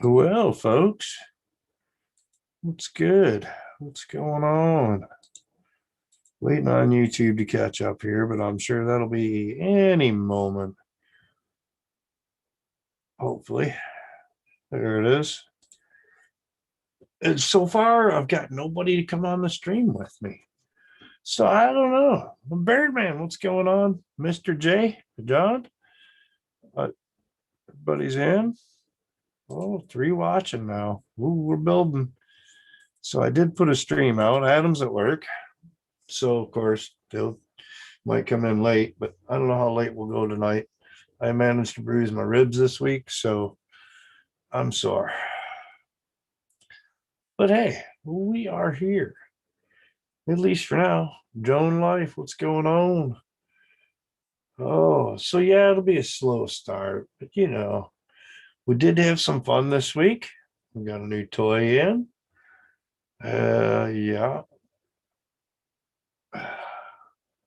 Well, folks, what's good? What's going on? Waiting on YouTube to catch up here, but I'm sure that'll be any moment. Hopefully. There it is. And so far, I've got nobody to come on the stream with me. So I don't know. Birdman, what's going on? Mr. J, John? Everybody's in. Oh, 3 watching now. Ooh, we're building. So I did put a stream out. Adam's at work. So, of course, they'll might come in late, but I don't know how late we'll go tonight. I managed to bruise my ribs this week, so I'm sore. But hey, we are here. At least for now. Joan Life, what's going on? Oh, so yeah, it'll be a slow start, but we did have some fun this week. We got a new toy in. Yeah.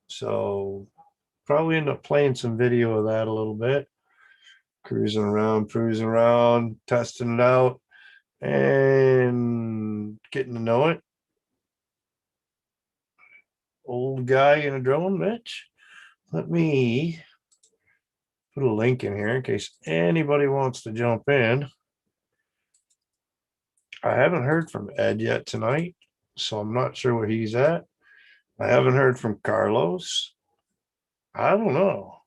So probably end up playing some video of that a little bit. Cruising around, testing it out, and getting to know it. Old guy in a drone, Mitch. Let me put a link in here in case anybody wants to jump in. I haven't heard from Ed yet tonight, so I'm not sure where he's at. I haven't heard from Carlos. I don't know.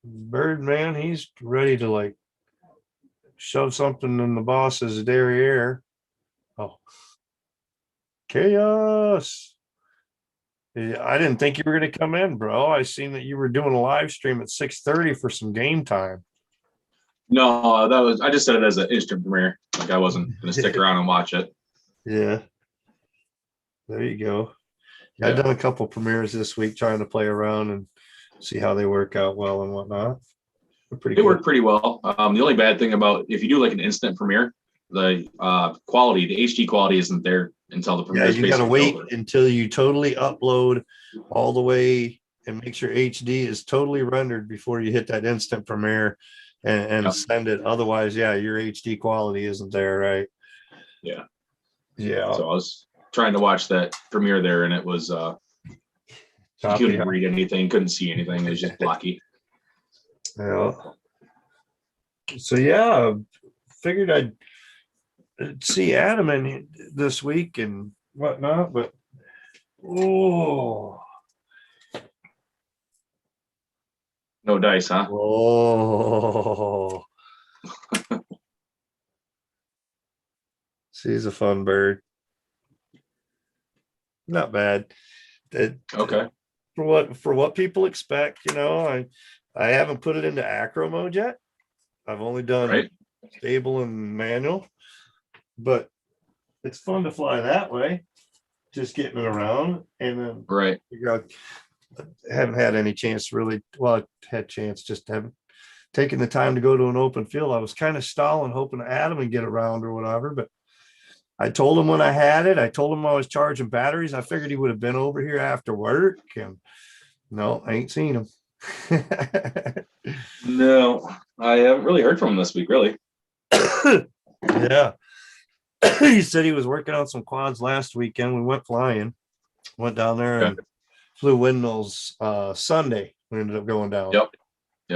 Birdman, he's ready to like shove something in the boss's derriere. Oh, chaos. Yeah, I didn't think you were going to come in, bro. I seen that you were doing a live stream at 6:30 for some game time. No, I just said it as an instant premiere. Like I wasn't going to stick around and watch it. Yeah. There you go. Yeah. I've done a couple premieres this week trying to play around and see how they work out well and whatnot. It worked pretty well. The only bad thing about if you do like an instant premiere, the quality, the HD quality isn't there until the premiere. Yeah, you got to wait until you totally upload all the way and make sure HD is totally rendered before you hit that instant premiere and send it. Otherwise, yeah, your HD quality isn't there, right? Yeah. Yeah. So I was trying to watch that premiere there, and it was you couldn't read anything, couldn't see anything. It was just blocky. Yeah. So yeah, figured I'd see Adam in this week and whatnot, but no dice, huh? Oh. She's a fun bird. Not bad. Okay. For what people expect, I haven't put it into acro mode yet. I've only done stable and manual, but it's fun to fly that way, just getting it around. And then figure out, I haven't had any chance really. Well, I had chance, just haven't taken the time to go to an open field. I was kind of stalling, hoping Adam would get around or whatever, but I told him when I had it. I told him I was charging batteries. I figured he would have been over here after work, and no, I ain't seen him. No, I haven't really heard from him this week, really. Yeah. He said he was working on some quads last weekend. We went flying, went down there and flew windmills Sunday. We ended up going down. Yep.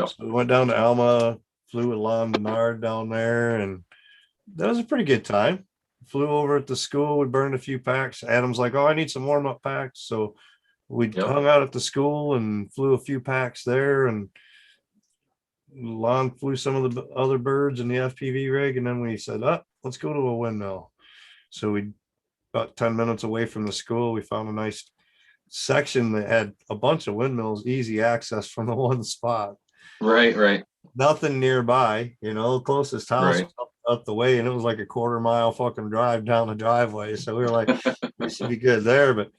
So we went down to Alma, flew with Lon Bernard down there, and that was a pretty good time. Flew over at the school. We burned a few packs. Adam's like, oh, I need some warm-up packs. So we hung out at the school and flew a few packs there, and Lon flew some of the other birds in the FPV rig, and then we said, let's go to a windmill. So we about 10 minutes away from the school, we found a nice section that had a bunch of windmills, easy access from the one spot. Right. Nothing nearby, closest house was up the way, and it was like a quarter-mile fucking drive down the driveway. So we were like, we should be good there. But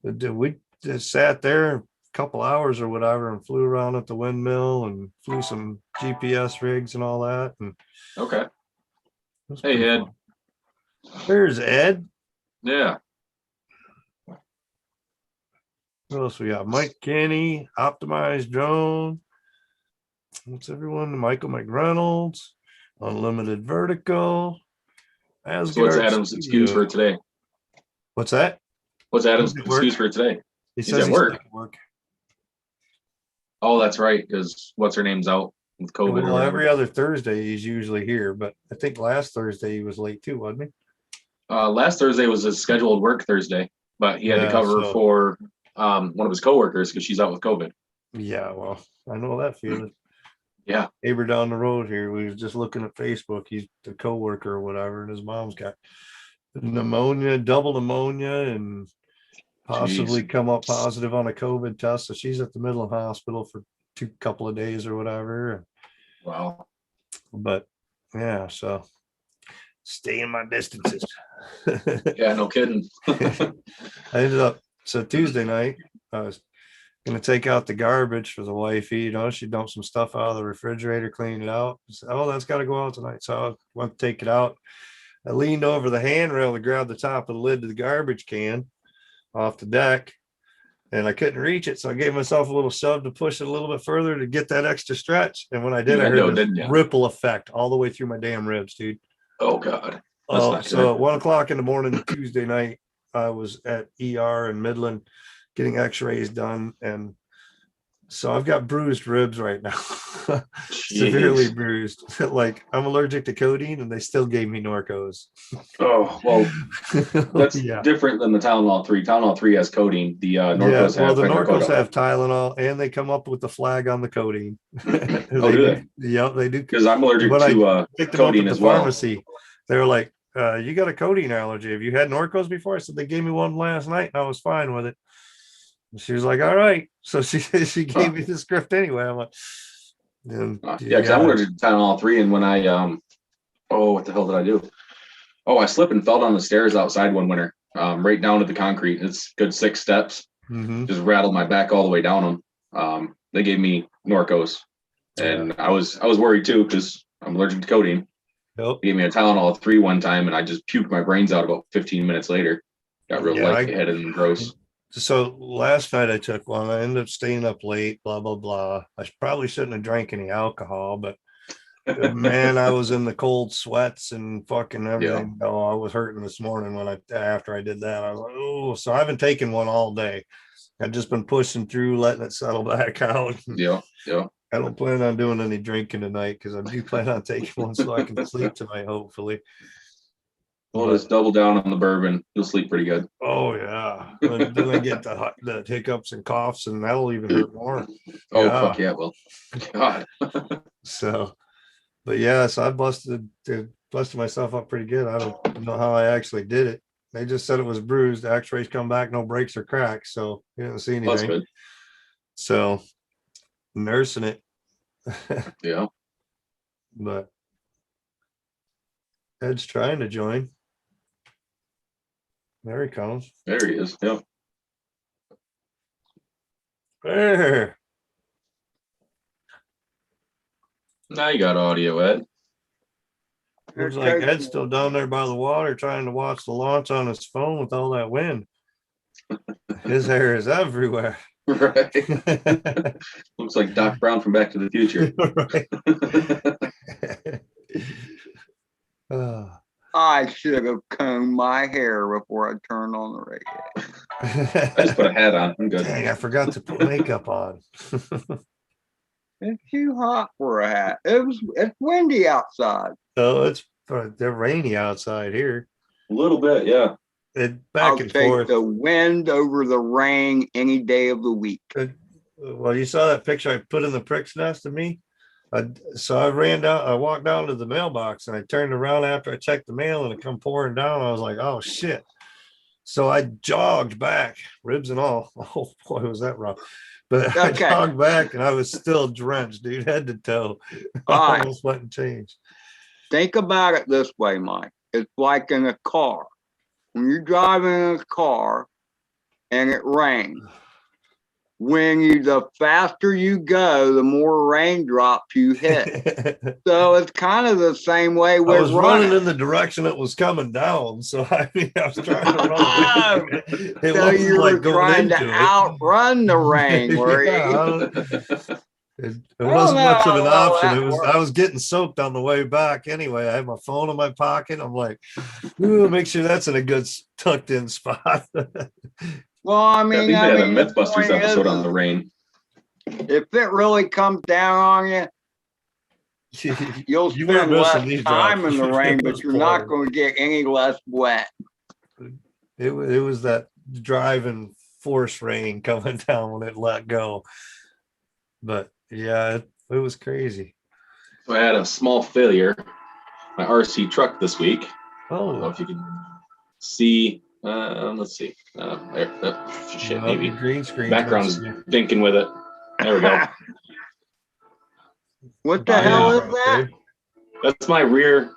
we just sat there a couple hours or whatever and flew around at the windmill and flew some GPS rigs and all that. And hey, Ed. Fun. There's Ed. Yeah. What else we got? Mike Kenny, Optimized Drone. What's everyone? Michael McReynolds. unlimited vertical. As So what's Adam's excuse for today? What's that? What's Adam's excuse for today? He says he's at work. Oh, that's right, because what's her name's out with COVID. Well, every other Thursday he's usually here, but I think last Thursday he was late too, wasn't he? Last Thursday was his scheduled work Thursday, but he had to cover for one of his coworkers because she's out with COVID. Yeah, well, I know that feeling. Yeah. Neighbor down the road here, we was just looking at Facebook. He's the coworker or whatever, and his mom's got pneumonia, double pneumonia, and possibly come up positive on a COVID test. So she's at the Midland Hospital for couple of days or whatever. Wow. But yeah, so stay in my distances. Yeah, no kidding. I ended up, so Tuesday night, I was gonna take out the garbage for the wifey. You know, she dumped some stuff out of the refrigerator, clean it out. Said, oh, that's got to go out tonight. So I went to take it out. I leaned over the handrail to grab the top of the lid to the garbage can off the deck, and I couldn't reach it. So I gave myself a little shove to push it a little bit further to get that extra stretch. And when I did, I heard this ripple effect all the way through my damn ribs, dude. Oh God. So at 1 o'clock in the morning, Tuesday night, I was at ER in Midland getting x-rays done. And so I've got bruised ribs right now, severely bruised. Like I'm allergic to codeine and they still gave me Norcos. Oh, well, that's different than the Tylenol 3. Tylenol 3 has codeine. The Norcos have the Norcos have Tylenol and they come up with the flag on the codeine. Oh, do they? Yeah, they do. Because I'm allergic to codeine as well. Pharmacy, they were like, you got a codeine allergy. Have you had Norcos before? I said, they gave me one last night and I was fine with it. And she was like, all right. So she gave me the script anyway. I'm like, because I'm allergic to Tylenol 3. And when I, what the hell did I do? Oh, I slipped and fell down the stairs outside one winter, right down to the concrete. It's good 6 steps. Just rattled my back all the way down them. They gave me Norcos, and I was worried too because I'm allergic to codeine. They gave me a Tylenol 3 one time, and I just puked my brains out about 15 minutes later. Got real lightheaded and gross. So last night I took one. I ended up staying up late, blah, blah, blah. I probably shouldn't have drank any alcohol, but man, I was in the cold sweats and fucking everything. Yeah. Oh, I was hurting this morning after I did that. I was like, oh, so I haven't taken one all day. I've just been pushing through, letting it settle back out. Yeah. I don't plan on doing any drinking tonight because I do plan on taking one so I can sleep tonight, hopefully. Well, just double down on the bourbon. You'll sleep pretty good. Oh, yeah. Then I get the hiccups and coughs, and that'll even hurt more. Oh, yeah. Fuck yeah, well, God. So, but yeah, so I busted myself up pretty good. I don't know how I actually did it. They just said it was bruised. The x-rays come back, no breaks or cracks. So you didn't see anything. That's good. So nursing it. Yeah. But Ed's trying to join. There he comes. There he is. Yep. There. Now you got audio, Ed. Looks like Ed's still down there by the water trying to watch the launch on his phone with all that wind. His hair is everywhere. Right. Looks like Doc Brown from Back to the Future. Right. I should have combed my hair before I turned on the radio. I just put a hat on. I'm good. Dang, I forgot to put makeup on. It's too hot for a hat. It's windy outside. Oh, they're rainy outside here. A little bit, yeah. I'll take the wind over the rain any day of the week. Well, you saw that picture I put in the Prick's Nest of me. So I walked down to the mailbox and I turned around after I checked the mail and it come pouring down. I was like, oh shit. So I jogged back, ribs and all. Oh boy, was that rough. But I jogged back and I was still drenched, dude, head to toe. I almost went and changed. Think about it this way, Mike. It's like in a car. When you're driving in a car and it rains, the faster you go, the more raindrops you hit. So it's kind of the same way with I was running in the direction it was coming down. So I was trying to run. So you were trying to outrun the rain, were you? It wasn't much of an option. I was getting soaked on the way back anyway. I had my phone in my pocket. I'm like, ooh, make sure that's in a good tucked in spot. Well, I I think mean, they had a the Mythbusters point episode is, on the rain. if it really comes down on you, you'll You weren't spend missing less these time drops. in the rain, It but was you're not pouring. going to get any less wet. It was that driving force rain coming down when it let go. But yeah, it was crazy. So I had a small failure. My RC truck this week. I don't know Oh, if you can see. Let's see. Shit, maybe. green screen Background's dinking with it. There we go. What the hell is that? That's my rear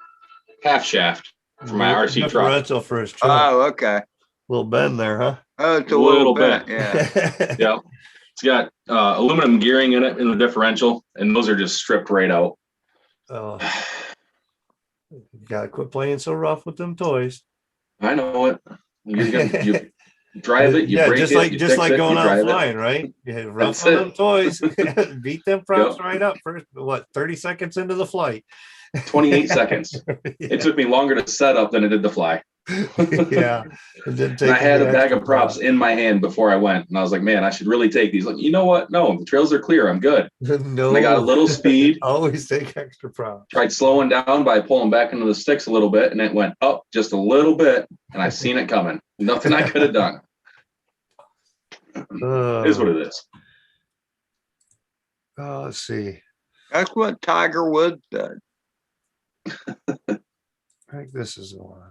half shaft for my RC truck. Differential for his truck. Oh, okay. Little bend there, huh? Oh, it's a little bit. bit. Yeah. Yeah. It's got aluminum gearing in it in the differential, and those are just stripped right out. Oh, you gotta quit playing so rough with them toys. I know it. You drive it, you yeah, break just it, like you just fix like it, going you out drive flying, right? You had rough That's on it. them toys, beat them props Yep. right up first. What, 30 seconds into the flight? 28 seconds. It took me longer to set up than it did to fly. Yeah, it didn't take. And I had a any bag extra of props in my hand before I went, and I was like, "Man, I should really take these." Like, you know what? No, the trails are clear. I'm good. No, And I got a little speed. Always take extra props. Tried slowing down by pulling back into the sticks a little bit, and it went up just a little bit, and I seen it coming. Nothing I could have done. It is what it is. Let's see. That's what Tiger Woods said. I think this is the one.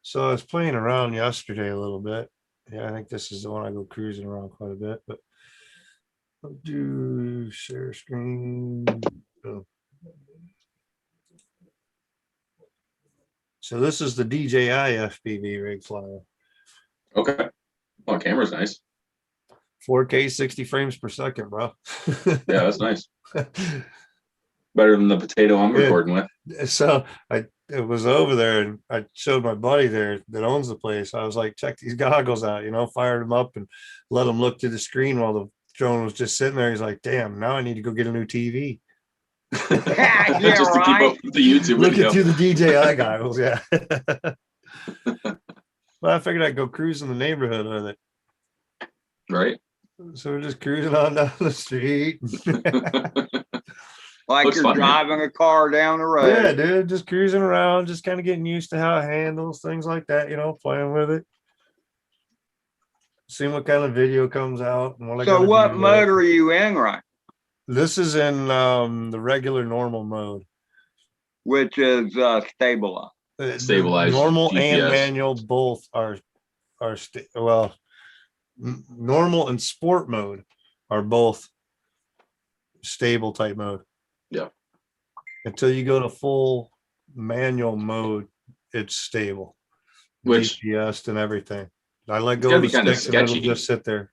So I was playing around yesterday a little bit. Yeah, I think this is the one I go cruising around quite a bit, but I'll do share screen. Oh. So this is the DJI FPV rig flyer. Okay. Oh, camera's nice. 4K 60 frames per second, bro. Yeah, that's nice. Better than the potato I'm recording with. So I was over there and I showed my buddy there that owns the place. I was like, check these goggles out, fired them up and let him look to the screen while the drone was just sitting there. He's like, damn, now I need to go get a new TV. Yeah, Just to keep up with the YouTube Looking video. through the DJI goggles, yeah. Well, I figured I'd go cruise in the neighborhood with it. Right. So we're just cruising on down the street. Like Looks you're fun, man. driving a car down the road. Yeah, dude, just cruising around, just kind of getting used to how it handles, things like that, playing with it. Seeing what kind of video comes out and what I So gotta what do mode with are you in right? This is in the regular normal mode. Which is stabilized. Stabilized Normal GPS. and manual both are normal and sport mode are both stable type mode. Yeah. Until you go to full manual mode, it's stable. Which GPS and everything. I let it's go gotta of be the kinda sticks and it'll sketchy. just sit there.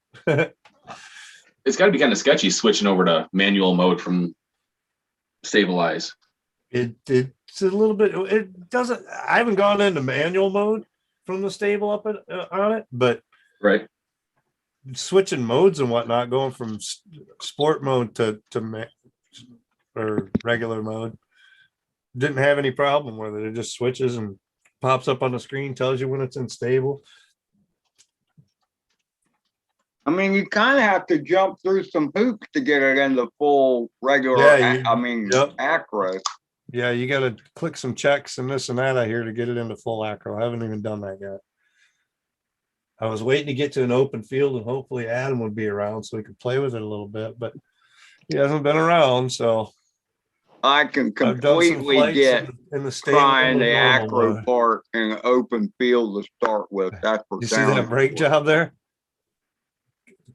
it's got to be kind of sketchy switching over to manual mode from stabilize. It's a little bit. It doesn't. I haven't gone into manual mode from the stable up on it, but Right. switching modes and whatnot, going from sport mode to or regular mode, didn't have any problem with it. It just switches and pops up on the screen, tells you when it's unstable. I mean, you kind of have to jump through some hoops to get it into full regular. Yep. Acro. Yeah, you got to click some checks and this and that out here to get it into full acro. I haven't even done that yet. I was waiting to get to an open field and hopefully Adam would be around so we could play with it a little bit, but he hasn't been around. So I can I've done some completely flights get in the stable trying and the normal acro mode. part in an open field to start with. That's for You see that brake job? job there?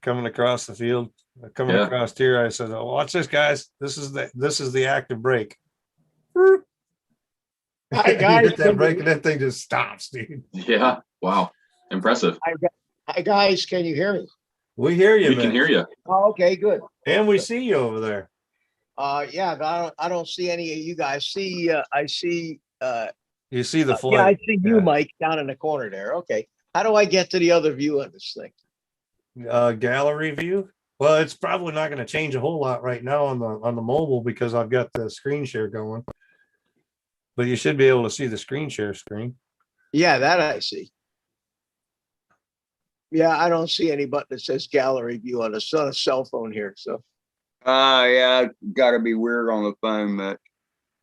Coming across the field, coming across here. I said, oh, watch this, guys. This is the active brake. Hi, You guys. hit that brake and that thing just stops, dude. Yeah. Wow. Impressive. Hi, guys. Can you hear me? We hear you, We man. can hear you. Oh, okay, good. And we see you over there. Yeah, but I don't see any of you guys. I see. You see the flight. Yeah, I see you, Yeah. Mike, down in the corner there. Okay. How do I get to the other view of this thing? gallery view. Well, it's probably not going to change a whole lot right now on the mobile because I've got the screen share going. But you should be able to see the screen share screen. Yeah, that I see. Yeah, I don't see any button that says gallery view on a cell phone here. So Yeah, it's gotta be weird on the phone, but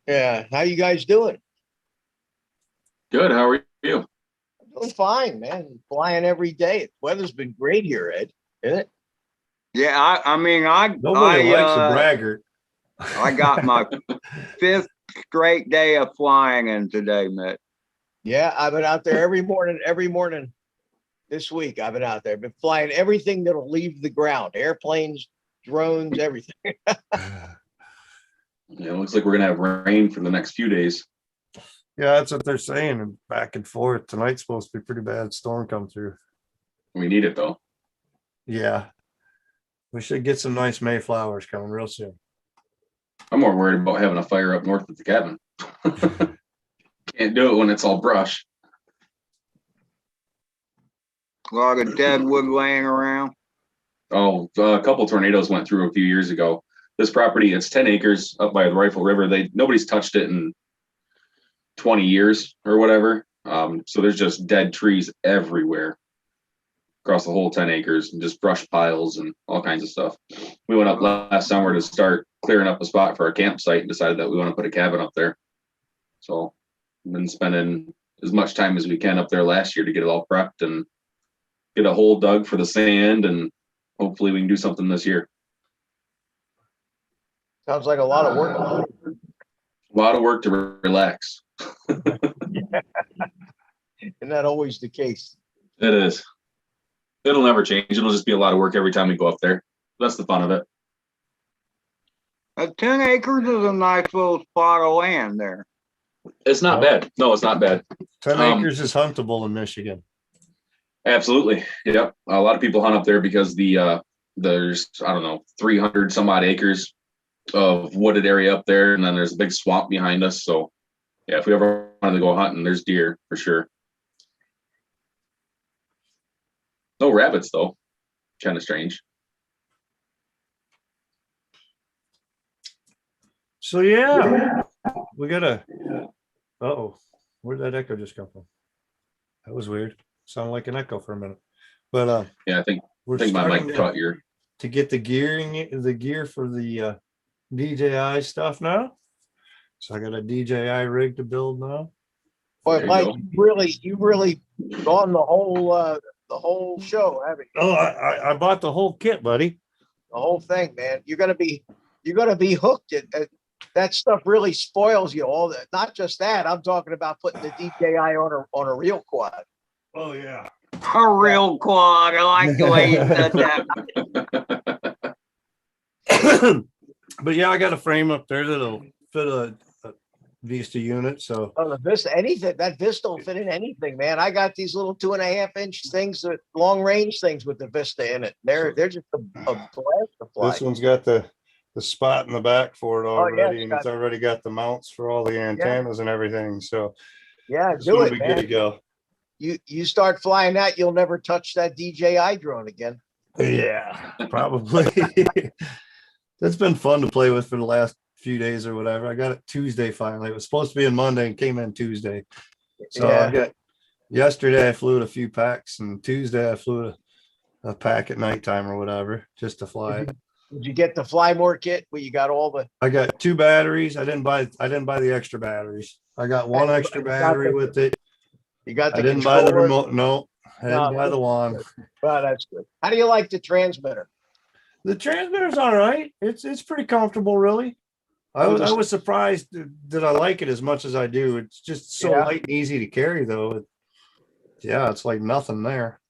yeah, how you guys doing? Good. How are you? Doing fine, man. Flying every day. Weather's been great here, Ed, isn't it? yeah, I mean, Nobody likes a braggart. I got my 5th straight day of flying in today, Mitt. Yeah, I've been out there every morning this week. I've been out there, been flying everything that'll leave the ground, airplanes, drones, everything. Yeah, it looks like we're gonna have rain for the next few days. Yeah, that's what they're saying. And back and forth. Tonight's supposed to be pretty bad storm come through. We need it though. Yeah. We should get some nice Mayflowers coming real soon. I'm more worried about having a fire up north at the cabin. Can't do it when it's all brush. A lot of dead wood laying around. Oh, a couple tornadoes went through a few years ago. This property, it's 10 acres up by the Rifle River. Nobody's touched it in 20 years or whatever. So there's just dead trees everywhere across the whole 10 acres and just brush piles and all kinds of stuff. We went up last summer to start clearing up a spot for our campsite and decided that we want to put a cabin up there. So we've been spending as much time as we can up there last year to get it all prepped and get a hole dug for the sand, and hopefully we can do something this year. Sounds like a lot of work. A lot of work to relax. Isn't that always the case? It is. It'll never change. It'll just be a lot of work every time we go up there. That's the fun of it. 10 acres is a nice little spot of land there. It's not bad. No, it's not bad. 10 acres is huntable in Michigan. Absolutely. Yep. A lot of people hunt up there because there's, I don't know, 300 some odd acres of wooded area up there. And then there's a big swamp behind us. So yeah, if we ever wanted to go hunting, there's deer for sure. No rabbits though. Kind of strange. So yeah, we gotta. Uh-oh, where'd that echo just come from? That was weird. Sounded like an echo for a minute. But yeah, I think we're my mic starting caught your. to get the gear for the DJI stuff now. So I got a DJI rig to build now. Boy, There you Mike, go. you really gone the whole show, haven't you? Oh, I bought the whole kit, buddy. The whole thing, man. You're gonna be hooked. That stuff really spoils you. All that. Not just that. I'm talking about putting the DJI on a real quad. Oh yeah. A real quad. I like the way you said that. But yeah, I got a frame up there that'll fit a Vista unit. So Oh, the Vista, anything that Vista will fit in anything, man. I got these little 2.5-inch things, long range things with the Vista in it. They're just a blast to fly. this one's got the spot in the back for it yeah, already, it's and it's already got the mounts for all the antennas and everything. So Yeah, it's do gonna it, be good to man. go. You start flying that, you'll never touch that DJI drone again. Yeah, probably. That's been fun to play with for the last few days or whatever. I got it Tuesday finally. It was supposed to be in Monday and came in Tuesday. So Yeah. I got yesterday I flew it a few packs, and Tuesday I flew a pack at nighttime or whatever just to fly it. Did you get the Fly More kit where you got all the I got 2 batteries. I didn't buy the extra batteries. I got 1 extra battery with it. you got the I didn't buy the controller? remote. No, I didn't No. buy the wand. Well, that's good. How do you like the transmitter? The transmitter's all right. It's pretty comfortable, really. I was surprised that I like it as much as I do. It's just so Yeah. light and easy to carry, though. Yeah, it's like nothing there.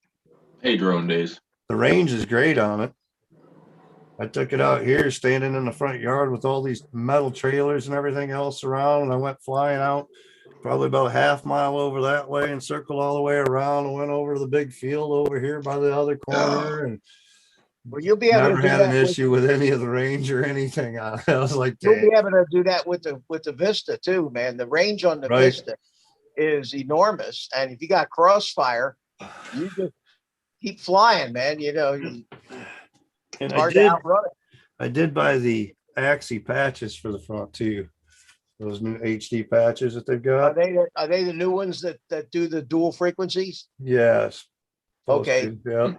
Hey, drone days. The range is great on it. I took it out here, standing in the front yard with all these metal trailers and everything else around, and I went flying out probably about a half mile over that way and circled all the way around and went over to the big field over here by the other corner, and Well, you'll be able never to do had that an issue with any of the range or anything on it. I was like, You'll dang. be able to do that with the Vista too, man. The range on the Right. Vista is enormous, and if you got Crossfire, keep flying, man. You know, And it's hard to outrun it. I did buy the AXI patches for the front too. Those new HD patches that they've got. Are they the new ones that do the dual frequencies? Yes. Okay. Yeah.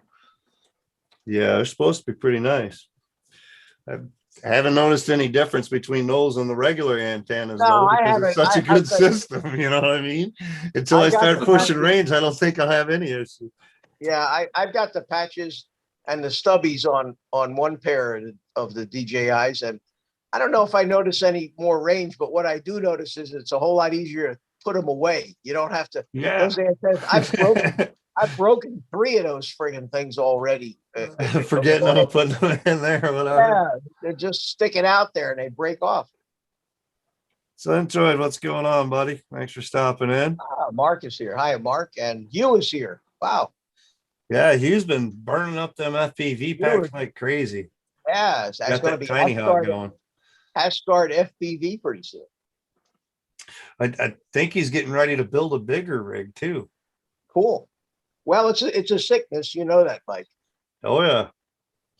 Yeah, they're supposed to be pretty nice. I haven't noticed any difference between those and the regular antennas, No, though, I because haven't. it's such a good system. You know what I mean? Until I got start the pushing patches. range, I don't think I'll have any issue. Yeah, I've got the patches and the stubbies on one pair of the DJIs, and I don't know if I notice any more range, but what I do notice is it's a whole lot easier to put them away. You don't have to. Yeah. Those antennas, I've broken 3 of those friggin' things already. Forgetting I'm putting them in there or whatever. Yeah, they're just sticking out there and they break off. So enjoyed. What's going on, buddy? Thanks for stopping in. Mark is here. Hi, Mark. And Hugh is here. Wow. Yeah, Hugh's been burning up them FPV packs like crazy. Yeah, that's Got going to that be tiny hawk going. Asgard FPV pretty soon. I think he's getting ready to build a bigger rig too. Cool. Well, it's a sickness, you know that, Mike. Oh yeah.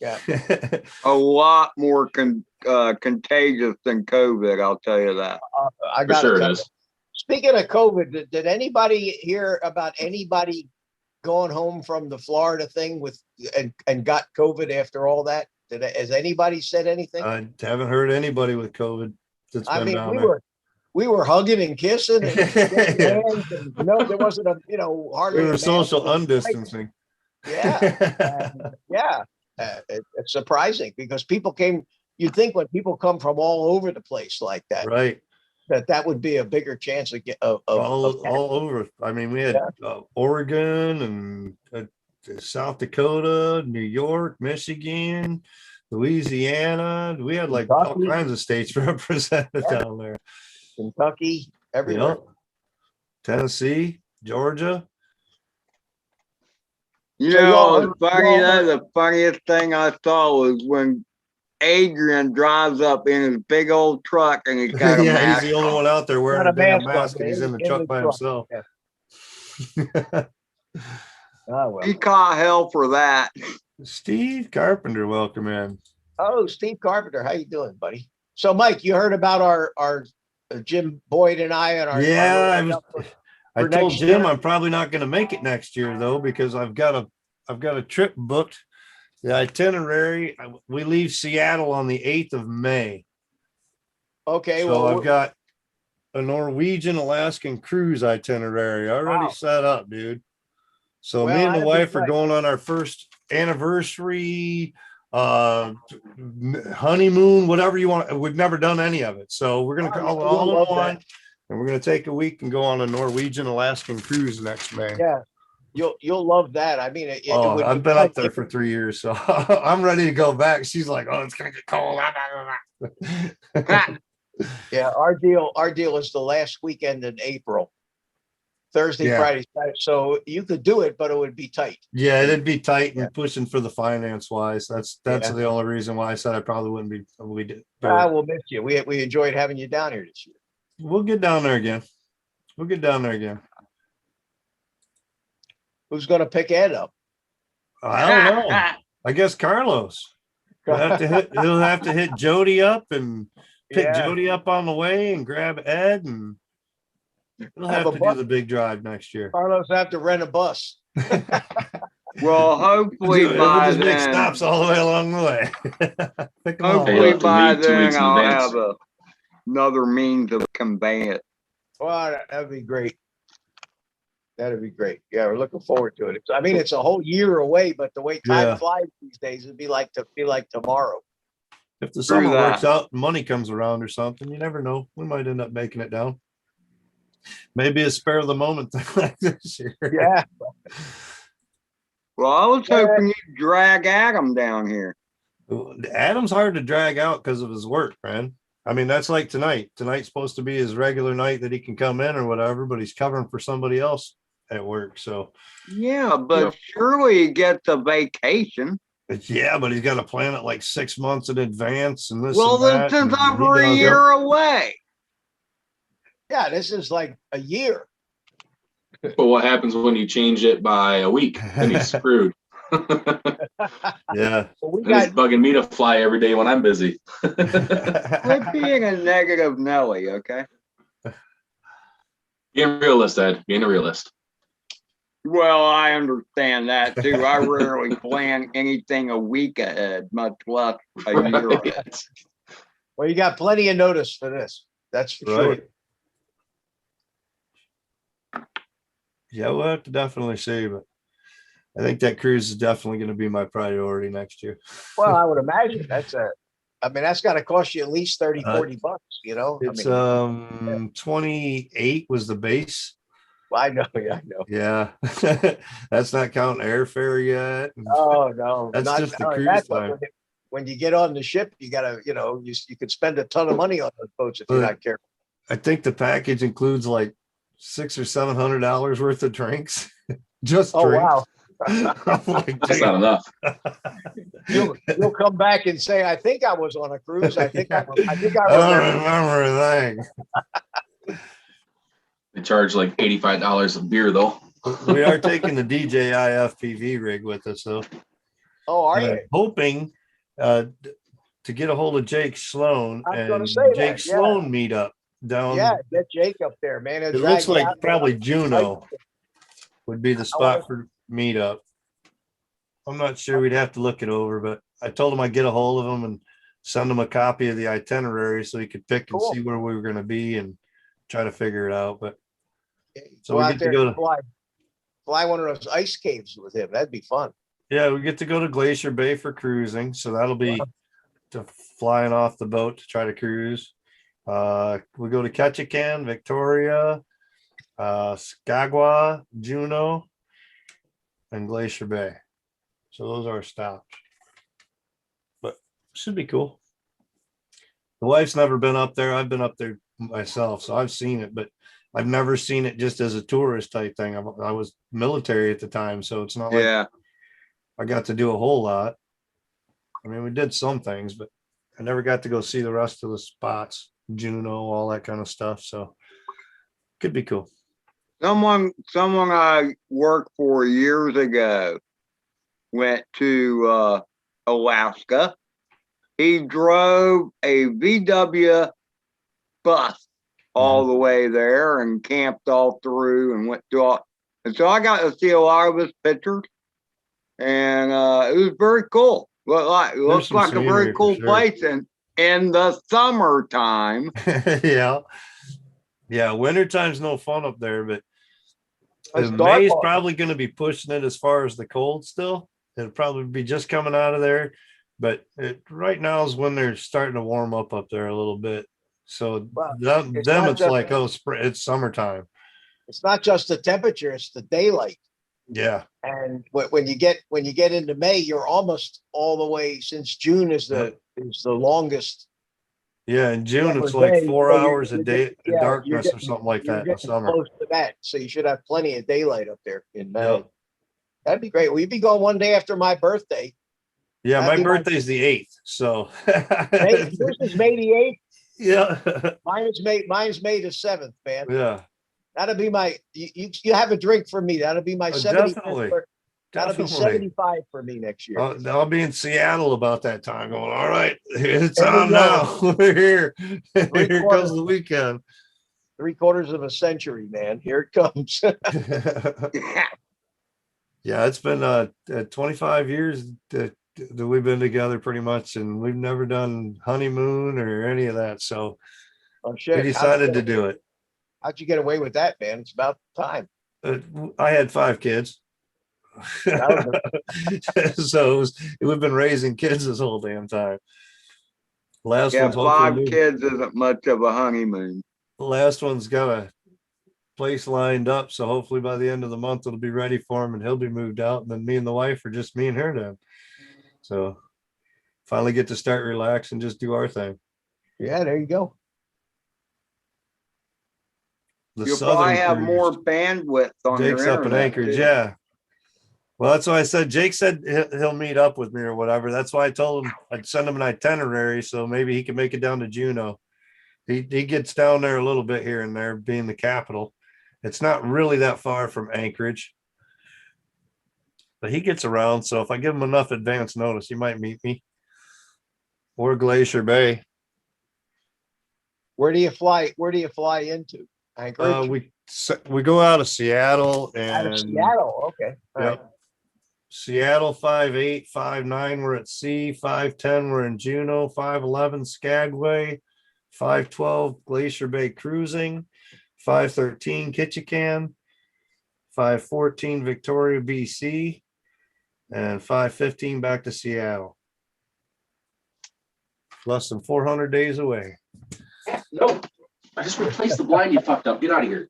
Yeah. A lot more contagious than COVID, I'll tell you that. I got sure it is. Speaking of COVID, did anybody hear about anybody going home from the Florida thing and got COVID after all that? Has anybody said anything? I haven't heard anybody with COVID that's been down there. We were hugging and kissing and shaking hands, and there wasn't hardly. We were social undistancing. Yeah, it's surprising because people came. You'd think when people come from all over the place like that, Right? that would be a bigger chance of all over. I mean, we had Oregon and South Dakota, New York, Michigan, Louisiana. We had like all kinds of states represented down there. Kentucky, everywhere. Yep. Tennessee, Georgia. The funniest thing I saw was when Adrian drives up in his big old truck and he's got a mask. He's the only one out there wearing a damn mask, and he's in the truck by himself. Yeah. Well. He caught hell for that. Steve Carpenter, welcome in. Oh, Steve Carpenter, how you doing, buddy? So, Mike, you heard about our Jim Boyd and I and our I told Jim I'm probably not going to make it next year though, because I've got a trip booked. The itinerary, we leave Seattle on the 8th of May. Okay, so I've got a Norwegian Alaskan cruise itinerary already set up, dude. So me and the wife are going on our first anniversary, honeymoon, whatever you want. We've never done any of it, so we're gonna call it all in one, and we're gonna take a week and go on a Norwegian Alaskan cruise next May. Yeah, you'll love that. I mean, I've been up there for 3 years, so I'm ready to go back. She's like, "Oh, it's gonna get cold." Yeah, our deal is the last weekend in April. Thursday, Friday, Saturday. So you could do it, but it would be tight. Yeah, it'd be tight and pushing for the finance wise. That's the only reason why I said I probably wouldn't be. We'll miss you. We enjoyed having you down here this year. We'll get down there again. Who's going to pick Ed up? I don't know. I guess Carlos. He'll have to hit Jody up and pick Jody up on the way and grab Ed, and we'll have to do the big drive next year. Carlos will have to rent a bus. Well, hopefully by then, make stops all the way along the way. Hopefully by then I'll have another means of conveyance. Well, that'd be great. That'd be great. Yeah, we're looking forward to it. It's a whole year away, but the way time flies these days, it'd be like tomorrow. If the summer works out, money comes around or something, you never know. We might end up making it down. Maybe a spare of the moment thing like this year. Yeah. Well, I was hoping you'd drag Adam down here. Adam's hard to drag out because of his work, man. I mean, that's like tonight. Tonight's supposed to be his regular night that he can come in or whatever, but he's covering for somebody else at work. So yeah, but surely he gets a vacation. Yeah, but he's got to plan it like 6 months in advance. And this. Well, this is over a year away. Yeah, this is like a year. But what happens when you change it by a week? Then he's screwed. Yeah. Well, we And he's got bugging me to fly every day when I'm busy. Quit being a negative Nelly, okay? Being a realist, Ed. Being a realist. Well, I understand that too. I rarely plan anything a week ahead, much less a year ahead. well, you got plenty of notice for this. That's for sure. Right. Yeah, we'll have to definitely see, but I think that cruise is definitely going to be my priority next year. Well, I would imagine I mean, that's got to cost you at least 30, 40 bucks, you know? It's I mean, 28 was the base. well, I know, yeah, I know. Yeah. That's not counting airfare yet. Oh no, That's not just the only cruise that, but time. when you get on the ship, you gotta, you know, you could spend a ton of money on those boats if you're But not careful. I think the package includes like $600 or $700 worth of drinks. Just Oh drinks. wow. I'm like, That's not enough. You'll come back and say, I think I was on a cruise. I think I I remember. don't remember a thing. They charge like $85 a beer though. We are taking the DJI FPV rig with us, though. Oh, are And you? I'm hoping to get a hold of Jake Sloan I was gonna and say that, Jake yeah. Sloan meet up down. Yeah, get Jake up there, man. It looks like probably Juneau would be the spot for meetup. I'm not sure. We'd have to look it over, but I told him I'd get a hold of him and send him a copy of the itinerary so he could pick and Cool. see where we were going to be and try to figure it out. But so Go we out get to there go and fly one of those ice caves with him. That'd be fun. yeah, we get to go to Glacier Bay for cruising. So that'll be to flying off the boat to try to cruise. We go to Ketchikan, Victoria, Skagwa, Juneau, and Glacier Bay. So those are our stops. But should be cool. The wife's never been up there. I've been up there myself, so I've seen it, but I've never seen it just as a tourist type thing. I was military at the time, so it's not like I got to do a whole lot. I mean, we did some things, but I never got to go see the rest of the spots, Juneau, all that kind of stuff. So could be cool. Someone I worked for years ago went to Alaska. He drove a VW bus all the way there and camped all through and went to all. And so I got to see a lot of his pictures, and it was very cool. It looks some like a very scenery for cool sure. place, and in the summertime. Yeah, wintertime's no fun up there, but It's May's dark. probably going to be pushing it as far as the cold still. It'll probably be just coming out of there, but right now is when they're starting to warm up there a little bit. So Well, it's like, oh, spring, it's summertime. It's not just the temperature; it's the daylight. Yeah. And when you get into May, you're almost all the way. Since June is the longest. Yeah, in June it's day, like 4 so hours a day darkness or something like that in the summer. Close to that, so you should have plenty of daylight up there in May. Yep. That'd be great. Will you be going one day after my birthday? Yeah, That'd my be birthday's the 8th, so Yours is May the 8th. yeah. Mine's May the 7th, man. Yeah. That'll be my you have a drink for me. That'll be my 75th. Definitely. That'll be 75 for me next year. I'll be in Seattle about that time going, all right, it's on now. We're here. Here comes the weekend. 3/4 of a century, man. Here it comes. Yeah, it's been 25 years that we've been together pretty much, and we've never done honeymoon or any of that. So we decided to do it. How'd you get away with that, man? It's about time. I had 5 kids. So we've been raising kids this whole damn time. Last one's 5 kids isn't much of a honeymoon. The last one's got a place lined up, so hopefully by the end of the month it'll be ready for him and he'll be moved out, and then me and the wife are just me and her then. So finally get to start relax and just do our thing. Yeah, there you go. You'll probably have more bandwidth on your Jake's up in Anchorage, yeah. Well, that's why I said Jake said he'll meet up with me or whatever. That's why I told him I'd send him an itinerary so maybe he can make it down to Juneau. He gets down there a little bit here and there, being the capital. It's not really that far from Anchorage. but he gets around. So if I give him enough advance notice, he might meet me. Or Glacier Bay. Where do you fly? Where do you fly into? Anchorage? We go out of Seattle Out of and Seattle. Okay. All right. yep. Seattle 5'8", 5'9", we're at sea. 5'10", we're in Juneau. 5'11", Skagway. 5'12", Glacier Bay cruising. 5'13", Ketchikan. 5'14", Victoria, BC. And 5'15", back to Seattle. Less than 400 days away. Nope. I just replaced the blind you fucked up. Get out of here.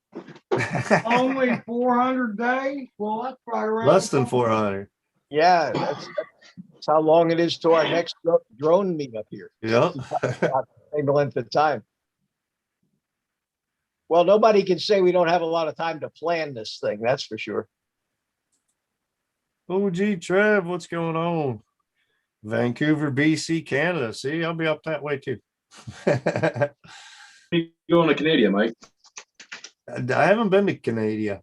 Only 400 days? Well, that's probably around. Less than 400. Yeah, that's how long it is to our next drone meet up here. Yeah. Same length of time. Well, nobody can say we don't have a lot of time to plan this thing. That's for sure. Oh, gee, Trev, what's going on? Vancouver, BC, Canada. See, I'll be up that way too. You going to Canada, Mike? I haven't been to Canada.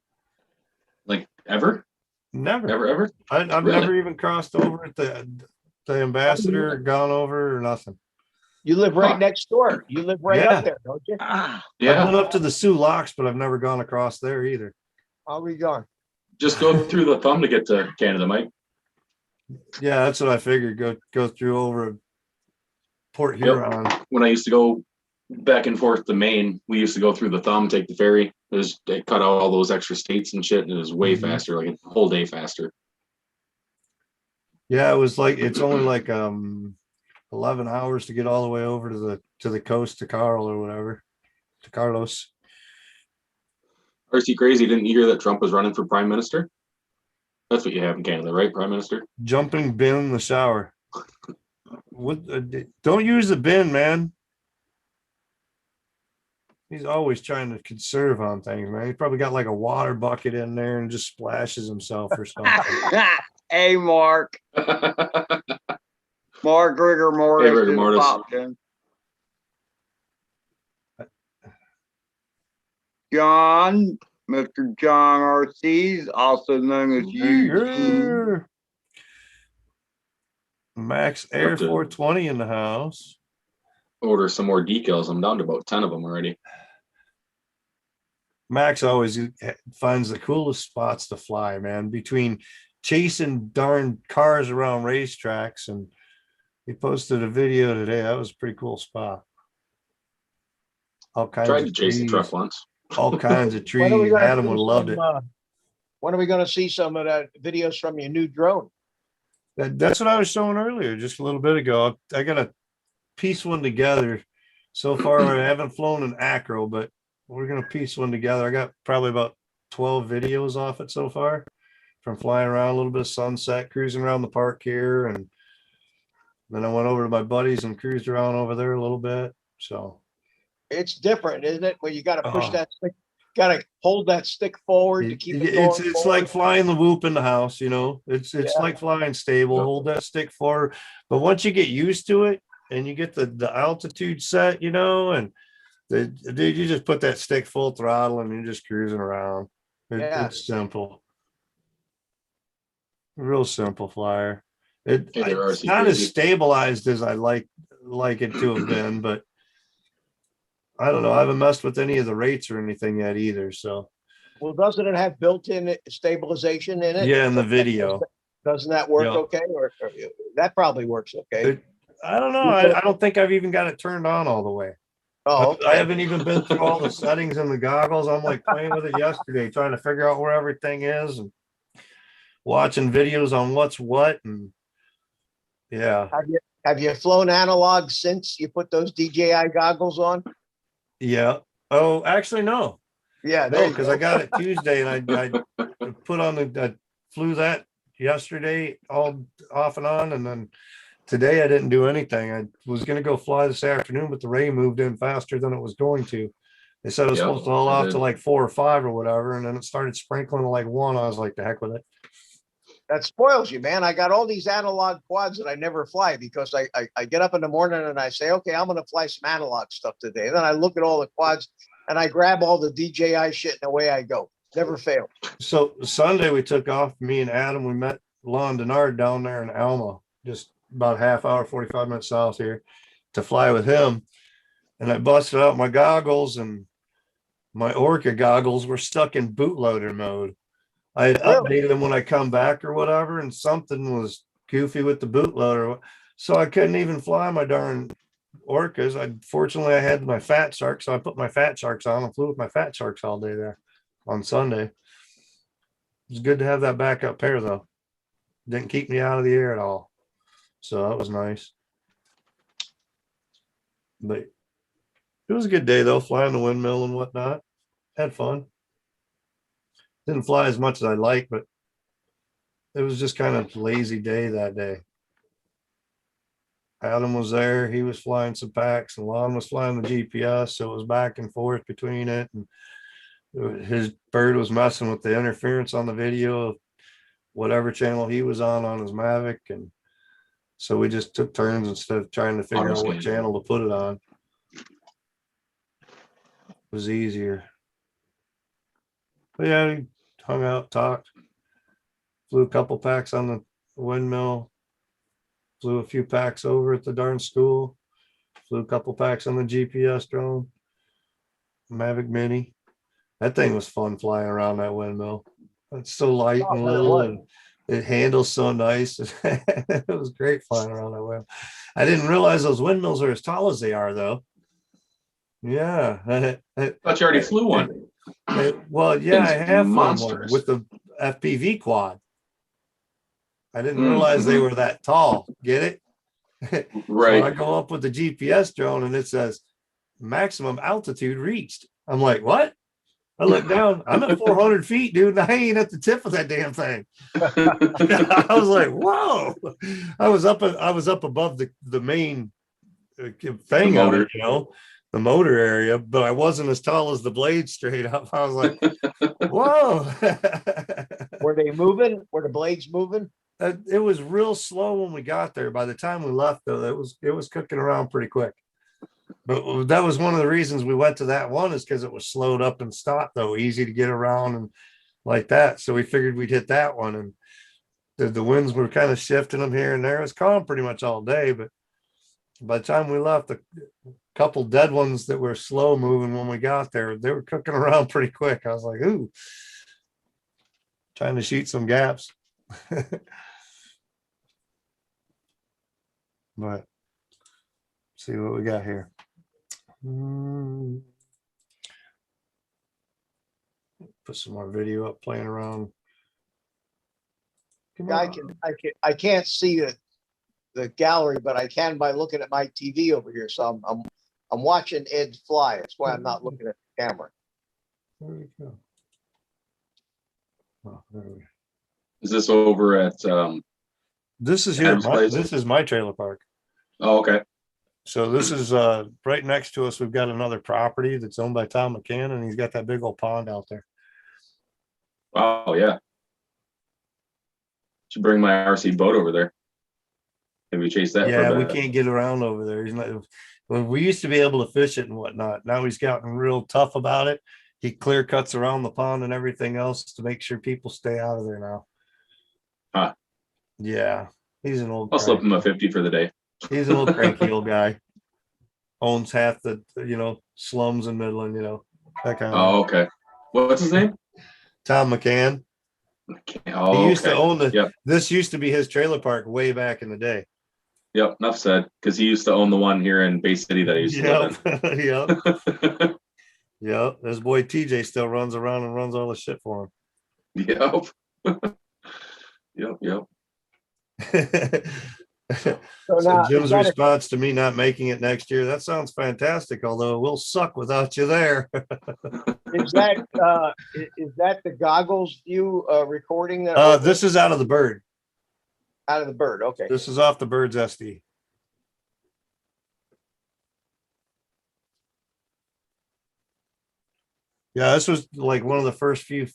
Like ever? Never. Ever? I've Really? never even crossed over at the ambassador, gone over or nothing. You live right next door. You live right Yeah. up there, don't you? I've Yeah. been up to the Sioux Locks, but I've never gone across there either. How are we going? Just go through the thumb to get to Canada, Mike. Yeah, that's what I figured. Go through over Port Yep. Huron. When I used to go back and forth to Maine, we used to go through the thumb, take the ferry. They cut out all those extra states and shit, and it was way Mhm. faster, like a whole day faster. Yeah, it was like it's only like 11 hours to get all the way over to the coast to Carl or whatever, to Carlos. RC Crazy, didn't you hear that Trump was running for prime minister? That's what you have in Canada, right? Prime minister? Jumping bin in the shower. What? Don't use the bin, man. He's always trying to conserve on things, man. He's probably got like a water bucket in there and just splashes himself or something. Hey, Mark. Mark Rigor Mortis. Hey, Rigor just Mortis. popped in. John, Mr. John RC's, also known as Eugene. Yeah. Max Air Up to- 420 in the house. Order some more decals. I'm down to about 10 of them already. Max always finds the coolest spots to fly, man, between chasing darn cars around racetracks. And he posted a video today. That was a pretty cool spot. All kinds Tried of to chase the trees, truck once. all kinds of When are we trees. gonna Adam see would have loved some, it. when are we going to see some of that videos from your new drone? That's what I was showing earlier, just a little bit ago. I got to piece one together. So far, I haven't flown an acro, but we're going to piece one together. I got probably about 12 videos off it so far, from flying around, a little bit of sunset, cruising around the park here. And then I went over to my buddies and cruised around over there a little bit. So It's different, isn't it? Where you got to push Oh. that stick, got to hold that stick forward to keep it going. it's forward. like flying the whoop in the house, you know. It's Yeah. like flying stable. Yep. Hold that stick forward. But once you get used to it and you get the altitude set, you know, and dude, you just put that stick full throttle and you're just cruising around. Yeah. It's simple. Real simple flyer. Hey there, It's RC not as Crazy. stabilized as I like it to have been, but I don't know. I haven't messed with any of the rates or anything yet either. So Well, doesn't it have built-in stabilization in it? yeah, in the video. Doesn't that work Yeah. okay? Or that probably works okay. I don't know. I don't think I've even got it turned on all the way. Oh, I okay. haven't even been through all the settings in the goggles. I'm like playing with it yesterday, trying to figure out where everything is and watching videos on what's what. And yeah, Have you flown analog since you put those DJI goggles on? yeah. Oh, actually, no. Yeah, there No, you because go. I got it Tuesday and I put on I flew that yesterday all off and on. And then today I didn't do anything. I was going to go fly this afternoon, but the rain moved in faster than it was going to. They said it was Yep, supposed to haul it off did. to like 4 or 5 or whatever. And then it started sprinkling to like 1. I was like, the heck with it. That spoils you, man. I got all these analog quads that I never fly because I get up in the morning and I say, okay, I'm going to fly some analog stuff today. And then I look at all the quads and I grab all the DJI shit and away I go. Never fail. So Sunday we took off, me and Adam, we met Lon Denard down there in Alma, just about a half hour, 45 minutes south here, to fly with him. And I busted out my goggles, and my Orca goggles were stuck in bootloader mode. I had updated them when I come back or whatever, and something was goofy with the bootloader. So I couldn't even fly my darn Orcas. Fortunately I had my Fat Shark, so I put my Fat Sharks on and flew with my Fat Sharks all day there on Sunday. It was good to have that backup pair though. Didn't keep me out of the air at all. So that was nice. But it was a good day though, flying the windmill and whatnot. Had fun. Didn't fly as much as I like, but it was just kind of lazy day that day. Adam was there. He was flying some packs, and Lon was flying the GPS. So it was back and forth between it. And his bird was messing with the interference on the video of whatever channel he was on his Mavic. And so we just took turns instead of trying to figure out what channel to put it on. It was easier. But yeah, we hung out, talked, flew a couple packs on the windmill. Flew a few packs over at the darn school. Flew a couple packs on the GPS drone. Mavic Mini. That thing was fun flying around that windmill. It's so light and little, and it handles so nice. It was great flying around that windmill. I didn't realize those windmills are as tall as they are, though. Yeah. I thought you already flew one. Well, yeah, I have flown one with the FPV quad. I didn't realize they were that tall. Get it? Right. So I go up with the GPS drone and it says maximum altitude reached. I'm like, what? I look down. I'm at 400 feet, dude. And I ain't at the tip of that damn thing. I was like, whoa. I was up above the main thing of it, you know, the motor area, but I wasn't as tall as the blade straight up. I was like, whoa. Were they moving? Were the blades moving? It was real slow when we got there. By the time we left, though, it was cooking around pretty quick. But that was one of the reasons we went to that one, is because it was slowed up and stopped, though, easy to get around and like that. So we figured we'd hit that one, and the winds were kind of shifting them here and there. It was calm pretty much all day, but by the time we left, a couple dead ones that were slow moving when we got there, they were cooking around pretty quick. I was like, ooh, trying to shoot some gaps. But see what we got here. Put some more video up playing around. I can't see the gallery, but I can by looking at my TV over here. So I'm watching Ed fly. That's why I'm not looking at the camera. There we go. Oh, there we go. Is this over at this is here. This is my trailer park. Oh, okay. So this is right next to us. We've got another property that's owned by Tom McCann, and he's got that big old pond out there. Oh yeah. Should bring my RC boat over there. Maybe chase that. Yeah, we can't get around over there. He's not. Well, we used to be able to fish it and whatnot. Now he's gotten real tough about it. He clear cuts around the pond and everything else to make sure people stay out of there now. Huh. Yeah, he's an old. I'll slip him a 50 for the day. He's an old cranky old guy. Owns half the slums in Midland. That kind of. Oh, okay. What's his name? Tom McCann. Oh, he used to own the. Yep. This used to be his trailer park way back in the day. Yep, enough said. Because he used to own the one here in Bay City that he used to live in. Yep. Yep. His boy TJ still runs around and runs all the shit for him. Yep. Yep. So Jim's response to me not making it next year, that sounds fantastic, although we'll suck without you there. Is that the goggles view recording? This is out of the bird. Out of the bird, okay. This is off the bird's SD. Yeah, this was like one of the first few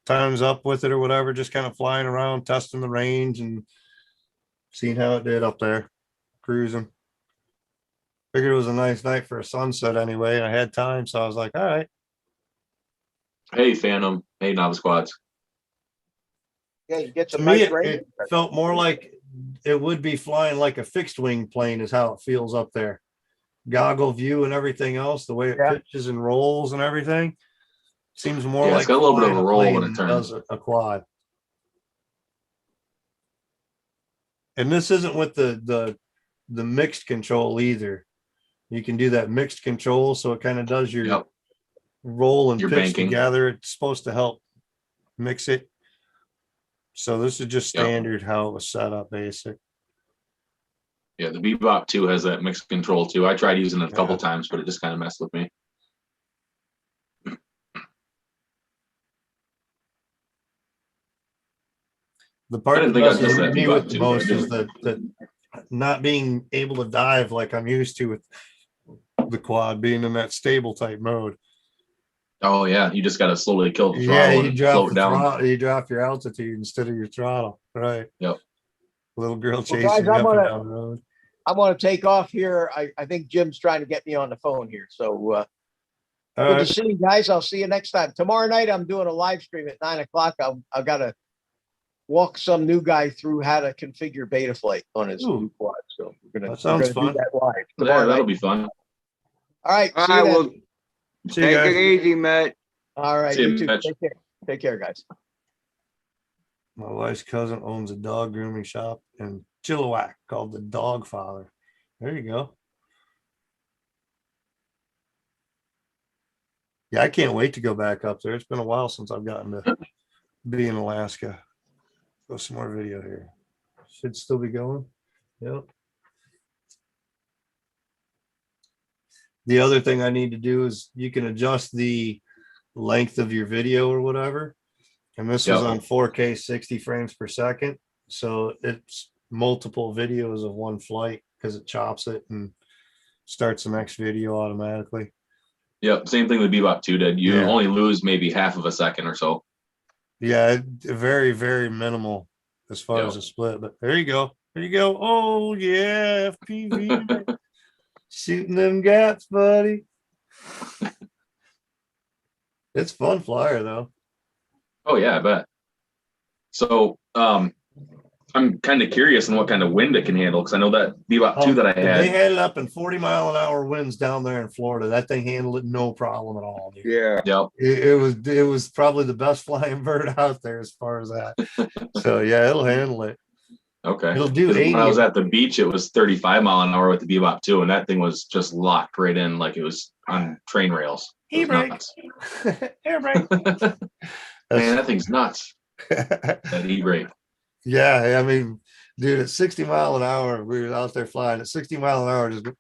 times up with it or whatever, just kind of flying around, testing the range and seeing how it did up there, cruising. Figured it was a nice night for a sunset anyway. I had time, so I was like, all right. Hey, Phantom. Hey, Novice Squads. Yeah, you get To some me, nice it range. felt more like it would be flying like a fixed wing plane is how it feels up there. Goggle view and everything else, the way it Yeah. pitches and rolls and everything seems more Yeah, like it's got a little bit of flying a roll when plane it than turns. does a quad. And this isn't with the mixed control either. You can do that mixed control, so it kind of does your Yep. roll and Your pitch banking. together. It's supposed to help mix it. So this is just Yep. standard how it was set up, basic. Yeah, the Bebop 2 has that mixed control too. I tried using it a couple Yeah. times, but it just kind of messed with me. The I part didn't that think I'd messes miss with that me Bebop with the 2, but I most is did. that not being able to dive like I'm used to with the quad being in that stable type mode. Oh yeah, you just got to slowly kill the Yeah, throttle you and drop slow the it down. throttle, you drop your altitude instead of your throttle. Right. Yep. Little girl Well, chasing guys, you up and down the road. I'm gonna take off here. I think Jim's trying to get me on the phone here. So All good right. to see you guys. I'll see you next time. Tomorrow night I'm doing a live stream at 9 o'clock. I've got to walk some new guy through how to configure Betaflight on his Ooh. new quad. So That sounds do fun. that live Yeah, tomorrow that'll night. be fun. All right. All See you right, then. well, See you take guys. it easy, Matt. All right. See you, You too. Mitch. Take care. Take care, guys. My wife's cousin owns a dog grooming shop in Chilliwack called the Dog Father. There you go. Yeah, I can't wait to go back up there. It's been a while since I've gotten to be in Alaska. Go some more video here. Should still be going. Yep. The other thing I need to do is you can adjust the length of your video or whatever. And this was Yep. on 4K 60 frames per second. So it's multiple videos of one flight because it chops it and starts the next video automatically. Yep, same thing with Bebop 2 did. You Yeah. only lose maybe half of a second or so. Yeah, very, very minimal as far Yep. as a split. But there you go. There you go. Oh, yeah, FPV. Shooting them gaps, buddy. It's fun flyer, though. Oh yeah, I bet. So I'm kind of curious on what kind of wind it can handle, because I know that Bebop 2 that I They had. had it up in 40-mile-an-hour winds down there in Florida. That thing handled it no problem at all, dude. Yeah. Yep. It was probably the best flying bird out there as far as that. So yeah, it'll handle it. Okay. It'll do 'Cause 80. when I was at the beach, it was 35 mile an hour with the Bebop 2, and that thing was just locked right in like it was on train rails. It was E-brake. nuts. Air brake. Man, that thing's nuts. That e-brake. Yeah, I mean, dude, at 60 mile an hour, we were out there flying at 60 mile an hour, just go,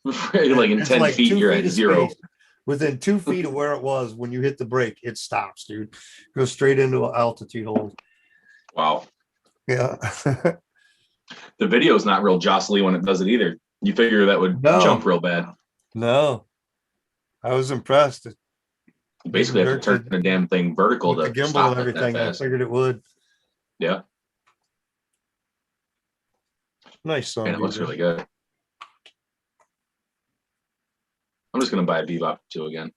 Like in it's 10 like feet, 2 you're feet at of zero. space. Within 2 feet of where it was when you hit the brake, it stops, dude. Goes straight into an altitude hold. Wow. Yeah. The video's not real jostly when it does it either. You figure that would No. jump real bad. No, I was impressed. You basically have to turn the damn thing vertical With the to gimbal stop and it that everything. I fast. figured it would. Yeah, Nice song. and it looks really good. I'm just gonna buy a Bebop 2 again.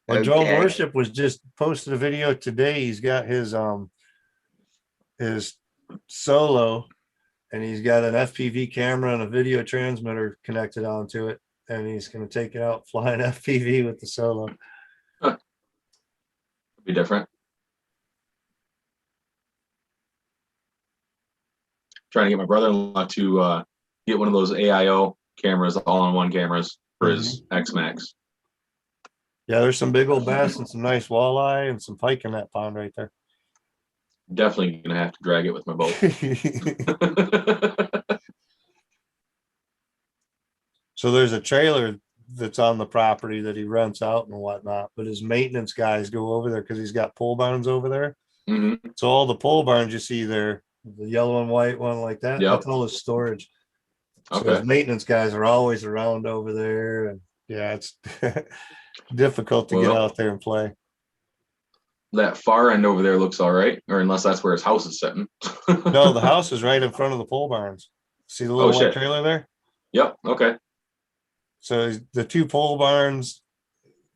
And Drone Okay. Worship was just posted a video today. He's got his solo, and he's got an FPV camera and a video transmitter connected onto it, and he's going to take it out flying FPV with the solo. Be different. Trying to get my brother-in-law to get one of those AIO cameras, all-in-one cameras for his X-Max. Yeah, there's some big old bass and some nice walleye and some pike in that pond right there. Definitely gonna have to drag it with my boat. So there's a trailer that's on the property that he rents out and whatnot, but his maintenance guys go over there because he's got pole barns over there. Mhm. So all the pole barns you see there, the yellow and white one like that, Yep. that's all his storage. So Okay. his maintenance guys are always around over there, and yeah, it's difficult to get Well, out there and play. that far end over there looks all right, or unless that's where his house is sitting. No, the house is right in front of the pole barns. See the little white shit. trailer there? Yep. Okay. So the two pole barns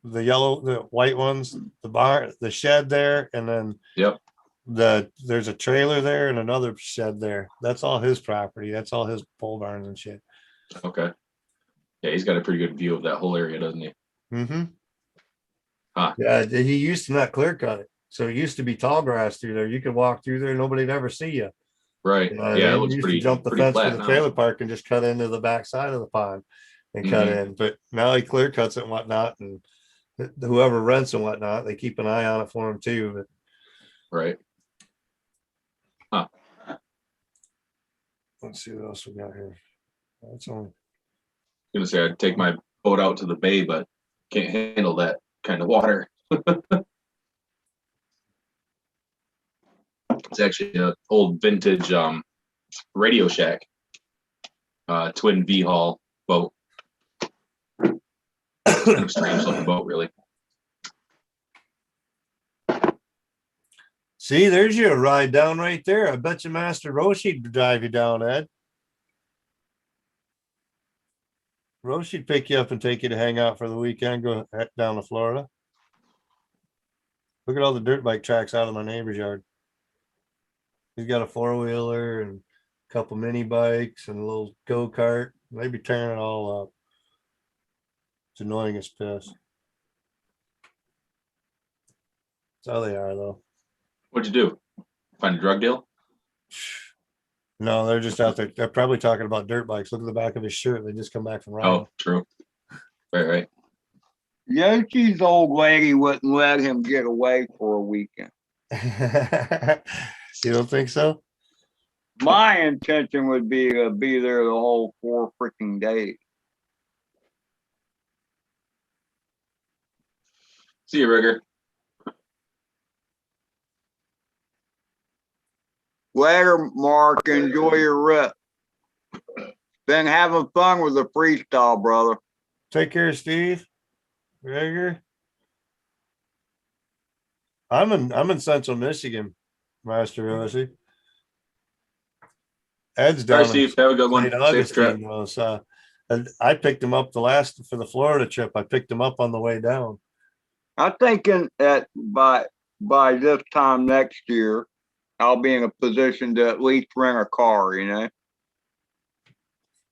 the yellow, the white ones, the barn, the shed there, and then Yep. there's a trailer there and another shed there. That's all his property. That's all his pole barns and shit. Okay. Yeah, he's got a pretty good view of that whole area, doesn't he? Mm-hmm. Huh. Yeah, he used to not clear cut it. So it used to be tall grass through there. You could walk through there, nobody'd ever see you. Right. You know what I Yeah, it mean? looks You used pretty to jump the pretty fence for flat the now. trailer park and just cut into the back side of the pond and cut in. But now he clear cuts it and whatnot, and whoever rents and whatnot, they keep an eye on it for him too. But Right. Huh. let's see what else we got here. That's only Gonna say I'd take my boat out to the bay, but can't handle that kind of water. It's actually an old vintage Radio Shack twin V hull boat. Kind of strange looking boat, really. see, there's your ride down right there. I bet you Master Roshi'd drive you down, Ed. Roshi'd pick you up and take you to hang out for the weekend, go down to Florida. Look at all the dirt bike tracks out of my neighbor's yard. He's got a 4-wheeler and a couple mini bikes and a little go-kart. They'd be tearing it all up. It's annoying as piss. That's how they are, though. What'd you do? Find a drug deal? No, they're just out there. They're probably talking about dirt bikes. Look at the back of his shirt. They just come back from riding. Oh, true. Right. Yoshi's old lady wouldn't let him get away for a weekend. You don't think so? My intention would be to be there the whole 4 freaking days. See you, Rigger. Later, Mark. Enjoy your rip. Been having fun with the freestyle, brother. Take care, Steve. Gregor. I'm in Central Michigan, Master Rosie. Ed's All right, down Steve. Have a good one. St. Safe trip. Augustine. And I picked him up for the Florida trip. I picked him up on the way down. I'm thinking that by this time next year, I'll be in a position to at least rent a car, you know?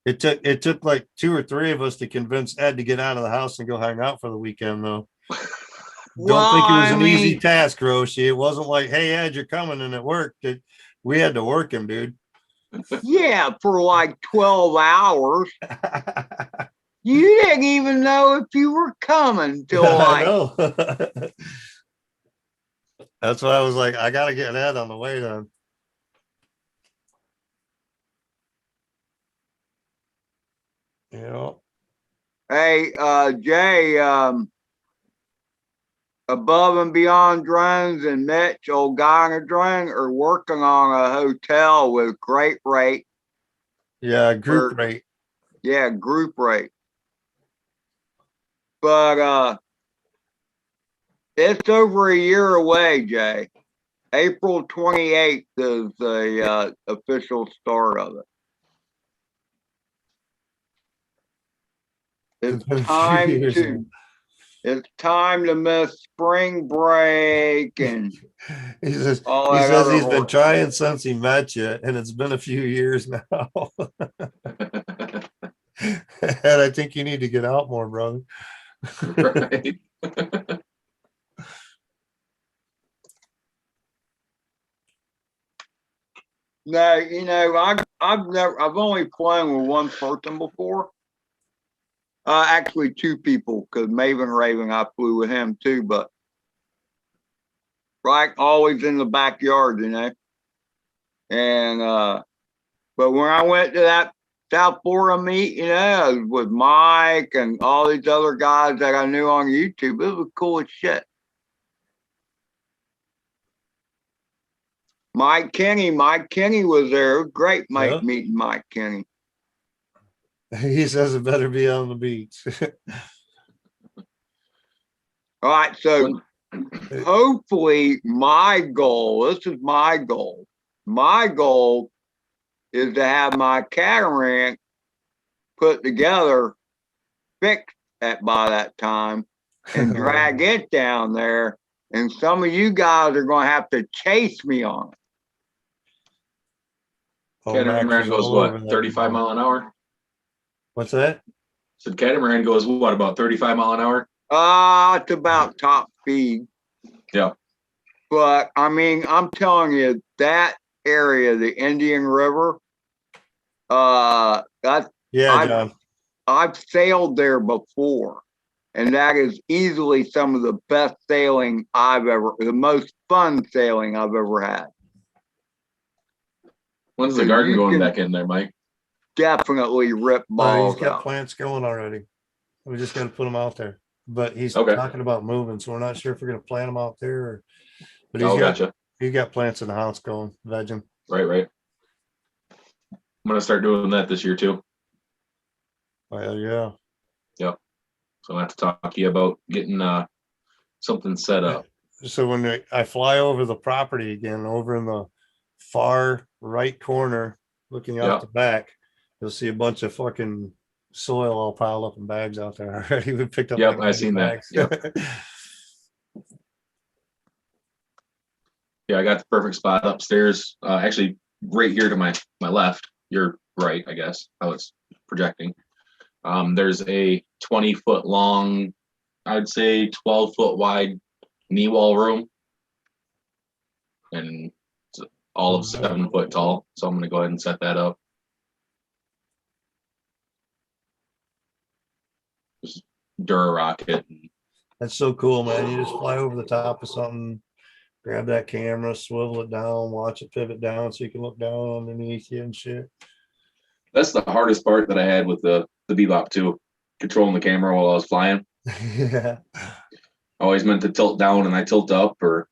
It took like 2 or 3 of us to convince Ed to get out of the house and go hang out for the weekend, though. Don't think it was an easy task, Roshi. It wasn't like, hey, Ed, you're coming, and it worked. We had to work him, dude. Yeah, for like 12 hours. You didn't even know if you were coming till I like know. That's why I was like, I gotta get Ed on the way then. You know. Hey, Jay, Above and Beyond Drones and Mitch, old guy on a drone, are working on a hotel with great rate. Yeah, group rate. Yeah, group rate. But it's over a year away, Jay. April 28th is the official start of it. It's time to miss spring break and he says he's been trying since he met you, and it's been a few years now. And I think you need to get out more, brother. Right. No, you know, I've only flown with one person before. Actually 2 people, because Maven Raven, I flew with him too, but right, always in the backyard, you know. And but when I went to that South Florida meet, you know, with Mike and all these other guys that I knew on YouTube, it was cool as shit. Mike Kenny was there. It was great, Mike, meeting Mike Kenny. He says it better be on the beach. All right, so hopefully my goal is to have my catamaran put together, fixed by that time, and drag it down there. And some of you guys are going to have to chase me on it. Catamaran goes what, 35 mile an hour? What's that? So catamaran goes what, about 35 mile an hour? It's about top speed. Yeah. But I mean, I'm telling you, that area, the Indian River, that John. I've sailed there before, and that is easily some of the best sailing the most fun sailing I've ever had. When's the garden going back in there, Mike? Definitely rip balls He's got out. plants going already. We just got to put them out there. But he's talking about moving, so we're not sure if we're going to plant them out there. Or, but he's got plants in the house going, vegging. Right. I'm going to start doing that this year too. Well, yeah. Yep. So I have to talk to you about getting something set up. So when I fly over the property again, over in the far right corner, looking out the back, you'll see a bunch of fucking soil all piled up in bags out there already. We picked up. Yep, I seen bags. That. Yep. Yeah, I got the perfect spot upstairs. Actually, right here to my left. You're right, I guess. How it's projecting. There's a 20-foot long, I'd say 12-foot wide knee wall room, and it's all of 7 foot tall. So I'm going to go ahead and set that up. Just Dura rocket. That's so cool, man. You just fly over the top of something, grab that camera, swivel it down, watch it pivot down so you can look down underneath you and shit. That's the hardest part that I had with the Bebop too, controlling the camera while I was flying. Yeah. Always meant to tilt down and I tilt up, or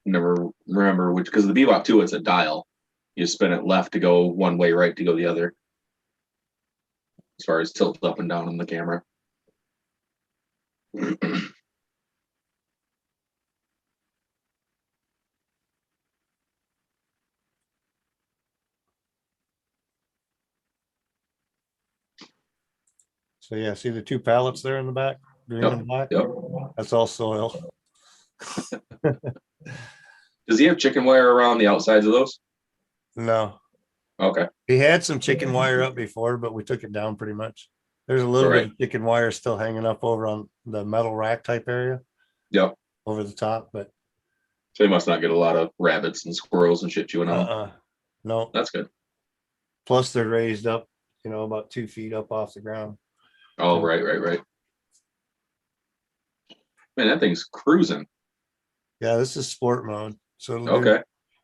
never remember which, because the Bebop 2, it's a dial. You spin it left to go one way, right to go the other, as far as tilt up and down on the camera. So yeah, see the 2 pallets there in the back, green and black? Yep. That's all soil. Does he have chicken wire around the outsides of those? No. Okay. He had some chicken wire up before, but we took it down pretty much. There's a little bit of chicken wire still hanging up over on the metal rack type area. Yep. Over the top, but so he must not get a lot of rabbits and squirrels and shit chewing on. No. That's good. Plus they're raised up, about 2 feet up off the ground. Oh, right. Man, that thing's cruising. Yeah, this is sport mode. So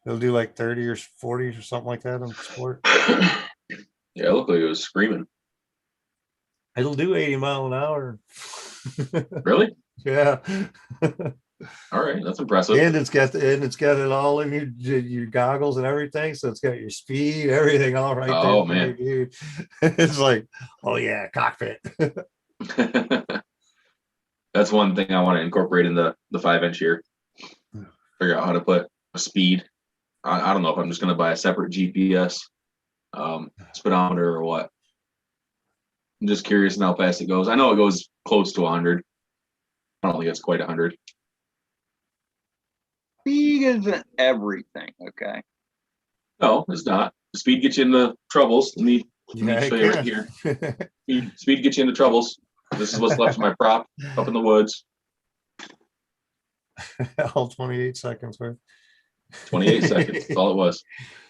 it'll do like 30 or 40 or something like that on sport. Yeah, it looked like it was screaming. It'll do 80 mile an hour. Really? Yeah. All right, that's impressive. And it's got it all in your goggles and everything. So it's got your speed, everything all right. Oh there, man, dude. It's like, oh yeah, cockpit. That's one thing I want to incorporate in the 5-inch here. Figure out how to put a speed. I don't know if I'm just going to buy a separate GPS speedometer or what. I'm just curious on how fast it goes. I know it goes close to 100. I don't think it's quite 100. Speed isn't everything, okay? No, it's not. The speed gets you in the troubles. Let me show you right here. Speed gets you in the troubles. This is what's left of my prop up in the woods. All 28 seconds worth. 28 seconds. That's all it was.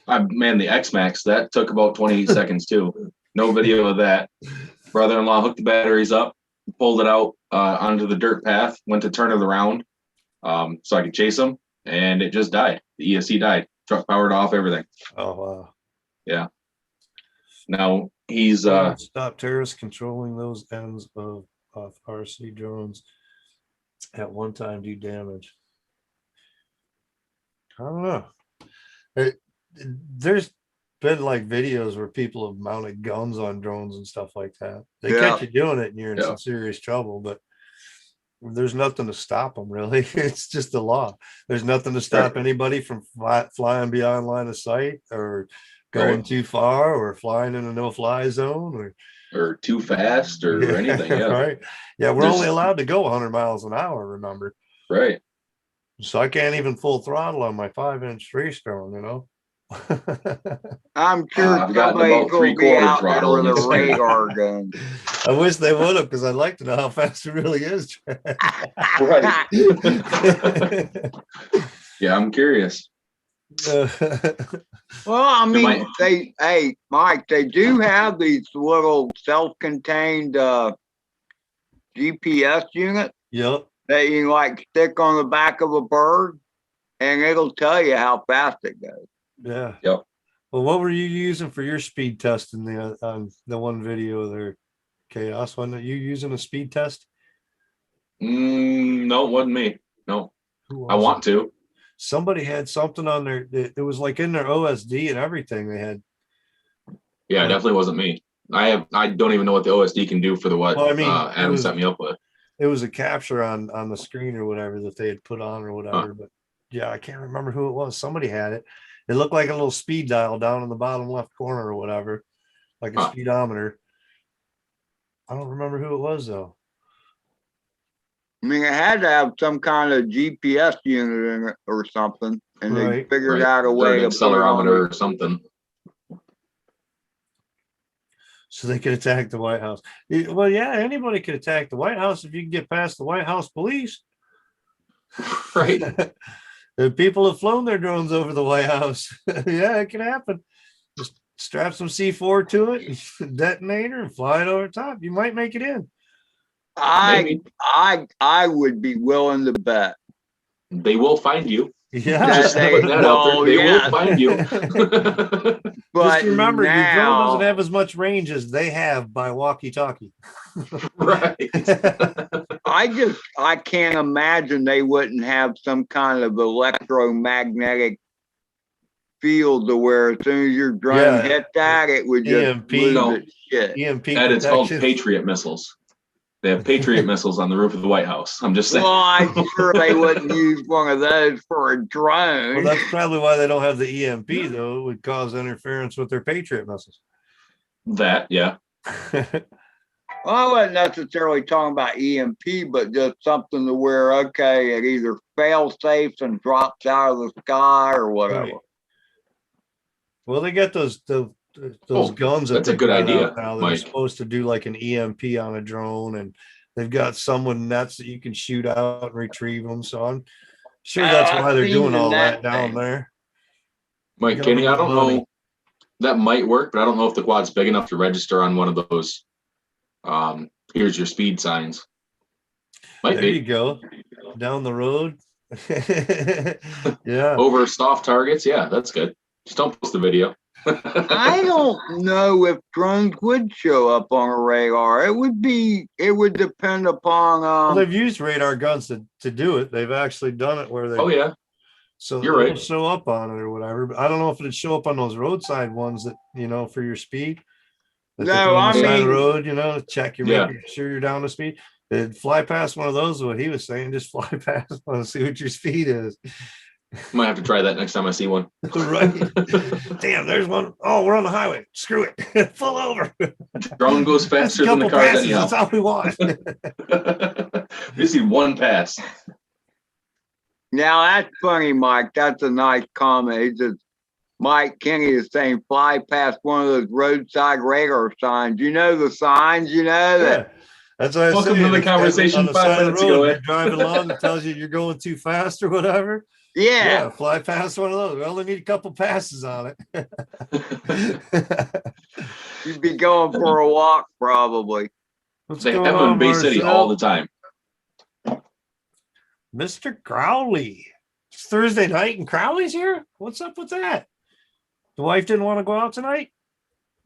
Man, the X-Max, that took about 28 seconds too. No video of that. Brother-in-law hooked the batteries up, pulled it out onto the dirt path, went to turn it around so I could chase him, and it just died. The ESC died. Truck powered off, everything. Oh, wow. Yeah. Now he's stop terrorists controlling those ends of RC drones at one time do damage. I don't know. There's been like videos where people have mounted guns on drones and stuff like that. They catch you doing it and you're in some serious trouble, but there's nothing to stop them really. It's just the law. There's nothing to stop anybody from flying beyond line of sight or going too far or flying in a no-fly zone or or too fast or anything. Yeah. Right. Yeah, we're There's- only allowed to go 100 miles an hour, remember? Right. So I can't even full throttle on my 5-inch 3-stone, you know? I'm sure I've gotten somebody's about gonna be 3/4 out there throttle with in a this thing. radar gun. I wish they would have, because I'd like to know how fast it really is. Right. Yeah, I'm curious. Well, I mean, might- hey, Mike, they do have these little self-contained GPS units Yep. that you can like stick on the back of a bird, and it'll tell you how fast it goes. Yeah. Yep. Well, what were you using for your speed test in the one video there, Chaos? One that you using a speed test? No, it wasn't me. No, Who I was want it? to. Somebody had something on there. It was like in their OSD and everything. They had. Yeah, it definitely wasn't me. I don't even know what the OSD can do for the what Well, I mean, Adam set me up with. It was a capture on the screen or whatever that they had put on or whatever. Huh. But yeah, I can't remember who it was. Somebody had it. It looked like a little speed dial down in the bottom left corner or whatever, like a Huh. speedometer. I don't remember who it was though. I mean, it had to have some kind of GPS unit in it or something, and they Right. figured Right. out a Or way an to put it on accelerometer or something. So they could attack the White House. Well, yeah, anybody could attack the White House if you can get past the White House police. Right. The people have flown their drones over the White House. Yeah, it can happen. Just strap some C4 to it, detonator, and fly it over top. You might make it in. I would be willing to bet. They will find you. Yeah. Just they- putting that out well, there. They yeah. will find you. But Just remember, your drone now, doesn't have as much range as they have by walkie-talkie. Right. I can't imagine they wouldn't have some kind of electromagnetic field to where as soon as your drone Yeah. hit that, it would just EMP. lose No. its shit. EMP And it's called protection. Patriot missiles. They have Patriot missiles on the roof of the White House. I'm just saying. Well, I'm sure they wouldn't use one of those for a Well, drone. that's probably why they don't have the EMP, though. It would cause interference with their Patriot missiles. That, yeah. Well, I wasn't necessarily talking about EMP, but just something to where, okay, it either fail safes and drops out of the sky or whatever. Right. Well, they got those Oh, guns. that's they a good got idea, out now. They're Mike. supposed to do like an EMP on a drone, and they've got someone nets that you can shoot out and retrieve them. So I'm sure that's I've why they're seen doing the all net that down thing. there. Mike Government Kenny, I don't money. know. That might work, but I don't know if the quad's big enough to register on one of those. Here's your speed signs. Might There you be go. Down the road. Yeah. over soft targets. Yeah, that's good. Just don't post the video. I don't know if drones would show up on a radar. It would depend upon Well, they've used radar guns to do it. They've actually done it where they. Oh yeah, So you're it'll right. show up on it or whatever. But I don't know if it'd show up on those roadside ones that, for your speed. That they No, put on I the side of the mean- road, to check your Yeah. making sure you're down to speed. It'd fly past one of those, what he was saying, just fly past one and see what your speed is. Might have to try that next time I see one. Right. Damn, there's one. Oh, we're on the highway. Screw it. Pull over. Drone goes That's faster a than the couple cars passes. anyhow. That's all we want. We just need one pass. Now that's funny, Mike. That's a nice comment. He says, Mike Kenny is saying fly past one of those roadside radar signs. You know the signs, that. Yeah. That's what I was Welcome saying. to the It's conversation on the 5 side of the minutes road, ago, You're eh? driving along, it tells you you're going too fast or whatever. Yeah. Fly past one of those. We only need a couple passes on it. You'd be going for a walk probably. What's They have going them in on, Bay City Marcel? all the time. Mr. Crowley. It's Thursday night and Crowley's here? What's up with that? The wife didn't want to go out tonight?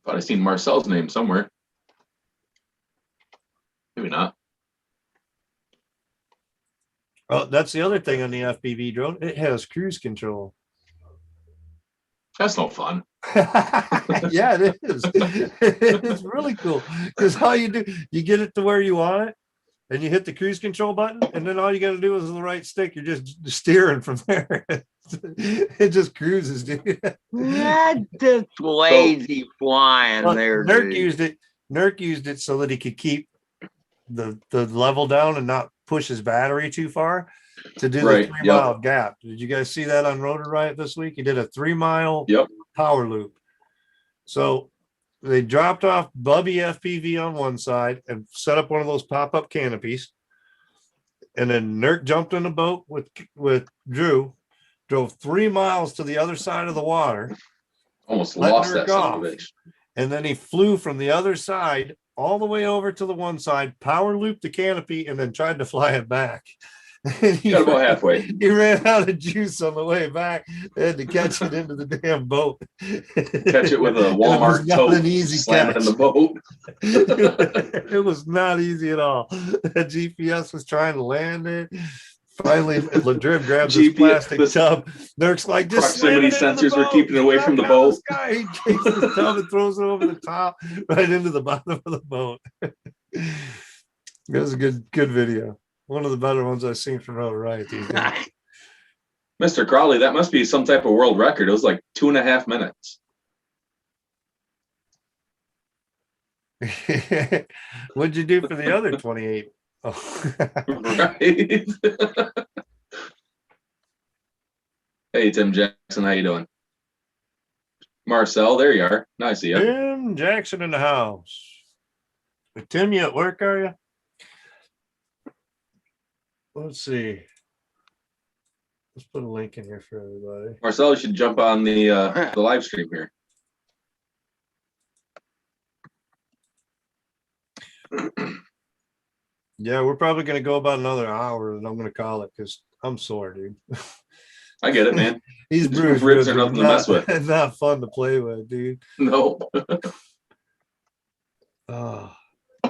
Thought I seen Marcel's name somewhere. Maybe not. Oh, that's the other thing on the FPV drone. It has cruise control. That's no fun. Yeah, it is. It's really cool because all you do, you get it to where you want it, and you hit the cruise control button, and then all you got to do is the right stick. You're just steering from there. It just cruises, dude. That's just lazy flying Well, there, Dirk dude. used it. Nurk used it so that he could keep the level down and not push his battery too far to do the 3-mile gap. Did you guys see that on Rotor Riot this week? He did a 3-mile power loop. So they dropped off Bubby FPV on one side and set up one of those pop-up canopies. And then Nurk jumped in a boat with Drew, drove 3 miles to the other side of the water. Almost lost that son of a bitch. And then he flew from the other side all the way over to the one side, power looped the canopy, and then tried to fly it back. He got about halfway. He ran out of juice on the way back. They had to catch it into the damn boat. Catch it with a Walmart tote, an easy slam it in the boat. It was not easy at all. The GPS was trying to land it. Finally, Ladrib grabs his plastic tub. Nurk's like, just proximity sensors were keeping it away from the boat. He takes the tub and throws it over the top, right into the bottom of the boat. It was a good video. One of the better ones I've seen from Rotor Riot these days. Mr. Crowley, that must be some type of world record. It was like 2.5 minutes. What'd you do for the other 28? Oh. Right. Hey, Tim Jackson, how you doing? Marcel, there you are. Nice to see you. Tim Jackson in the house. Tim, you at work, are you? Let's see. Let's put a link in here for everybody. Marcel, you should jump on the live stream here. Yeah, we're probably going to go about another hour, and I'm going to call it because I'm sore, dude. I get it, man. These bruised ribs are nothing to mess with. Not fun to play with, dude. No. Oh.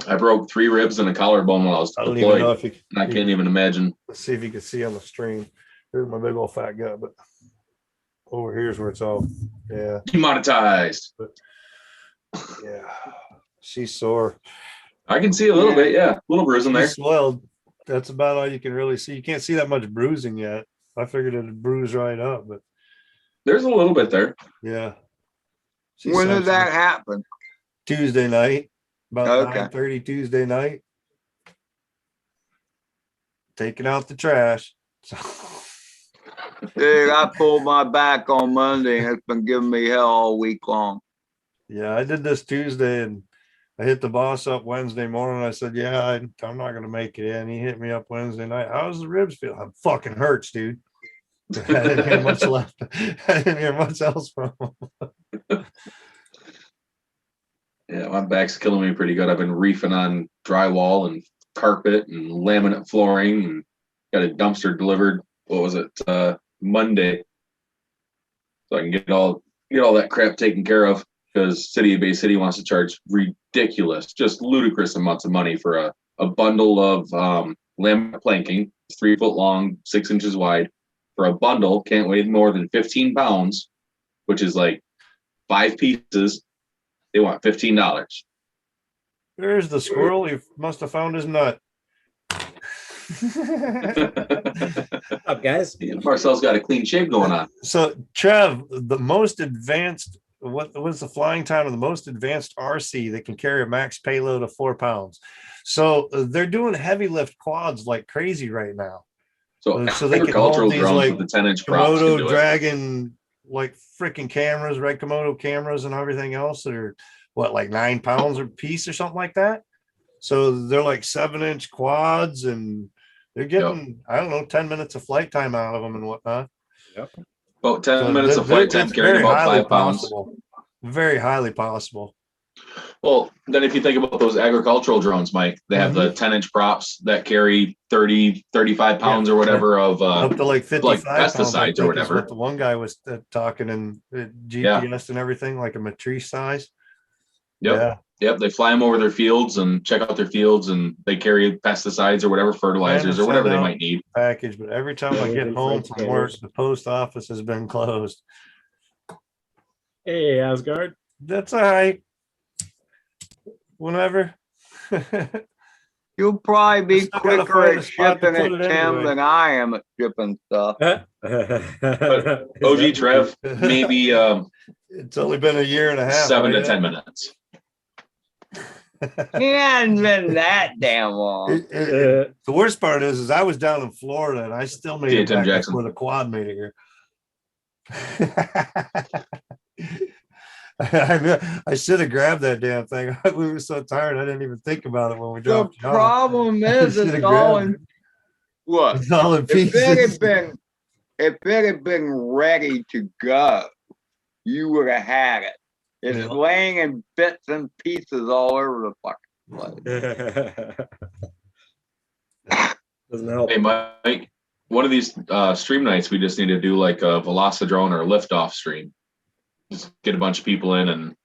I broke 3 ribs and a collarbone while I was deployed. I can't even imagine. Let's see if you can see on the stream. Here's my big old fat gut, but over here's where it's all, yeah. Demonetized. But, yeah, she's sore. I can see a little bit, yeah. A little bruising there. Swelled. That's about all you can really see. You can't see that much bruising yet. I figured it'd bruise right up, but there's a little bit there. Yeah. When did that happen? Tuesday night. About 9:30 Tuesday night. Taking out the trash. Dude, I pulled my back on Monday and it's been giving me hell all week long. Yeah, I did this Tuesday and I hit the boss up Wednesday morning. I said, yeah, I'm not going to make it in. He hit me up Wednesday night. How's the ribs feel? I'm fucking hurts, dude. I didn't hear much left. I didn't hear much else from him. Yeah, my back's killing me pretty good. I've been reefing on drywall and carpet and laminate flooring and got a dumpster delivered. What was it? Monday. So I can get all that crap taken care of because City of Bay City wants to charge ridiculous, just ludicrous amounts of money for a bundle of laminate planking, 3 foot long, 6 inches wide. For a bundle, can't weigh more than 15 pounds, which is like 5 pieces. They want $15. There's the squirrel. He must have found his nut. Up, guys? Marcel's got a clean shave going on. So, Trev, the most advanced, what was the flying time of the most advanced RC that can carry a max payload of 4 pounds? So they're doing heavy lift quads like crazy right now. So they can hold these like with the 10-inch props Komodo Dragon, like freaking cameras, right? Komodo cameras and everything else that are what, like 9 pounds a piece or something like that. So they're like 7-inch quads and they're getting, I don't know, 10 minutes of flight time out of them and whatnot. Yep. About 10 minutes of flight time carrying about 5 pounds. Possible. Very highly possible. Well, then if you think about those agricultural drones, Mike, they have the 10-inch props that carry 30, 35 pounds or whatever of up to like 55 like pesticides pounds, or whatever. What the one guy was talking and GPS and everything, like a matrice size. Yep. Yep. They fly them over their fields and check out their fields, and they carry pesticides or whatever, fertilizers or whatever they might need. Package, but every time I get home from work, the post office has been closed. Hey, Asgard. That's all right. Whenever. You'll probably be Still gotta quicker find a at spot to shipping put it, it Tim, anyway. than I am at shipping stuff. But OG Trev, maybe It's only been a year and a half. 7 to right? 10 minutes. He hadn't been that damn long. The worst part is I was down in Florida and I still made See you, it Tim back Jackson. before the quad made it here. I should have grabbed that damn thing. We were so tired I didn't even think about it when we The dropped it off. problem is Should've it's all grabbed in what? It's all in If it pieces. had been ready to go, you would have had it. It's Yeah. laying in bits and pieces all over the fucking place. Doesn't help. Hey, Mike, one of these stream nights, we just need to do like a Velocidrone or a liftoff stream. Just get a bunch of people in and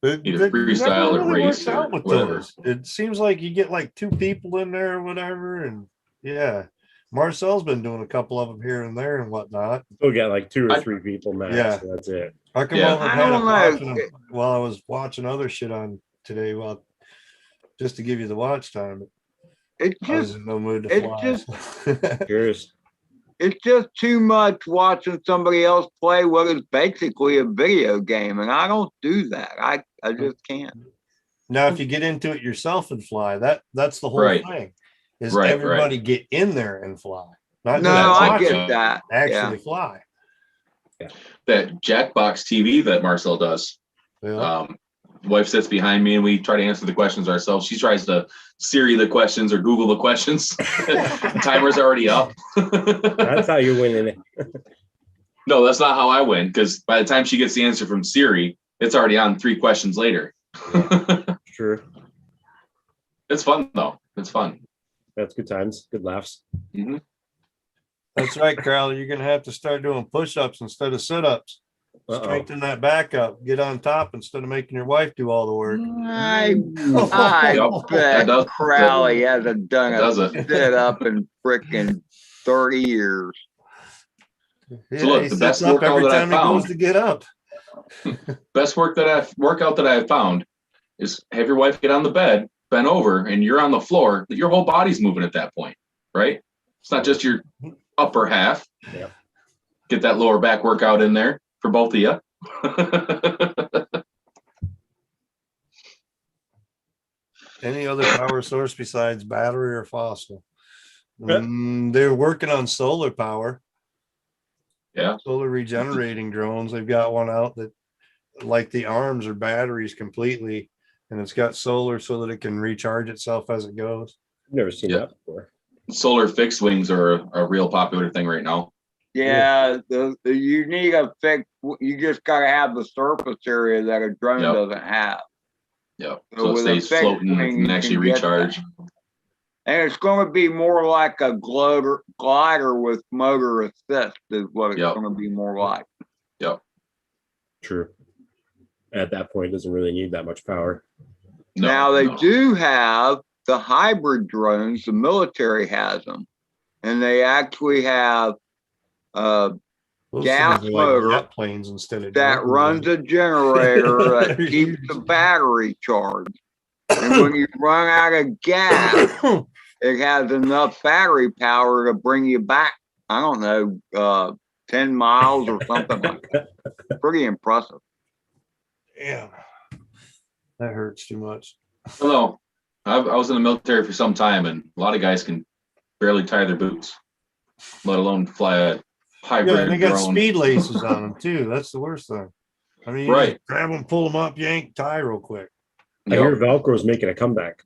either It freestyle never or really race works out or with whatever. those. It seems like you get like 2 people in there or whatever, and yeah, Marcel's been doing a couple of them here and there and whatnot. Still get like 2 or 3 people max. Yeah. So that's it. I come Yeah. over and I had don't it know. watching them while I was watching other shit on today. Well, just to give you the watch time. It's I was just in no mood to it's fly. Curious. it's just too much watching somebody else play what is basically a video game, and I don't do that. I just can't. Now, if you get into it yourself and fly, that's the whole Right. thing. Is Right, everybody get in there and fly? Not No, just I watch get it, that. actually Yeah. fly. That Jackbox TV that Marcel does. Yeah. Wife sits behind me and we try to answer the questions ourselves. She tries to Siri the questions or Google the questions. The timer's already up. That's how you win in it. No, that's not how I win, because by the time she gets the answer from Siri, it's already on 3 questions later. True. It's fun though. It's fun. That's good times. Good laughs. Mhm. That's right, Crowley. You're gonna have to start doing push-ups instead of sit-ups. Uh-oh. Strengthen that back up. Get on top instead of making your wife do all the work. I Yep, that bet does- Crowley hasn't done That does a it. sit up in frickin' 30 years. Yeah, look, he the sits best up workout every that I time he goes found- to get up. Best workout that I've found is have your wife get on the bed, bend over, and you're on the floor. Your whole body's moving at that point, right? It's not just your upper half. Yeah. Get that lower back workout in there for both of you. Any other power source besides battery or fossil? They're working on solar power. Yeah. Solar regenerating drones. They've got one out that, like, the arms are batteries completely, and it's got solar so that it can recharge itself as it goes. I've never seen Yeah. that before. Solar fixed wings are a real popular thing right now. Yeah, you need a fix. You just gotta have the surface area that a drone Yep. doesn't have. Yeah. So So it with a stays fixed floating wing, and you can actually can get that. recharge. And it's going to be more like a glider with motor assist is what it's Yep. going to be more like. Yep. True. At that point, it doesn't really need that much power. No, Now they no. do have the hybrid drones. The military has them, and they actually have Those gas things are like motor jet planes instead of that drones. runs a generator that They're keeps huge. the battery charged. And when you run out of gas, it has enough battery power to bring you back. I don't know, 10 miles or something like that. Pretty impressive. Damn, that hurts too much. No, I was in the military for some time, and a lot of guys can barely tie their boots, let alone fly a hybrid Yeah, and they got drone. speed laces on them too. That's the worst thing. I mean, you Right. just grab them, pull them up, yank, tie real quick. I hear Yep. Velcro's making a comeback.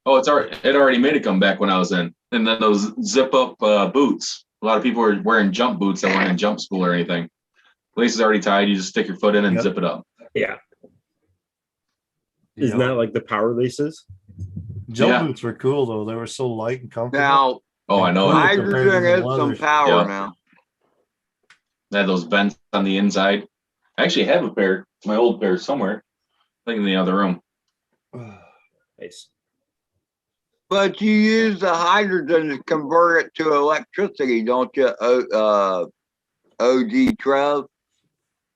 Oh, it already made a comeback when I was in. And then those zip up boots. A lot of people are wearing jump boots that weren't in jump school or anything. Lace is already tied. You just stick your foot in and Yep. zip it up. Yeah. You Isn't know? that like the power laces? Jump Yeah. boots were cool though. They were so light and comfortable. Now, Oh, I know it. Compared to hydrogen the is some leathers. power Yeah. now. They had those vents on the inside. I actually have a pair, my old pair somewhere. I think in the other room. Nice. But you use the hydrogen to convert it to electricity, don't you, OG Trev?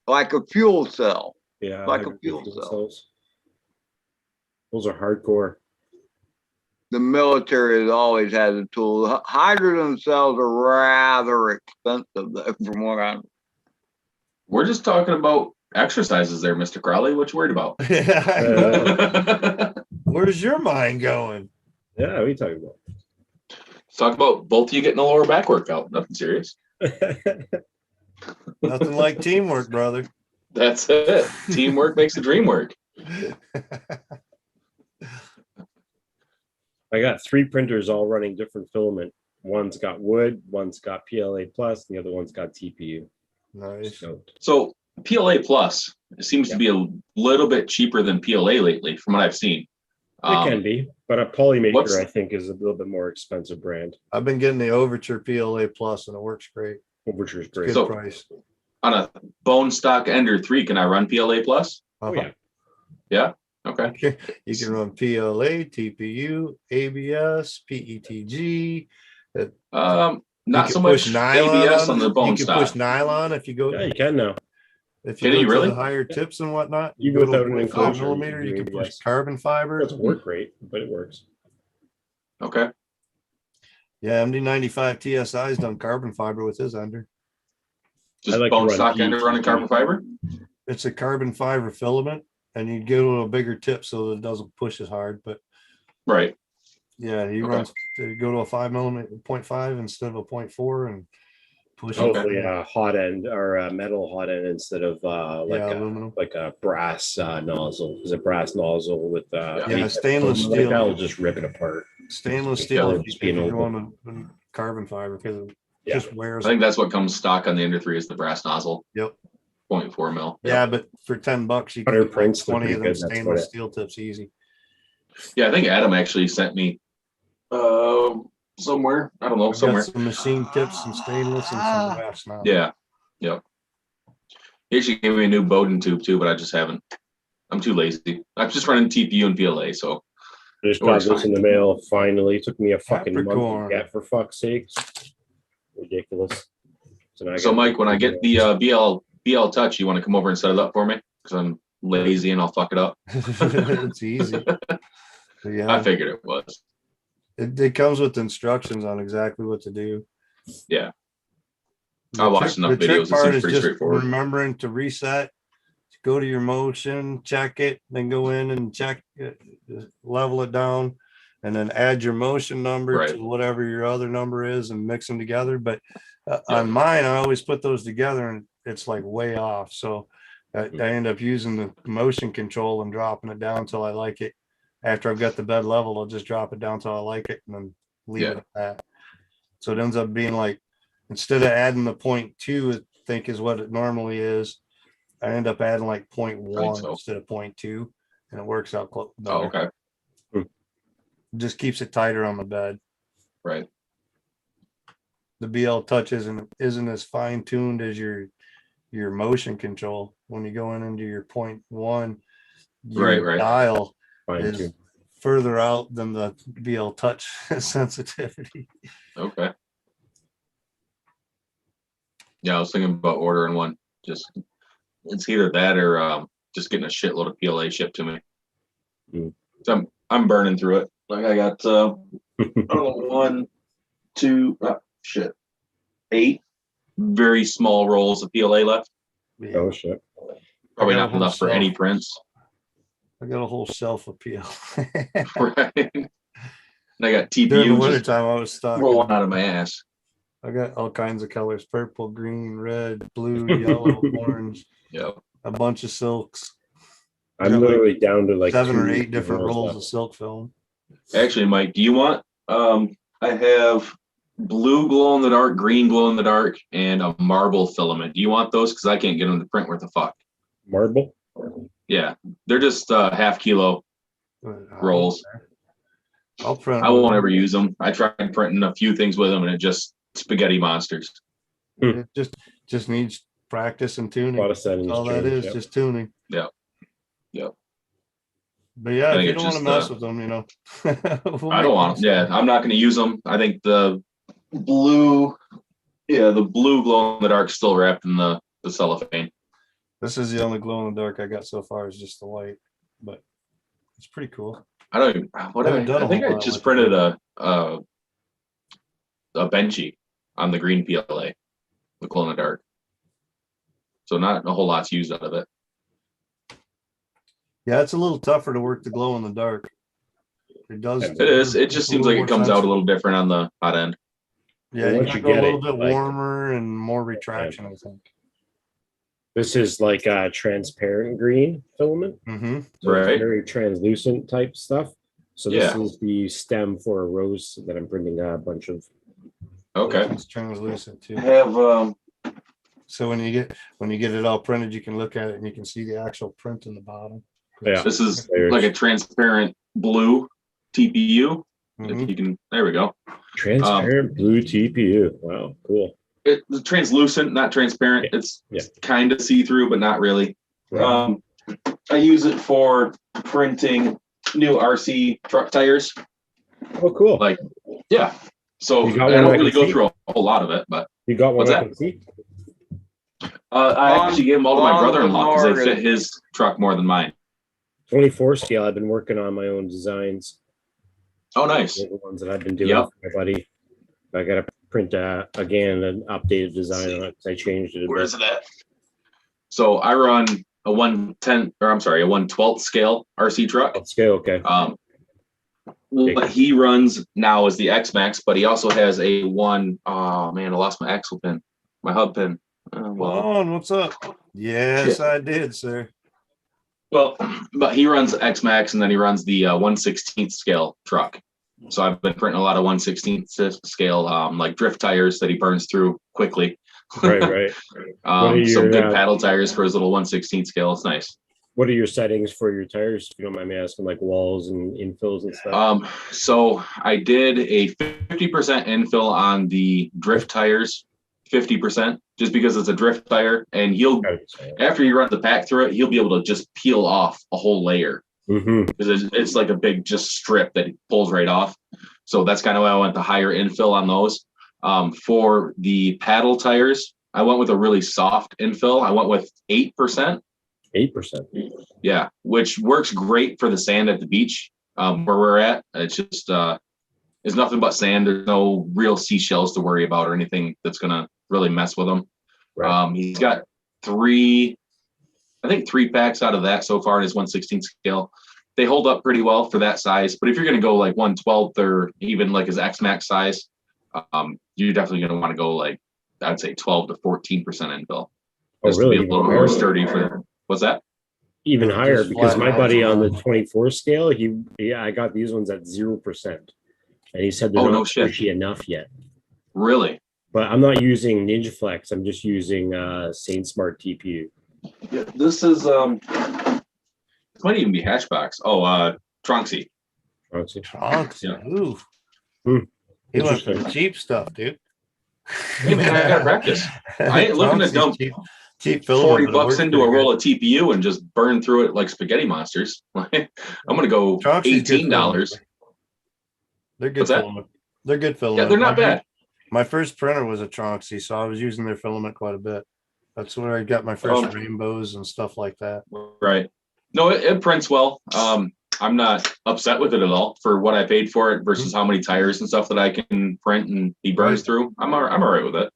Like a fuel cell. Yeah. Like a hydrogen fuel fuel cell. cells. Those are hardcore. The military has always had a tool. Hydrogen cells are rather expensive, though, from what I'm. We're just talking about exercises there, Mr. Crowley. What you worried about? Where's your mind going? Yeah, what are you talking about? Let's talk about both of you getting a lower back workout. Nothing serious. Nothing like teamwork, brother. That's it. Teamwork makes the dream work. I got 3 printers all running different filament. One's got wood, one's got PLA plus, the other one's got TPU. Nice. So PLA plus seems to be a little bit cheaper than PLA lately, from what I've seen. It can be, but a Polymaker, what's- I think, is a little bit more expensive brand. I've been getting the Overture PLA Plus, and it works great. Overture's Good great. So- price. On a bone stock Ender 3, can I run PLA plus? Oh, yeah. Yeah. Okay. You can run PLA, TPU, ABS, PETG. Not You so can push much nylon ABS on the bone You can stock. push nylon if you go. Yeah, you can now. If Can you you go to really? the higher tips and whatnot, Even go to without an 0.5 enclosure, millimeter, you you can can do push ABS. carbon fiber. It doesn't work great, but it works. Okay. Yeah, MD95 TSI's done carbon fiber with his Ender. Just like to bone run stock Ender running PETG. carbon fiber? It's a carbon fiber filament, and you get a little bigger tip so that it doesn't push as hard. But Right. yeah, he Okay. runs to go to a 5 millimeter 0.5 instead of a 0.4 and push. Okay. Hopefully a hot end or a metal hot end instead of aluminum. like a brass nozzle. Is a brass nozzle with Yeah, stainless like steel. that'll just rip it apart. Stainless Yeah, steel it'll if just be you an go oval. on carbon fiber because it Yeah. just I wears. think that's what comes stock on the Ender 3 is the brass nozzle. Yep. 0.4 mil. Yeah, but for $10 you can Butter get like prints, they're 20 of pretty them good, that's stainless what it- steel tips easy. Yeah, I think Adam actually sent me somewhere. I don't know, I've somewhere. got some machine tips, some stainless and some brass now. Yeah. Yep. He actually gave me a new Bowden tube too, but I just haven't. I'm too lazy. I'm just running TPU and PLA, so I just It got works this in the mail finally. It took me a fucking month Capricorn. to get, for fuck's sake. Ridiculous. Now I so gotta Mike, take when I it get the BL touch, you want to come over and set it up for me? Because I'm lazy and I'll fuck it up. It's easy. But I yeah, figured it was. it comes with instructions on exactly what to do. Yeah. The I watched trick- enough the trick videos, it part seems is pretty just straightforward. remembering to reset, go to your motion, check it, then go in and check it, level it down, and then add your motion number Right. to whatever your other number is and mix them together. But Yeah. on mine, I always put those together and it's like way off. So I end up using the motion control and dropping it down until I like it. After I've got the bed level, I'll just drop it down until I like it and then leave it at that. So it ends up being like, instead of adding the 0.2, I think is what it normally is, I end up adding like 0.1 so. instead of 0.2, and it works out close. Oh, okay. Just keeps it tighter on the bed. Right. The BL Touch isn't as fine tuned as your motion control. When you go into your 0.1, your Right. dial Fine is too. further out than the BL Touch sensitivity. Okay. Yeah, I was thinking about ordering one. Just it's either that or just getting a shitload of PLA shipped to me. Mm. So I'm burning through it. Like I got I don't know, 1, 2, 8 very small rolls of PLA left. Yeah, Oh shit. Probably I got a not whole enough for shelf. any prints. I got a whole shelf of PL. Right. And I got During the TPU winter just time, I was stocking. rolling out of my ass. I got all kinds of colors: purple, green, red, blue, yellow, orange, Yeah. a bunch of silks. I'm Got literally down to like 7 or 2 8 different rolls left. of silk film. Actually, Mike, do you want I have blue glow in the dark, green glow in the dark, and a marble filament. Do you want those? Because I can't get them to print worth a fuck. Marble. Yeah. They're just half kilo rolls. I'll print. I won't ever use them. I tried printing a few things with them and it just spaghetti monsters. It just needs practice and A tuning. lot of settings. All that change, is yep. just tuning. Yeah. Yep. But yeah, I if think you it's don't want to just, mess with them, you know. we'll I make don't want things them. Yeah, fun. I'm not going to use them. I think the blue glow in the dark still wrapped in the cellophane. This is the only glow in the dark I got so far is just the white, but it's pretty cool. I don't even, Haven't done a I think whole I lot just with printed it. a Benchy on the green PLA, the glow in the dark. So not a whole lot's used out of it. Yeah, it's a little tougher to work the glow in the dark. It does. It is. It just seems like it comes out a little different on the hot end. Yeah, Once you you go a get little it, bit like- warmer and more retraction, I think. This is like a transparent green filament. Mm-hmm. So it's Right. very translucent type stuff. So this Yeah. is the stem for a rose that I'm printing a bunch of. Okay. It's translucent too. I have So when you get it all printed, you can look at it and you can see the actual print in the bottom. Yeah. this is There's- like a transparent blue TPU. Mhm. If you can, there we go. Transparent blue TPU. Wow, cool. It's translucent, not transparent. Yeah. It's Yeah. kind of see-through, but not really. Right. I use it for printing new RC truck tires. Oh, cool. Like, yeah. So You I got one don't I really can go see? through a whole lot of it, but You got one What's I that? can see? I actually gave them all to my Long brother-in-law because they Bernard. fit his truck more than mine. 24 scale. I've been working on my own designs. Oh, nice. The ones that I've been doing Yep. for my buddy. I got to print again an updated design on it because I changed it a Where bit. is it at? So I run a 110, or I'm sorry, a 1/12 scale RC truck. Scale, okay. What he runs now is the X Max, but he also has a one. Oh man, I lost my axle pin, my hub pin. Well, on, what's up? Yes, I did, sir. Well, but he runs X Max, and then he runs the 1/16 scale truck. So I've been printing a lot of 1/16 scale, like drift tires that he burns through quickly. Right, right. Some your, good paddle tires for his little 1/16 scale. It's nice. What are your settings for your tires? If you don't mind me asking, like walls and infills and stuff. So I did a 50% infill on the drift tires, 50%, just because it's a drift tire, and after you run the pack through it, he'll be able to just peel off a whole layer. Mm-hmm. Because it's like a big just strip that he pulls right off. So that's kind of why I went the higher infill on those. For the paddle tires, I went with a really soft infill. I went with 8%. 8%. Yeah, which works great for the sand at the beach where we're at. It's just it's nothing but sand. There's no real seashells to worry about or anything that's gonna really mess with them. Right. He's got three packs out of that so far in his 1/16 scale. They hold up pretty well for that size. But if you're gonna go like 1/12 or even like his X Max size, you're definitely gonna want to go like I'd say 12 to 14% infill. Oh, Just really? to be a little more sturdy for what's that? Even higher, Just because flat my out buddy on the around. 24 scale, I got these ones at 0%. And he said they're Oh, no not shit. squishy enough yet. Really? But I'm not using Ninja Flex. I'm just using Saint Smart TPU. Yeah, this is this might even be Hatchbox. Oh, Tronxy. Honestly. Trunks. Yeah. Ooh. Hmm. He went for the Interesting. cheap stuff, dude. Hey man, I gotta practice. I ain't looking to Trunksy's dump cheap filament, 40 but it bucks works into a pretty roll of TPU and just burn through it like spaghetti monsters. I'm gonna go good. Trunksy's good $18. filament. They're good What's that? filament. They're good filament. Yeah, they're not bad. My first printer was a Tronxy, so I was using their filament quite a bit. That's where I got my first rainbows and stuff like that. Right. No, it prints well. I'm not upset with it at all for what I paid for it versus how many tires and stuff that I can print and he burns Right. through. I'm all right with it.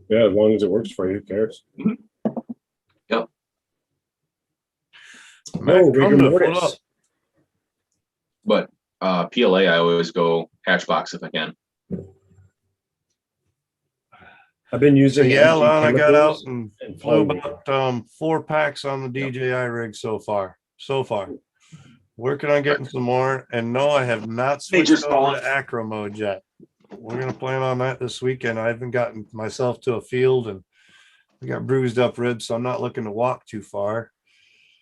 Yeah, as long as it works for you, who cares? Yep. Mac, Oh, rigor come to- mortis. what up? But PLA, I always go Hatchbox if I can. I've been So using yeah, MG Lon, I got out chemicals and and flew polymer. about 4 packs on the DJI rig so far. Working on getting some more, and no, I have not switched just over calling. to acro mode yet. We're gonna plan on that this weekend. I haven't gotten myself to a field, and I got bruised up ribs, so I'm not looking to walk too far.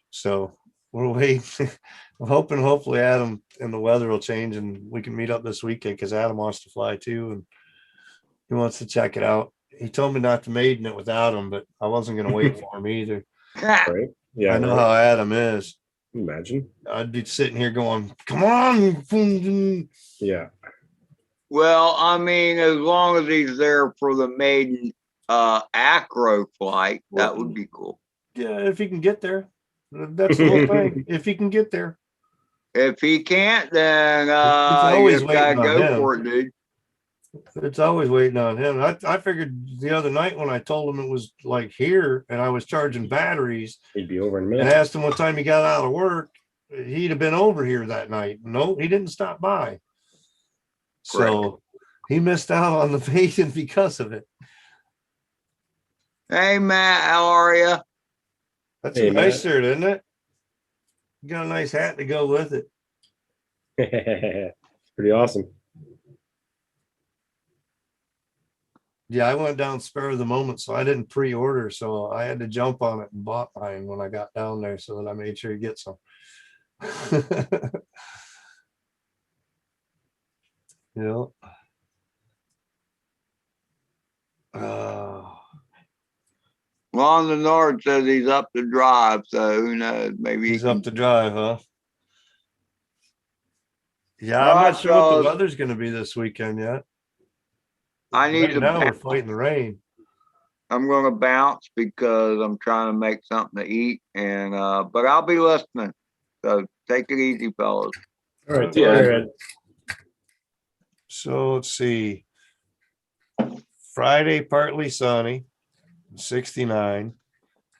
So we'll wait. I'm hoping, hopefully, Adam and the weather will change, and we can meet up this weekend because Adam wants to fly too, and he wants to check it out. He told me not to maiden it without him, but I wasn't gonna wait for him either. Right? Yeah, I know right. how Adam is. Imagine. I'd be sitting here going, "Come on!" Yeah. Well, I mean, as long as he's there for the maiden acro flight, that would be cool. Yeah, if he can get there, that's the whole thing. If he can get there, If he can't, then always you gotta waiting on go him. for it, dude. It's always waiting on him. I figured the other night when I told him it was like here and I was charging batteries He'd be over in a and minute. asked him what time he got out of work, he'd have been over here that night. No, he didn't stop by. So he missed out on the payment because of it. Hey, Matt, how are you? That's Hey, a nice Matt. shirt, isn't it? You got a nice hat to go with it. Pretty awesome. Yeah, I went down spur of the moment, so I didn't pre-order, so I had to jump on it and bought mine when I got down there so that I made sure you get some. Yeah. Ron the North says he's up to drive, so who knows? Maybe He's he can. up to drive, huh? Yeah, All I'm right, not sure what the fellas. weather's going to be this weekend yet. I need Right to now we're bounce. fighting the rain. I'm gonna bounce because I'm trying to make something to eat, and but I'll be listening. So take it easy, fellas. All right, Yeah. take care, Ed. So let's see. Friday, partly sunny, 69.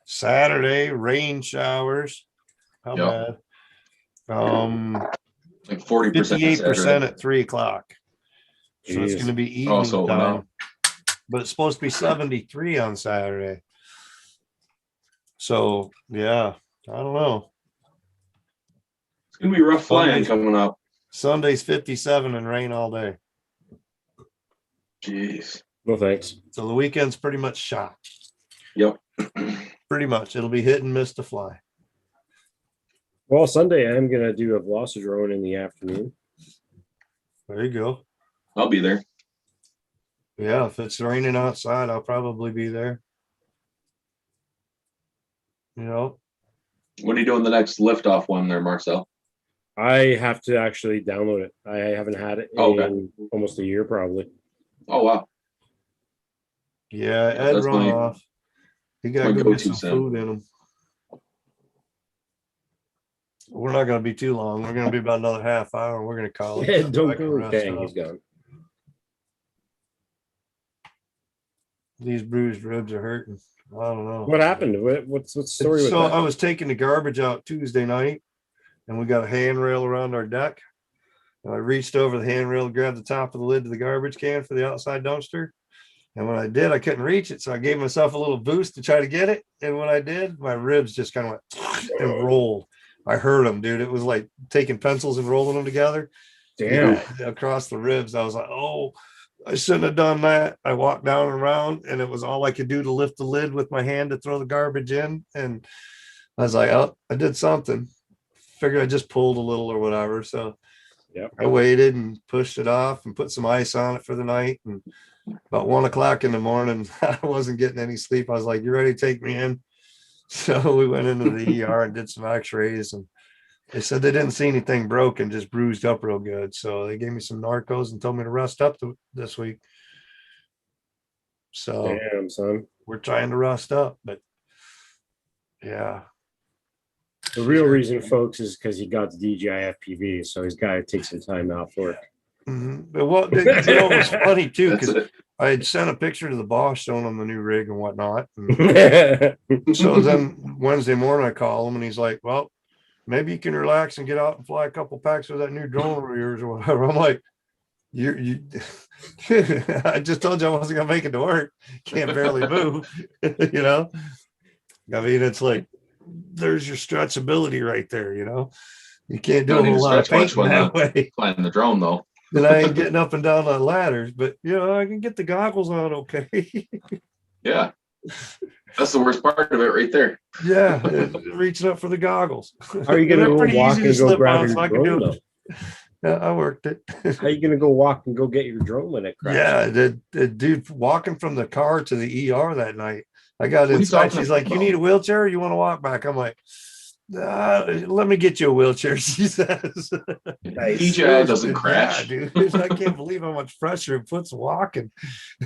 Saturday, rain showers. How Yep. bad? Like 40%. 58% at 3 o'clock. So it's Jeez. going to be Oh, evening so it went time. out. But it's supposed to be 73 on Saturday. So yeah, I don't know. It's gonna be rough flying Sunday's- coming up. Sunday's 57 and rain all day. Jeez. No thanks. So the weekend's pretty much shot. Yep. Pretty much. It'll be hit and miss to fly. Well, Sunday I'm gonna do a Velocidrone in the afternoon. There you go. I'll be there. Yeah, if it's raining outside, I'll probably be there. You know, When are you doing the next liftoff one there, Marcel? I have to actually download it. I haven't had it in Okay. almost a year, probably. Oh wow. yeah, Yeah, Ed that's run my- off. He got my to go get go-to some sim. food in him. We're not going to be too long. We're going to be about another half hour. We're going to call it. Ed, I don't can go. rest Bang, up. he's gone. These bruised ribs are hurting. I don't know. What happened? What's the story with So that? I was taking the garbage out Tuesday night, and we got a handrail around our deck. And I reached over the handrail to grab the top of the lid to the garbage can for the outside dumpster. And when I did, I couldn't reach it. So I gave myself a little boost to try to get it. And when I did, my ribs just kind of went and rolled. I heard them, dude. It was like taking pencils and rolling them together. Damn. Yeah, across the ribs. I was like, oh, I shouldn't have done that. I walked down and around, and it was all I could do to lift the lid with my hand to throw the garbage in. And I was like, oh, I did something. Figured I just pulled a little or whatever. So Yep. I waited and pushed it off and put some ice on it for the night. And about 1 o'clock in the morning, I wasn't getting any sleep. I was like, you ready to take me in? So we went into the ER and did some x-rays, and they said they didn't see anything broken, just bruised up real good. So they gave me some Narcos and told me to rest up this week. So Damn, son. we're trying to rest up, but yeah. The real reason, folks, is because he got the DJI FPV, so he's got to take some time off work. But what you know, it was funny too, That's because it. I had sent a picture to the boss showing him the new rig and whatnot. And Yeah, so then Wednesday morning I call him and he's like, well, maybe you can relax and get out and fly a couple packs with that new drone of yours or whatever. I'm like, you I just told you I wasn't gonna make it to work. Can't barely move, you know. I mean, it's like there's your stretchability right there, you know. You can't do Don't a need whole to lot of stretch much painting when that way. Flying the drone though. And I ain't getting up and down on ladders, but you know, I can get the goggles on okay. Yeah. That's the worst part of it right there. Yeah, reaching up for the goggles. How are you gonna They're go pretty walk easy to and go slip grab on, your so I can drone, do though? it. Yeah, I worked it. How are you gonna go walk and go get your drone when it crashes? Yeah, the dude walking from the car to the ER that night. I got What are you inside. talking She's like, "You about? need a wheelchair? Or you want to walk back?" I'm like, "Let me get you a wheelchair." She says. Nice. DJI doesn't crash. Yeah, dude. I can't believe how much pressure it puts walking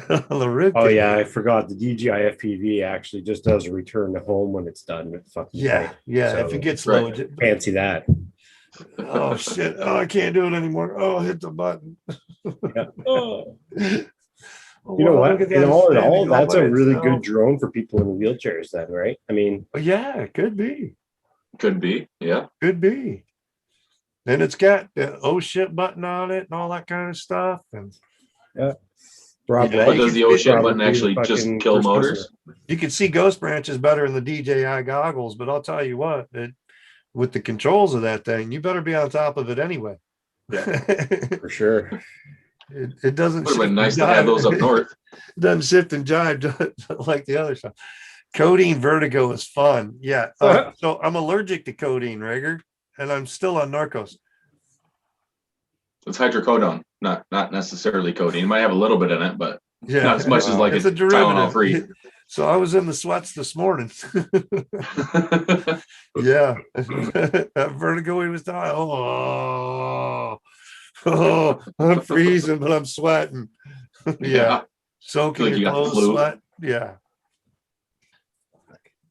on the rib. Oh cage. yeah, I forgot the DJI FPV actually just does a return to home when it's done with fucking Yeah, flight. yeah. So, If it gets right. low, fancy that. oh shit! Oh, I can't do it anymore. Oh, hit the button. Yeah. Oh. Oh, You know wow, what? look at In that all, standing that's by a really itself. good drone for people in wheelchairs. Then, right? I mean, Yeah, it could be. Could be. Yeah. Could be. And it's got the oh shit button on it and all that kind of stuff. And yeah. Rob, Yeah, But you does can the oh see- shit button probably the actually just fucking kill first motors? you can see ghost branches better in the DJI goggles, but I'll tell you what, with the controls of that thing, you better be on top of it anyway. for sure. It doesn't Would have been shift nice and to have jive. those up north. It doesn't shift and jive like the other stuff. Codeine vertigo is fun. Yeah. So I'm allergic to codeine, Rager, and I'm still on Narcos. It's hydrocodone, not necessarily codeine. It might have a little bit in it, but Yeah. not as much as like It's a a Tylenol free. derivative. So I was in the sweats this morning. Yeah. That vertigo he was talking. Oh, I'm freezing, but I'm sweating. Yeah. Soaking Like you your got the clothes, flu. sweat. Yeah.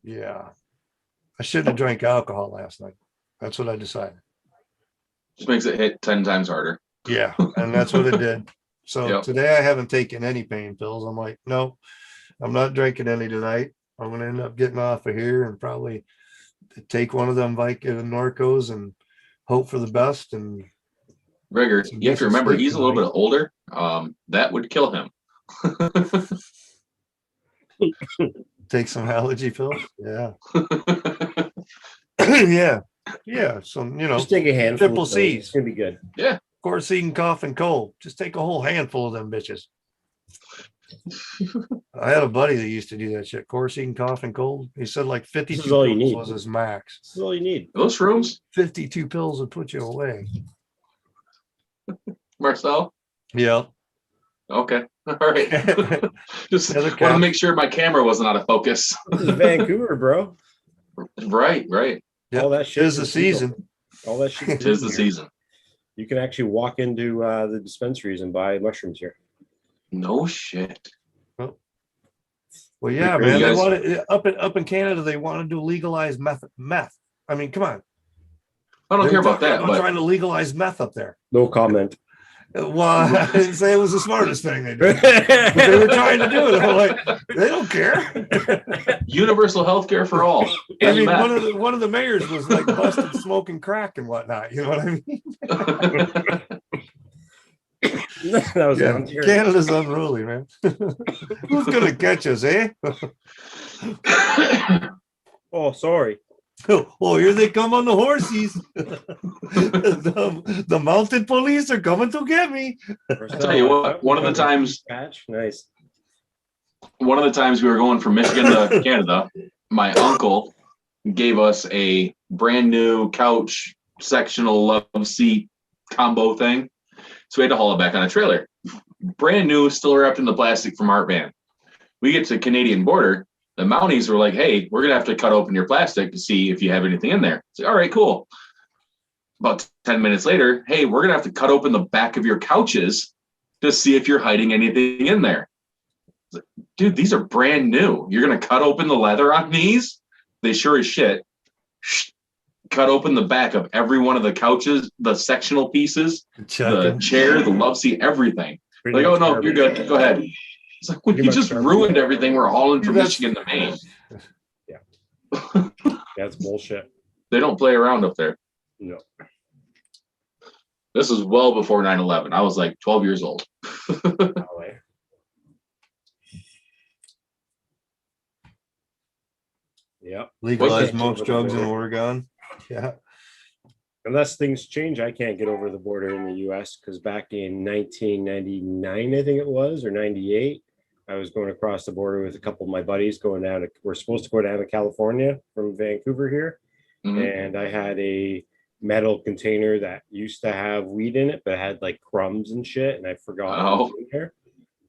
Yeah. I shouldn't have drank alcohol last night. That's what I decided. Just makes it hit 10 times harder. Yeah. And that's what it did. So Yep. today I haven't taken any pain pills. I'm like, no, I'm not drinking any tonight. I'm going to end up getting off of here and probably take one of them Vicodin Norcos and hope for the best. And Rigger, Some you have to decent remember sleep he's a little tonight. bit older. That would kill him. take some allergy pills. Yeah. Yeah. Yeah. So, Just take a handful. triple of those. It's C's. gonna be good. Corseed, cough, and cold. Just take a whole handful of them bitches. I had a buddy that used to do that shit. Corseed, cough, and cold. He said like 52 is all you pills need. was his max. This is all you need. Those rooms, 52 pills would put you away. Marcel? Yeah. Okay. All right. Just Other want to caps. make sure my camera wasn't out of focus. This is Vancouver, bro. Right. Yep. All that shit Tis the is legal. season. All that shit. It is the legal here. season. You can actually walk into the dispensaries and buy mushrooms here. No shit. Well, yeah, You man. They guys- wanted up in Canada. They wanted to legalize meth. I mean, come on. I don't They care were about that, talking but trying to legalize meth up there. No comment. Well, I didn't say it was the smartest thing they did. But they were trying to do it. I'm like, they don't care. universal health care for all. I And mean, meth. one of the mayors was like busted smoking crack and whatnot. You know what I mean? That was Yeah, Ontario. Canada's unruly, man. Who's gonna catch us, eh? Oh, sorry. Oh, here they come on the horses. The mounted police are coming to get me. I tell you what, one of the times Nice. we were going from Michigan to Canada, my uncle gave us a brand new couch sectional love seat combo thing. So we had to haul it back on a trailer. Brand new, still wrapped in the plastic from our van. We get to the Canadian border. The Mounties were like, hey, we're going to have to cut open your plastic to see if you have anything in there. It's like, all right, cool. About 10 minutes later, hey, we're going to have to cut open the back of your couches to see if you're hiding anything in there. Like, dude, these are brand new. You're going to cut open the leather on these? They sure as shit cut open the back of every one of the couches, the sectional pieces, the chair, the love seat, everything. Like, oh, no, you're good. Go ahead. It's like, when you just ruined everything, we're hauling from Michigan to Maine. That's bullshit. They don't play around up there. No. This is well before 9/11. I was like 12 years old. Yep. Legalize Okay. most drugs in Oregon. Yeah. Unless things change, I can't get over the border in the US because back in 1999, I think it was, or 98, I was going across the border with a couple of my buddies going down to, we're supposed to go down to California from Vancouver here. Mhm. And I had a metal container that used to have weed in it, but had like crumbs and shit. And I forgot it was in there.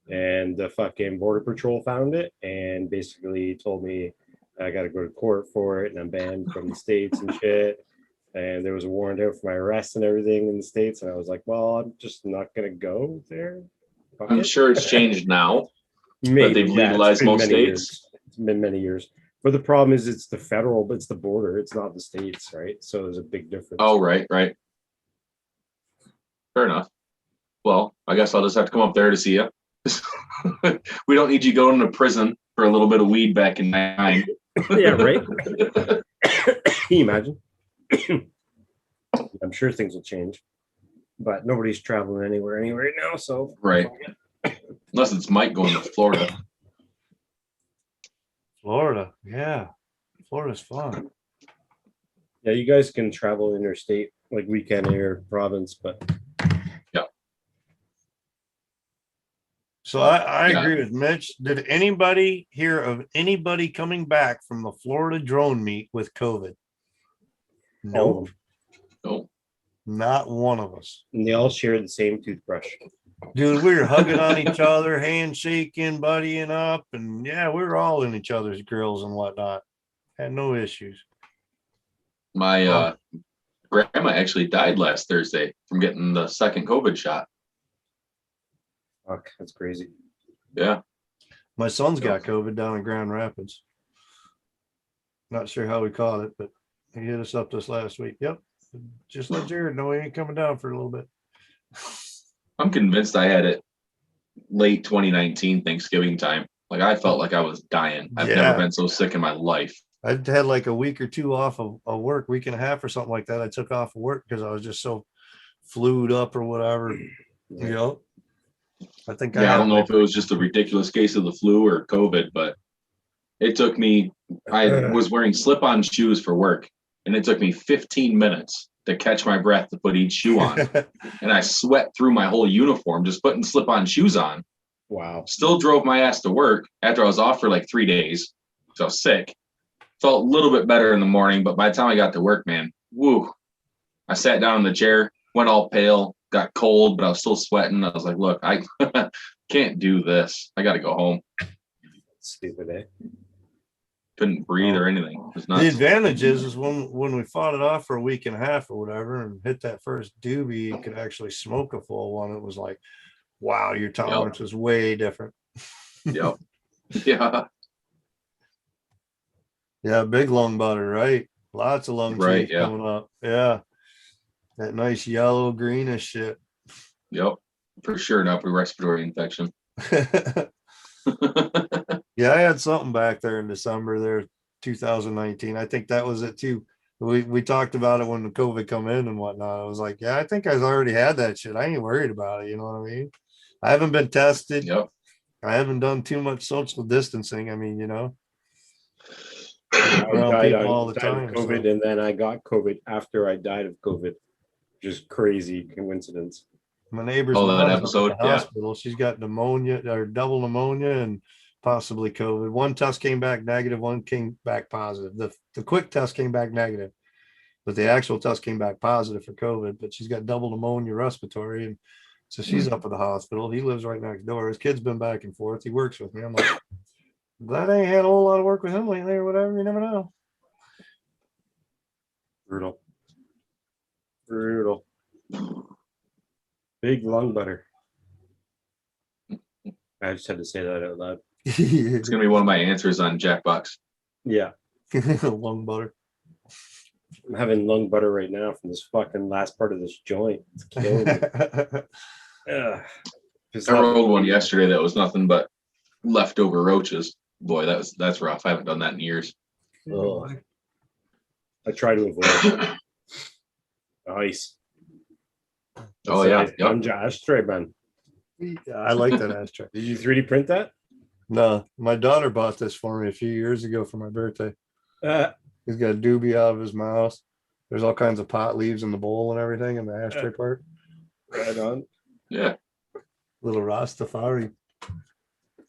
And the fucking border patrol found it and basically told me I got to go to court for it. And I'm banned from the States and shit. And there was a warrant out for my arrest and everything in the States. And I was like, well, I'm just not going to go there. Fuck I'm it. sure it's changed now. Maybe, they've it's legalized been most many states. years. It's been many years. But the problem is it's the federal, but it's the border. It's not the states, right? So there's a big difference. Oh, right. Fair enough. Well, I guess I'll just have to come up there to see you. We don't need you going to prison for a little bit of weed back in '99. Yeah, right. Can you imagine? I'm sure things will change, but nobody's traveling anywhere right now. So Right. Unless it's Mike going to Florida. Florida, yeah, Florida's fun. Yeah, you guys can travel interstate, like weekend or province, but So I agree with Mitch. Did anybody hear of anybody coming back from the Florida drone meet with COVID? all of Nope, them. Oh, not one of us. And they all share the same toothbrush. Dude, we were hugging on each other, handshaking, buddying up, and yeah, we were all in each other's grills and whatnot. Had no issues. my grandma actually died last Thursday from getting the second COVID shot. Fuck, that's crazy. Yeah. My son's got COVID down in Grand Rapids. Not sure how we caught it, but he hit us up this last week. Yep. Just let Jared know he ain't coming down for a little bit. I'm convinced I had it late 2019 Thanksgiving time. Like I felt like I was dying. I've Yeah. never been so sick in my life. I had like a week or two off of work, week and a half or something like that. I took off of work because I was just so flued up or whatever. You know, I think Yeah, I don't know if it was just a ridiculous case of the flu or COVID, but it took me, I was wearing slip-on shoes for work, and it took me 15 minutes to catch my breath to put each shoe on. And I sweat through my whole uniform just putting slip-on shoes on. Wow. Still drove my ass to work after I was off for like 3 days. So I was sick. Felt a little bit better in the morning, but by the time I got to work, man, woo. I sat down in the chair, went all pale, got cold, but I was still sweating. I was like, look, I can't do this. I got to go home. Stupid, eh? Couldn't breathe or anything. It was The nuts. advantage is when we fought it off for a week and a half or whatever and hit that first doobie, you could actually smoke a full one. It was like, wow, your tolerance is way different. Yep. Yeah. Yeah, big lung butter, right? Lots of lung Right, cheese yeah. coming up. Yeah. That nice yellow greenish shit. Yep. For sure, an upper respiratory infection. Yeah, I had something back there in December there, 2019. I think that was it too. We talked about it when the COVID come in and whatnot. I was like, yeah, I think I already had that shit. I ain't worried about it. You know what I mean? I haven't been tested. Yep. I haven't done too much social distancing. I mean, you know, I around died people on- all the died of time. COVID, so. and then I got COVID after I died of COVID. Just crazy coincidence. My neighbor's Oh, that mom's up at episode, the yeah. hospital. She's got pneumonia or double pneumonia and possibly COVID. One test came back negative, one came back positive. The quick test came back negative, but the actual test came back positive for COVID. But she's got double pneumonia respiratory, and so she's up at the hospital. He lives right next door. His kid's been back and forth. He works with me. I'm like, glad I ain't had a whole lot of work with him lately or whatever. You never know. Brutal. Brutal. Big lung butter. I just had to say that out loud. It's gonna be one of my answers on Jackbox. Yeah. Lung butter. I'm having lung butter right now from this fucking last part of this joint. It's killing me. Ugh. I rolled one yesterday that was nothing but leftover roaches. Boy, that's rough. I haven't done that in years. Ugh. I try to avoid it. Nice. Oh yeah. Yep. I'm ashtray, man. Yeah, I like that ashtray. Did you 3D print that? No, my daughter bought this for me a few years ago for my birthday. He's got a doobie out of his mouth. There's all kinds of pot leaves in the bowl and everything in the ashtray part. Right on. Yeah. Little Rastafari.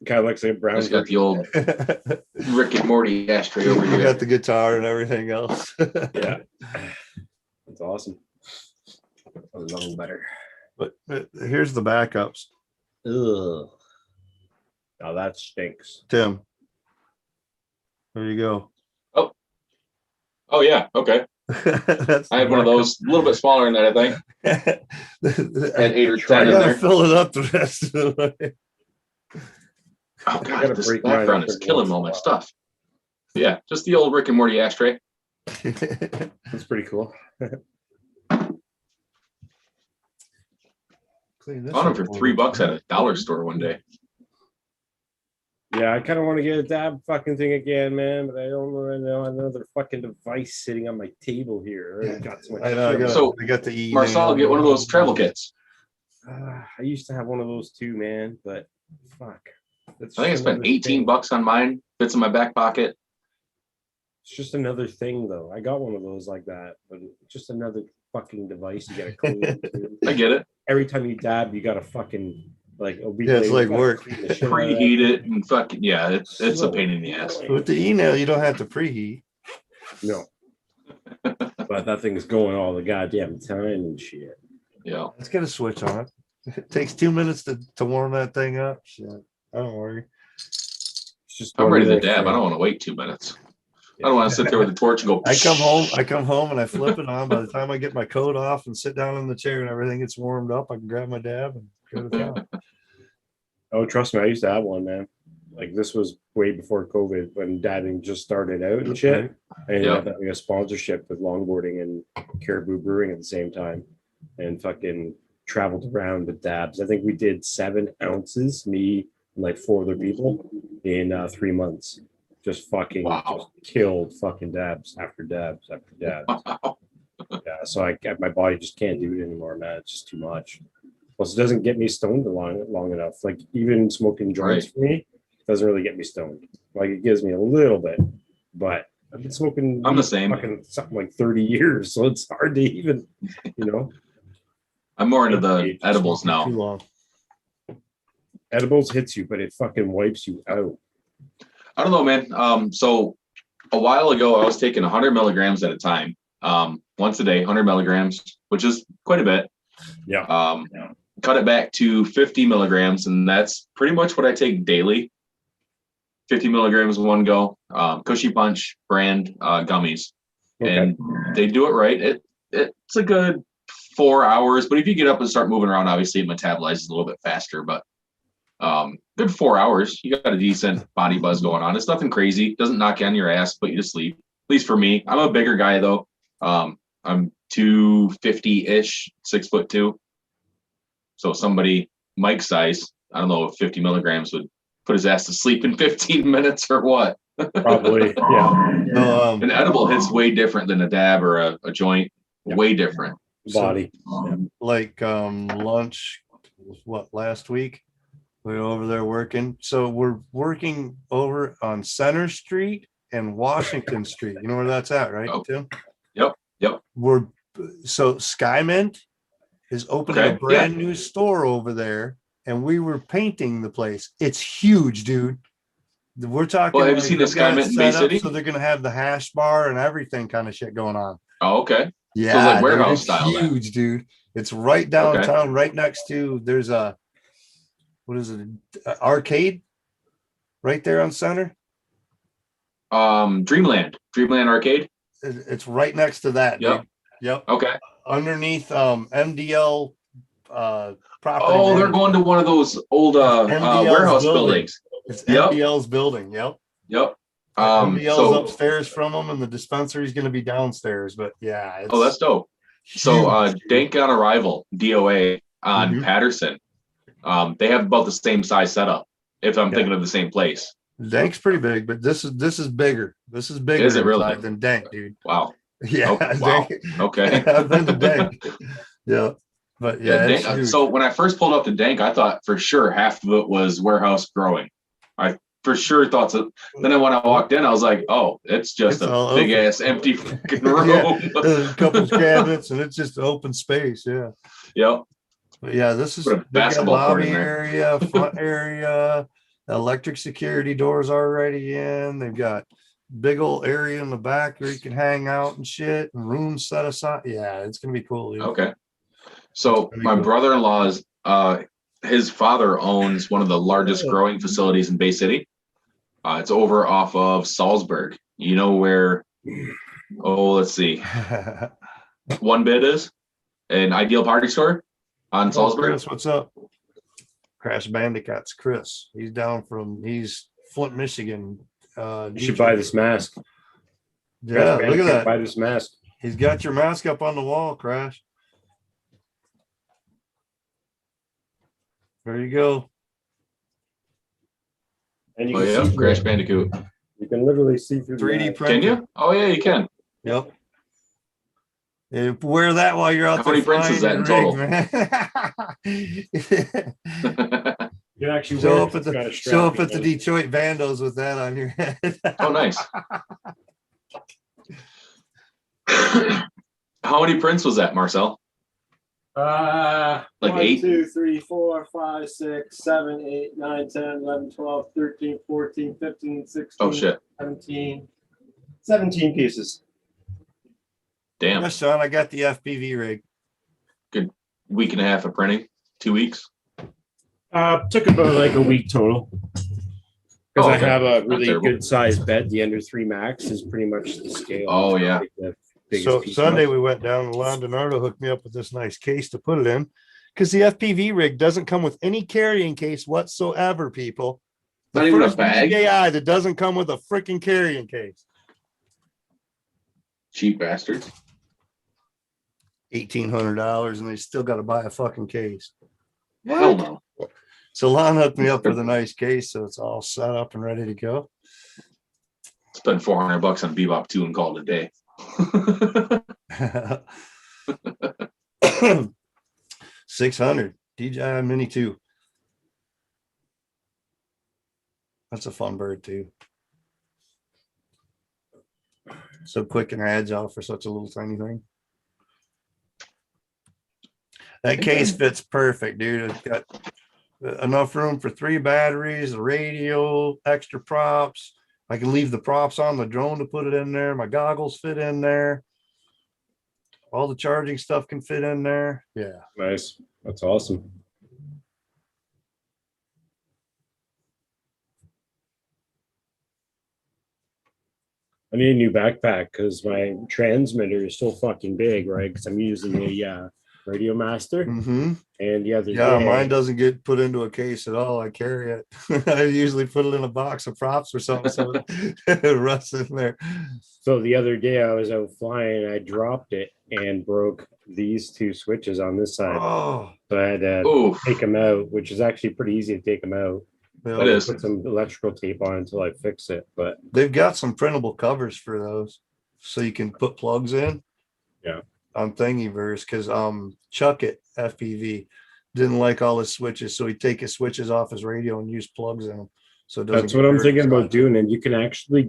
Kind of looks like a brown. Just got the old You Rick and Morty ashtray over here. got the guitar and everything else. Yeah. That's awesome. A lung butter. But here's the backups. Ugh. Now that stinks. Tim. There you go. Oh yeah. Okay. That's I had one of those, a little bit smaller than that, I think. I Had 8 or 10 in gotta there. fill it up the rest of the way. Oh gotta god, this break mine background up is every killing once in all a my while. stuff. Yeah, just the old Rick and Morty ashtray. That's pretty cool. Clean this Bought them up for a little $3 bit. at a dollar store one day. Yeah, I kind of want to get a dab fucking thing again, man, but I don't really know another fucking device sitting on my table here. I already got so much I know. shit. So, I got the E. Marcel, get one of those travel kits. I used to have one of those too, man, but fuck. That's I think I just spent another thing. $18 on mine. Fits in my back pocket. It's just another thing, though. I got one of those like that, but it's just another fucking device you gotta clean. Too. I get it. Every time you dab, you gotta fucking like a week Yeah, it's later, like you gotta work. clean the shit out of that Preheat thing. it and fucking yeah, it's a So pain in the ass. annoying. With the E-nail, you don't have to preheat. No. But that thing's going all the goddamn time and shit. Yeah. Let's get a switch on it. It takes 2 minutes to warm that thing up. Shit. I don't worry. It's just I'm one ready to more dab. I thing. don't want to wait 2 minutes. I don't want to sit there with the torch and go. I come home and I flip it on. By the time I get my coat off and sit down in the chair and everything gets warmed up, I can grab my dab and go to town. Oh, trust me, I used to have one, man. Like this was way before COVID when dabbing just started out and shit. I ended up having a sponsorship with longboarding and Caribou Brewing at the same time, and fucking traveled around with dabs. I think we did 7 ounces, me and like 4 other people in 3 months. Just fucking just killed fucking dabs after dabs after dabs. Wow. Yeah, so my body just can't do it anymore, man. It's just too much. Plus, it doesn't get me stoned long enough. Like even smoking joints for me doesn't really get me stoned. Like it gives me a little bit, but I've been smoking. I'm the same. Fucking something like 30 years, so it's hard to even, you know. I'm more into the edibles Too now. long. Edibles hits you, but it fucking wipes you out. I don't know, man. So a while ago, I was taking 100 milligrams at a time, once a day, 100 milligrams, which is quite a bit. Yeah. Cut it back to 50 milligrams, and that's pretty much what I take daily. 50 milligrams one go. Cushy Punch brand gummies, and they do it right. It's a good 4 hours, but if you get up and start moving around, obviously it metabolizes a little bit faster. But good 4 hours, you got a decent body buzz going on. It's nothing crazy, doesn't knock you on your ass, put you to sleep. At least for me, I'm a bigger guy though. I'm 250-ish, 6'2". So somebody Mike's size, I don't know if 50 milligrams would put his ass to sleep in 15 minutes or what. Probably, yeah. An edible hits way different than a dab or a joint. Way different. Body. Like lunch, last week? We were over there working. So we're working over on Center Street and Washington Street. You know where that's at, right, Tim? Yep. So Skymint is opening a brand new store over there, and we were painting the place. It's huge, dude. We're talking. Well, have you seen the Skymint in Bay City? So they're gonna have the hash bar and everything kind of shit going on. Oh, okay. Yeah, so it's like dude, warehouse it's style. huge, dude. It's right downtown, right next to. There's a what is it? Arcade, right there on Center. Dreamland Arcade. It's right next to that. Yep. Dude. Yep. Okay. Underneath MDL property. Oh, they're going to one of those old warehouse buildings. It's MDL's building. Yep. MDL's upstairs from them, and the dispensary is going to be downstairs. But yeah. That's dope. So Dank on Arrival, DOA on Patterson. They have about the same size setup. If I'm thinking of the same place. Dank's pretty big, but this is bigger. This is bigger. Is it really? Than Dank, dude? Wow. Yeah. Oh, wow. Okay. I've been to Dank. Yeah. But yeah. Dank, so when I first pulled up to Dank, I thought for sure half of it was warehouse growing. I for sure thought so. Then when I walked in, I was like, oh, it's just a big ass empty fucking room. A couple of cabinets, and it's just open space. Yeah. Yep. But yeah, this is a basketball lobby court in there. area, front area, electric security doors already in. They've got big old area in the back where you can hang out and shit, and rooms set aside. Yeah, it's gonna be cool. Dude. Okay. So my brother-in-law's his father owns one of the largest growing facilities in Bay City. It's over off of Salzburg. You know where? Oh, let's see. One Bit is an Ideal Party Store on Salzburg. Chris, what's up? Crash Bandicoots, Chris. He's Flint, Michigan. You should buy this mask. Yeah, look at that. Buy this mask. He's got your mask up on the wall, Crash. There you go. And you Oh can yeah, see Crash through, Bandicoot. you can literally see through the 3D eye. printer. Can you? Oh yeah, you can. Yep. Wear that while you're out How there many prints is flying that your in rig, total? man. You can actually Show wear up it, at it's got a the strap, you know. Detroit Vandals with that on your head. Oh, nice. How many prints was that, Marcel? Like 1, 8? 2, 3, 4, 5, 6, 7, 8, 9, 10, 11, 12, 13, 14, 15, 16, Oh shit. 17 pieces. Damn. Yes, son, I got the FPV rig. Good week and a half of printing. 2 weeks. Took about like a week total. Because I okay. have a Not really terrible. good sized bed. The Ender 3 Max is pretty much the scale. Oh, It's yeah. like the biggest So piece Sunday of it. we went down and Lon Donardo hooked me up with this nice case to put it in because the FPV rig doesn't come with any carrying case whatsoever, people. The Not even a first bag? DJI that doesn't come with a freaking carrying case. Cheap bastards. $1,800 and they still got to buy a fucking case. Hell no. So Lon hooked me up with a nice case, so it's all set up and ready to go. Spend $400 on Bebop 2 and call it a day. 600 DJI Mini 2. That's a fun bird too. So quick and agile for such a little tiny thing. That case fits perfect, dude. It's got enough room for 3 batteries, a radio, extra props. I can leave the props on the drone to put it in there. My goggles fit in there. All the charging stuff can fit in there. Yeah. Nice. That's awesome. I need a new backpack because my transmitter is so fucking big, right? Because I'm using a Radio Master. Mm-hmm. And the other Yeah, day, mine doesn't get put into a case at all. I carry it. I usually put it in a box of props or something so it rusts in there. So the other day I was out flying, I dropped it and broke these 2 switches on this side. Oh, So I had to Oof. take them out, which is actually pretty easy to take them out. It is. Put some electrical tape on until I fix it. But they've got some printable covers for those, so you can put plugs in. Yeah. On Thingiverse, because Chuck at FPV didn't like all his switches, so he'd take his switches off his radio and use plugs in them. So it doesn't that's get what I'm dirty. thinking about doing. And you can actually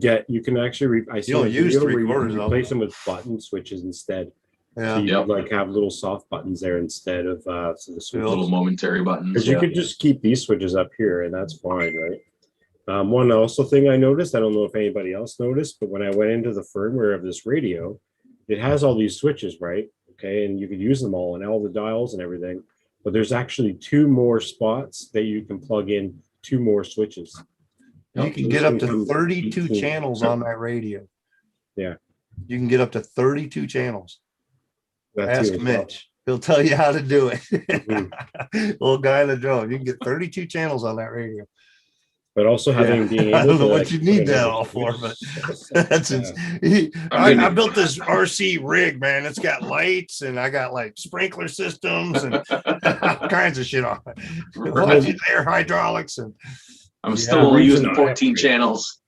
I see You'll a use video where you 3/4 can of them. replace them with button switches instead. Yeah. So you Yep. could like have little soft buttons there instead of the switches. Little momentary buttons. Because you could just keep these switches up here and that's fine, right? One also thing I noticed, I don't know if anybody else noticed, but when I went into the firmware of this radio, it has all these switches, right? Okay, and you could use them all and all the dials and everything. But there's actually 2 more spots that you can plug in 2 more switches. You can get up to 32 channels on that radio. Yeah. You can get up to 32 channels. That's Ask Mitch. He'll tell you how to do it. Little guy in the drone. You can get 32 channels on that radio. But also having being able I don't know to, what like, you put need it that in all the for, switch. but that's Yeah. I built this RC rig, man. It's got lights and I got like sprinkler systems and all kinds of shit on it. Watch it there, hydraulics and I'm still only reason using I 14 upgraded. channels.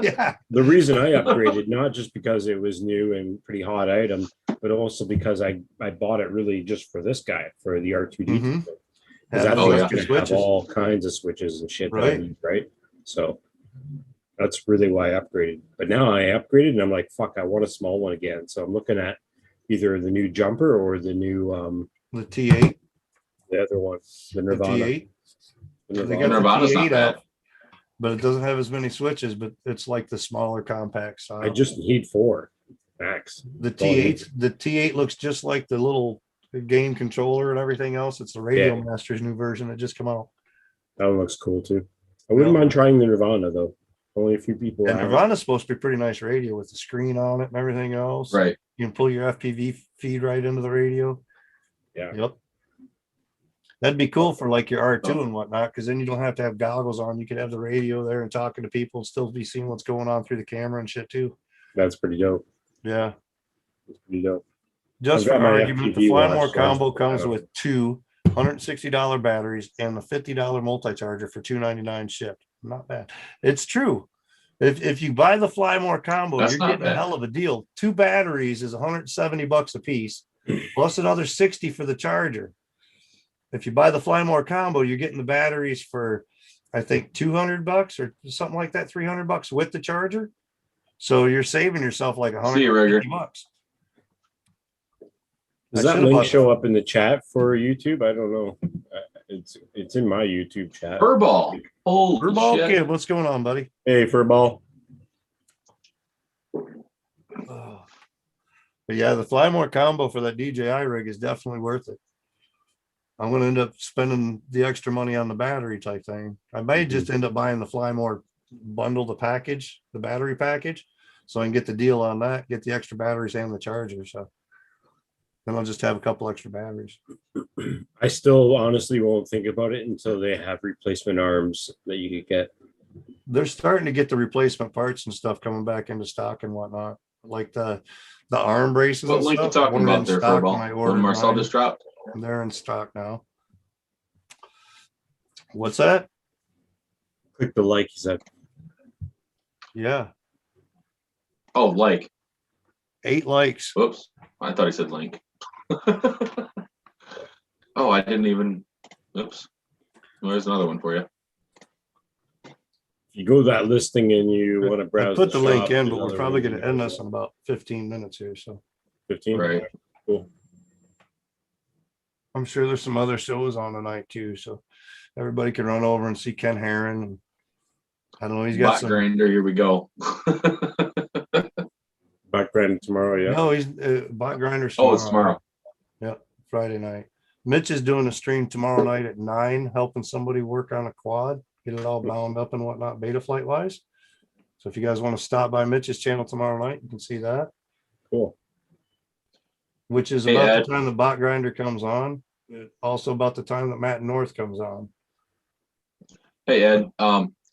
yeah. The reason I upgraded, not just because it was new and pretty hot item, but also because I bought it really just for this guy, for the R2D2. Mhm. Because that's Oh, what's yeah. going to have all kinds of switches and shit that I Right. need, right? So that's really why I upgraded. But now I upgraded and I'm like, fuck, I want a small one again. So I'm looking at either the new jumper or the new The T8. the other one, the The Nirvana. T8. The They Nirvana. got Nirvana's the not T8 bad. out, but it doesn't have as many switches, but it's like the smaller compact style. I just need 4 max. The all I need. T8 looks just like the little game controller and everything else. It's the Radio Yeah. Master's new version that just come out. That one looks cool too. I wouldn't Yeah. mind trying the Nirvana though. Only a few people. And have it. Nirvana's supposed to be pretty nice radio with the screen on it and everything else. Right. You can pull your FPV feed right into the radio. Yeah. Yep. That'd be cool for like your R2 and whatnot, because then you don't have to have goggles on. You could have the radio there and talking to people and still be seeing what's going on through the camera and shit too. That's pretty dope. Yeah. That's pretty dope. Just I've for got my argument, the FPV Fly watch, More so combo I comes don't- with 2 $160 batteries, and the $50 multi-charger for $299 shipped. Not bad. It's true. If you buy the Fly More combo, That's you're not getting a bad. hell of a deal. 2 batteries is $170 a piece, plus another 60 for the charger. If you buy the Fly More combo, you're getting the batteries for, I think, $200 or something like that, $300 with the charger. So you're saving yourself like See you, Rigger. $150. Does that link show up in the chat for YouTube? I don't know. It's in my YouTube chat. Furball. Holy Furball shit. Kid, what's going on, buddy? Hey, Furball. Oh. But yeah, the Fly More combo for that DJI rig is definitely worth it. I'm going to end up spending the extra money on the battery type thing. I may just end up buying the Fly More bundle, the package, the battery package, so I can get the deal on that, get the extra batteries and the charger. So then I'll just have a couple extra batteries. I still honestly won't think about it until they have replacement arms that you could get. They're starting to get the replacement parts and stuff coming back into stock and whatnot, like the arm braces. What and link you stuff talking weren't about in there, stock when Furball? I When ordered Marcel mine. just dropped? They're in stock now. What's that? Click the like, he said. Yeah, Oh, like. 8 likes. Whoops. I thought he said link. Oh, I didn't even. Oops. Well, there's another one for you. If you go to that listing and you want to I browse, put the link shop, in, there's but we're another probably one going to end this in about 15 minutes here. So 15. Right. Cool. I'm sure there's some other shows on tonight too. So everybody can run over and see Ken Herron. And I don't know. He's got Bot some. grinder. Here we go. Background tomorrow, yeah. No, he's bot grinder. Oh, it's tomorrow. Yeah, Friday night. Mitch is doing a stream tomorrow night at 9, helping somebody work on a quad, get it all bound up and whatnot, beta flight wise. So if you guys want to stop by Mitch's channel tomorrow night, you can see that. Cool. Which is Hey, about Ed. the time the bot grinder comes on. Also about the time that Matt North comes on. Hey, Ed.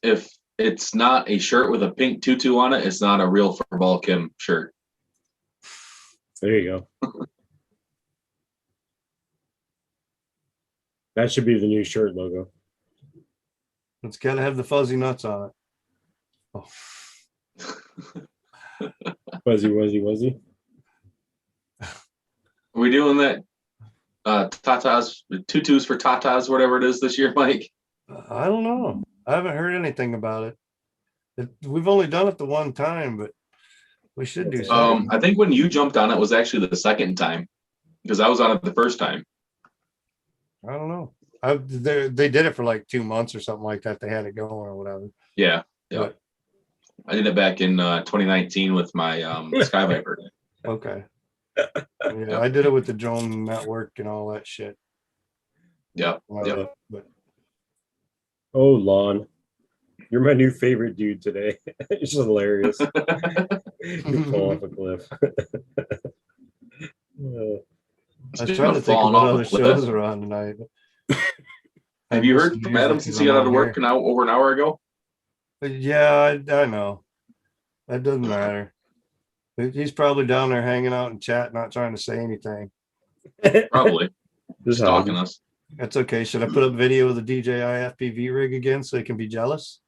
If it's not a shirt with a pink tutu on it, it's not a real Furball Kim shirt. There you go. That should be the new shirt logo. It's got to have the fuzzy nuts on it. Oh. Fuzzy, wuzzy, wuzzy. Are we doing that? Tatas, tutus for tatas, whatever it is this year, Mike. I don't know. I haven't heard anything about it. We've only done it the one time, but we should do something. I think when you jumped on it was actually the second time, because I was on it the first time. I don't know. They did it for like 2 months or something like that. They had it going or whatever. Yeah. But- I did it back in 2019 with my Sky Viper. Okay. Yeah, I did it with the drone network and all that shit. Yeah. Yep. But Oh, Lon. You're my new favorite dude today. It's hilarious. You fall off a cliff. I was trying to think of what other shows are on tonight. Have you heard from Adam since he got out of work over an hour ago? Yeah, I know. That doesn't matter. He's probably down there hanging out in chat, not trying to say anything. Probably. Just Stalking us. That's okay. Should I put up video of the DJI FPV rig again so they can be jealous?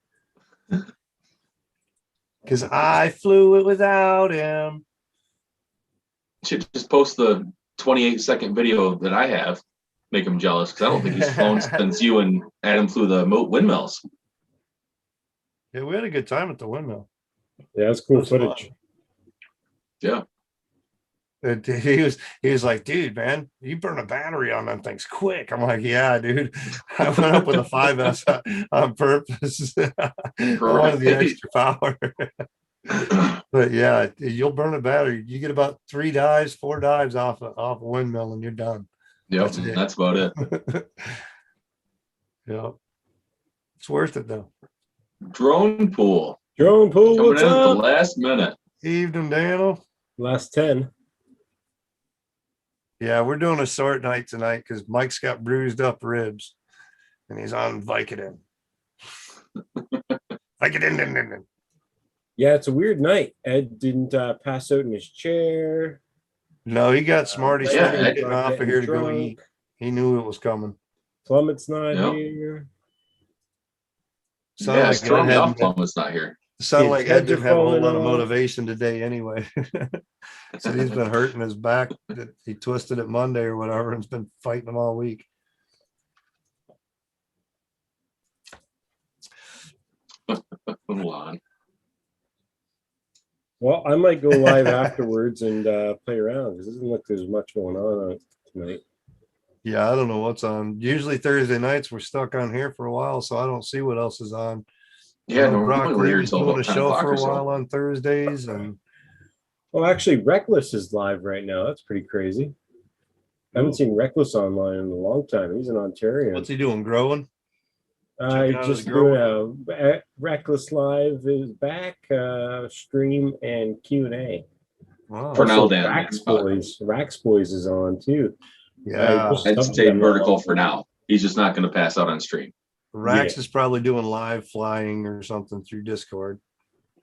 Because I flew it without him. Should just post the 28-second video that I have. Make him jealous, because I don't think he's flown since you and Adam flew the windmills. Yeah, we had a good time at the windmill. Yeah, that's cool It was fun. footage. Yeah. And he was like, dude, man, you burn a battery on them things quick. I'm like, yeah, dude. I went up with a 5S on purpose. I wanted the extra power. But yeah, you'll burn a battery. You get about 4 dives off a windmill and you're done. Yep, that's about it. Yeah. It's worth it though. Drone pool. Drone pool, Coming what's in at the up? last minute. Evening, Daniel. Last 10. Yeah, we're doing a short night tonight because Mike's got bruised up ribs and he's on Vicodin. Vicodin. Yeah, it's a weird night. Ed didn't pass out in his chair. No, he got smart. He Yeah, started getting off of here to go drunk. eat. He knew it was coming. Plummet's not Yep. here. Sounded Yeah, like it's throwing Ed me off. hadn't- Plummet's not here. Sounded His like heads Ed didn't are have a whole falling lot of off. motivation today anyway. So he's been hurting his back. He twisted it Monday or whatever and's been fighting him all week. Hold on. Well, I might go live afterwards and play around because it doesn't look there's much going on tonight. Yeah, I don't know what's on. Usually Thursday nights we're stuck on here for a while, so I don't see what else is on. Yeah, I know Brock normally we're here Levy's till doing about a 10 show o'clock for or a while so. on Thursdays, and Well, actually, Reckless is live right now. That's pretty crazy. I haven't seen Reckless online in a long time. He's in Ontario. what's he doing? Growing? I checking out his just doing a Reckless Live is back, stream and Q&A. Wow. For now, Also, Dan. Rax Boys is on too. Yeah, I'd say vertical for now. He's just not going to pass out on stream. Rax is probably doing live flying or something through Discord.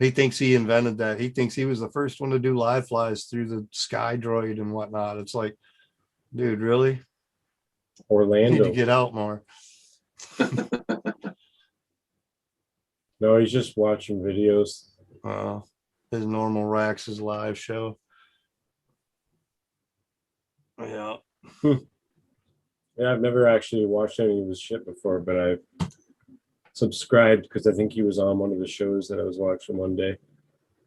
He thinks he invented that. He thinks he was the first one to do live flies through the Sky Droid and whatnot. It's like, dude, really? You need Orlando. to get out more. No, he's just watching videos. His normal Rax's live show. Yeah. Yeah, I've never actually watched any of his shit before, but I subscribed because I think he was on one of the shows that I was watching one day.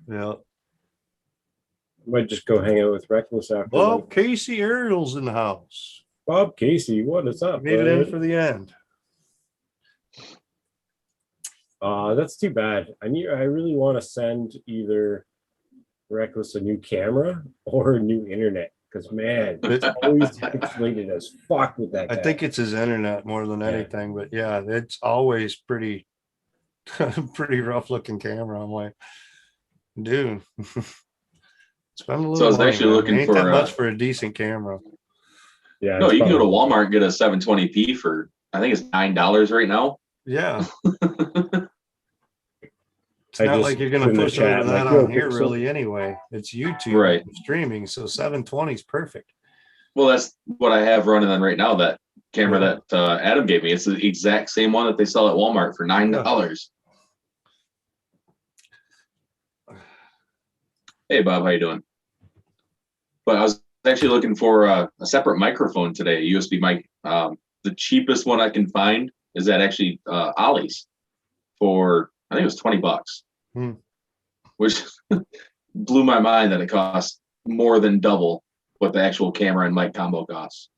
Yeah. I might just go hang out with Reckless after. Bob Casey Earl's in the house. Bob Casey, what is up? Made it in bud? for the end. That's too bad. I really want to send either Reckless a new camera or a new internet because man, it's always pixelated as fuck with that guy. I think it's his internet more than anything, but yeah, it's always pretty rough looking camera. I'm like, dude, spend a little. So I was money, actually man. looking Ain't for, that much for a decent camera. Yeah, No, it's you can go to probably- Walmart and get a 720p for, I think it's $9 right now. Yeah. It's I not just like you're gonna put in the push chat, over that like, yo, on here Pixel. really anyway. It's YouTube Right. streaming, so 720 is perfect. Well, that's what I have running on right now. That camera Yeah. that Adam gave me. It's the exact same one that they sell at Walmart for $9. Hey, Bob, how you doing? But I was actually looking for a separate microphone today, a USB mic. The cheapest one I can find is at actually Ollie's for, I think it was $20, which blew my mind that it costs more than double what the actual camera and mic combo costs.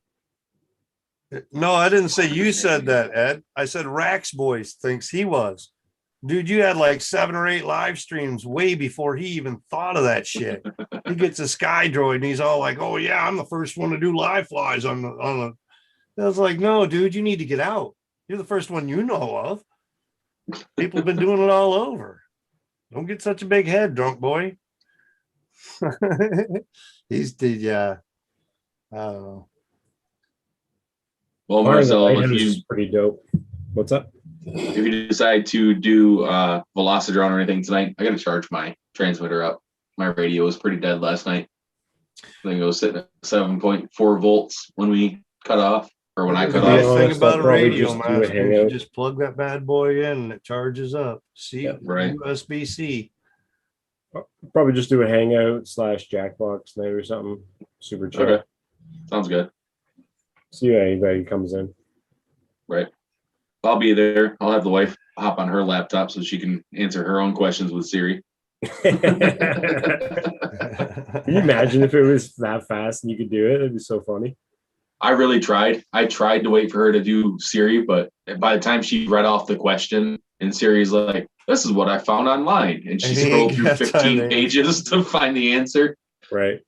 No, I didn't say you said that, Ed. I said Rax Boys thinks he was. Dude, you had like 7 or 8 live streams way before he even thought of that shit. He gets a Sky Droid and he's all like, "Oh yeah, I'm the first one to do live flies on the." I was like, "No, dude, you need to get out. You're the first one you know of. People have been doing it all over. Don't get such a big head, drunk boy." He's the I don't know. Well, Fire in the Marcel, Lighthouse if is pretty dope. What's up? you decide to do Velocidrone or anything tonight, I got to charge my transmitter up. My radio was pretty dead last night. I think it was sitting at 7.4 volts when we cut off, or when I The cut nice off. thing about a I'll probably radio just do a master is you Hangout. just plug that bad boy in and it charges up. See, Right. USB-C. Probably just do a Hangout / Jackbox night or something. Super chill. Okay. Sounds good. See if anybody comes in. Right. I'll be there. I'll have the wife hop on her laptop so she can answer her own questions with Siri. Can you imagine if it was that fast and you could do it? It'd be so funny. I really tried. I tried to wait for her to do Siri, but by the time she read off the question and Siri's like, "This is what I found online," and she And he scrolled ain't through got time 15 to pages to find the answer. Right.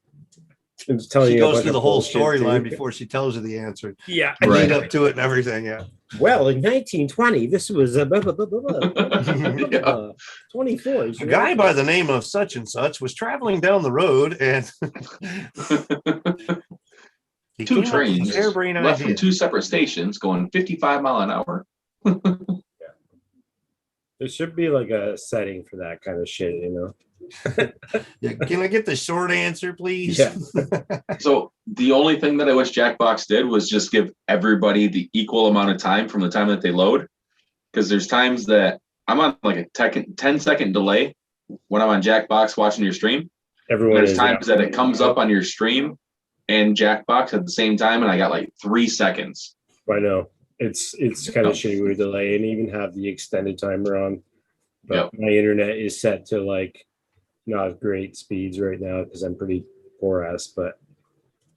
And just telling She you a goes bunch through of the whole bullshit, storyline too. before she tells you the answer. Yeah. Right. Lead up to it and everything. Yeah. Well, in 1920, this was blah, blah, blah, blah, blah, Yeah. blah, 24. A guy by the name of such and such was traveling down the road and he Two came up with trains this harebrained left from idea. 2 separate stations going 55 mile an hour. There should be like a setting for that kind of shit, you know? Yeah, can I get the short answer, please? Yeah. So the only thing that I wish Jackbox did was just give everybody the equal amount of time from the time that they load. Because there's times that I'm on like a 10-second delay when I'm on Jackbox watching your stream. Everyone There's is, times that it comes up on your stream and Jackbox at the same time, and I got like 3 seconds. I know. It's kind of shitty with delay and even have the extended timer on. But my internet is set to like not great speeds right now because I'm pretty poor ass. But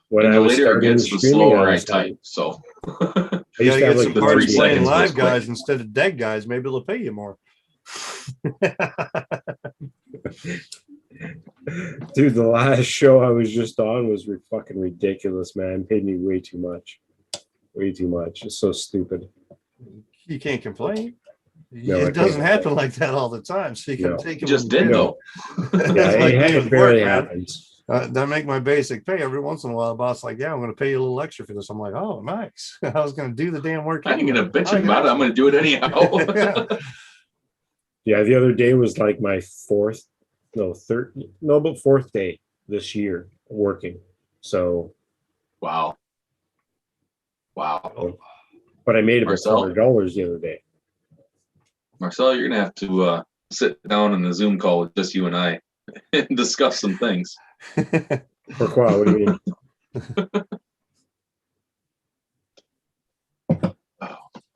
when And I the was later it starting gets, the streaming, slower I was type. having- So I You used gotta to have get like some the party 3 playing seconds was live quick. guys instead of dead guys. Maybe they'll pay you more. Dude, the last show I was just on was fucking ridiculous, man. Paid me way too much. Way too much. It's so stupid. You can't complain. No, I It doesn't can't. happen like that all the time. So you can No. take you it. just when did you though. can. Yeah, It's like me it with barely work, man. happens. That make my basic pay every once in a while. The boss like, yeah, I'm going to pay you a little extra for this. I'm like, oh, nice. I was going to do the damn work. I ain't gonna bitch Oh, about it. I'm gonna do it anyhow. yeah. Yeah, the other day was like my fourth day this year working. So, Wow. Wow. but I made about Marcel? $400 the other day. Marcel, you're gonna have to sit down in the Zoom call with just you and I and discuss some things. Pourquoi? What do you mean?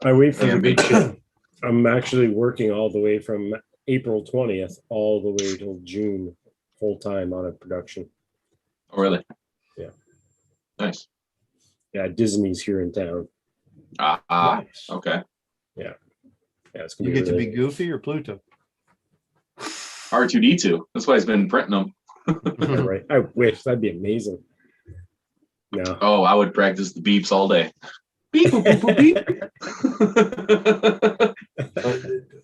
I wait for the good shit. I'm actually working all the way from April 20th all the way till June, full time on a production. Oh, really? Yeah. Nice. Yeah, Disney's here in town. Nice. Okay. Yeah, it's gonna You be get to be really- Goofy or Pluto? R2D2. That's why he's been printing them. Yeah, right. I wish that'd be amazing. No. Oh, I would practice the beeps all day. Beep, boop, boop, boop, beep.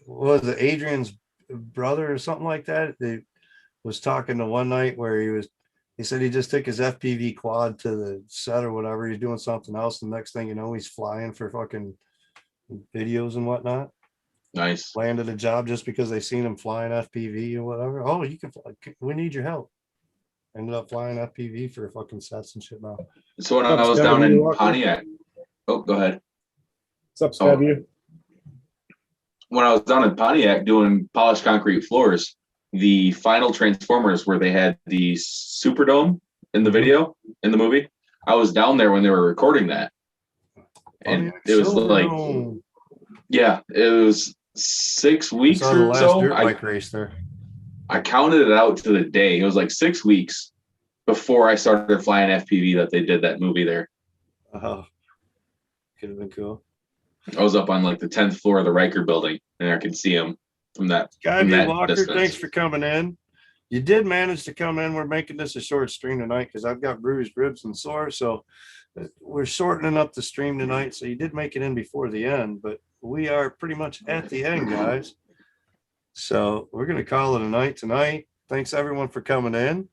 What was it, Adrian's brother or something like that? They was talking to one night where he said he just took his FPV quad to the set or whatever. He's doing something else. The next thing you know, he's flying for fucking videos and whatnot. Nice. Landed a job just because they seen him flying FPV or whatever. Oh, you can fly. We need your help. Ended up flying FPV for fucking sets and shit now. So when I was down in Pontiac. Oh, go ahead. What's up, Stabby? When I was down in Pontiac doing polished concrete floors, the final Transformers where they had the Superdome in the video, in the movie, I was down there when they were recording that. And it was like, yeah, it was 6 weeks Saw the or last so. dirt bike race there. I counted it out to the day. It was like 6 weeks before I started flying FPV that they did that movie there. Oh, could have been cool. I was up on like the 10th floor of the Riker building and I could see him from that. Guy that Walker, distance. thanks for coming in. You did manage to come in. We're making this a short stream tonight because I've got bruised ribs and sore. So we're shortening up the stream tonight. So you did make it in before the end, but we are pretty much at the end, guys. So we're going to call it a night tonight. Thanks everyone for coming in.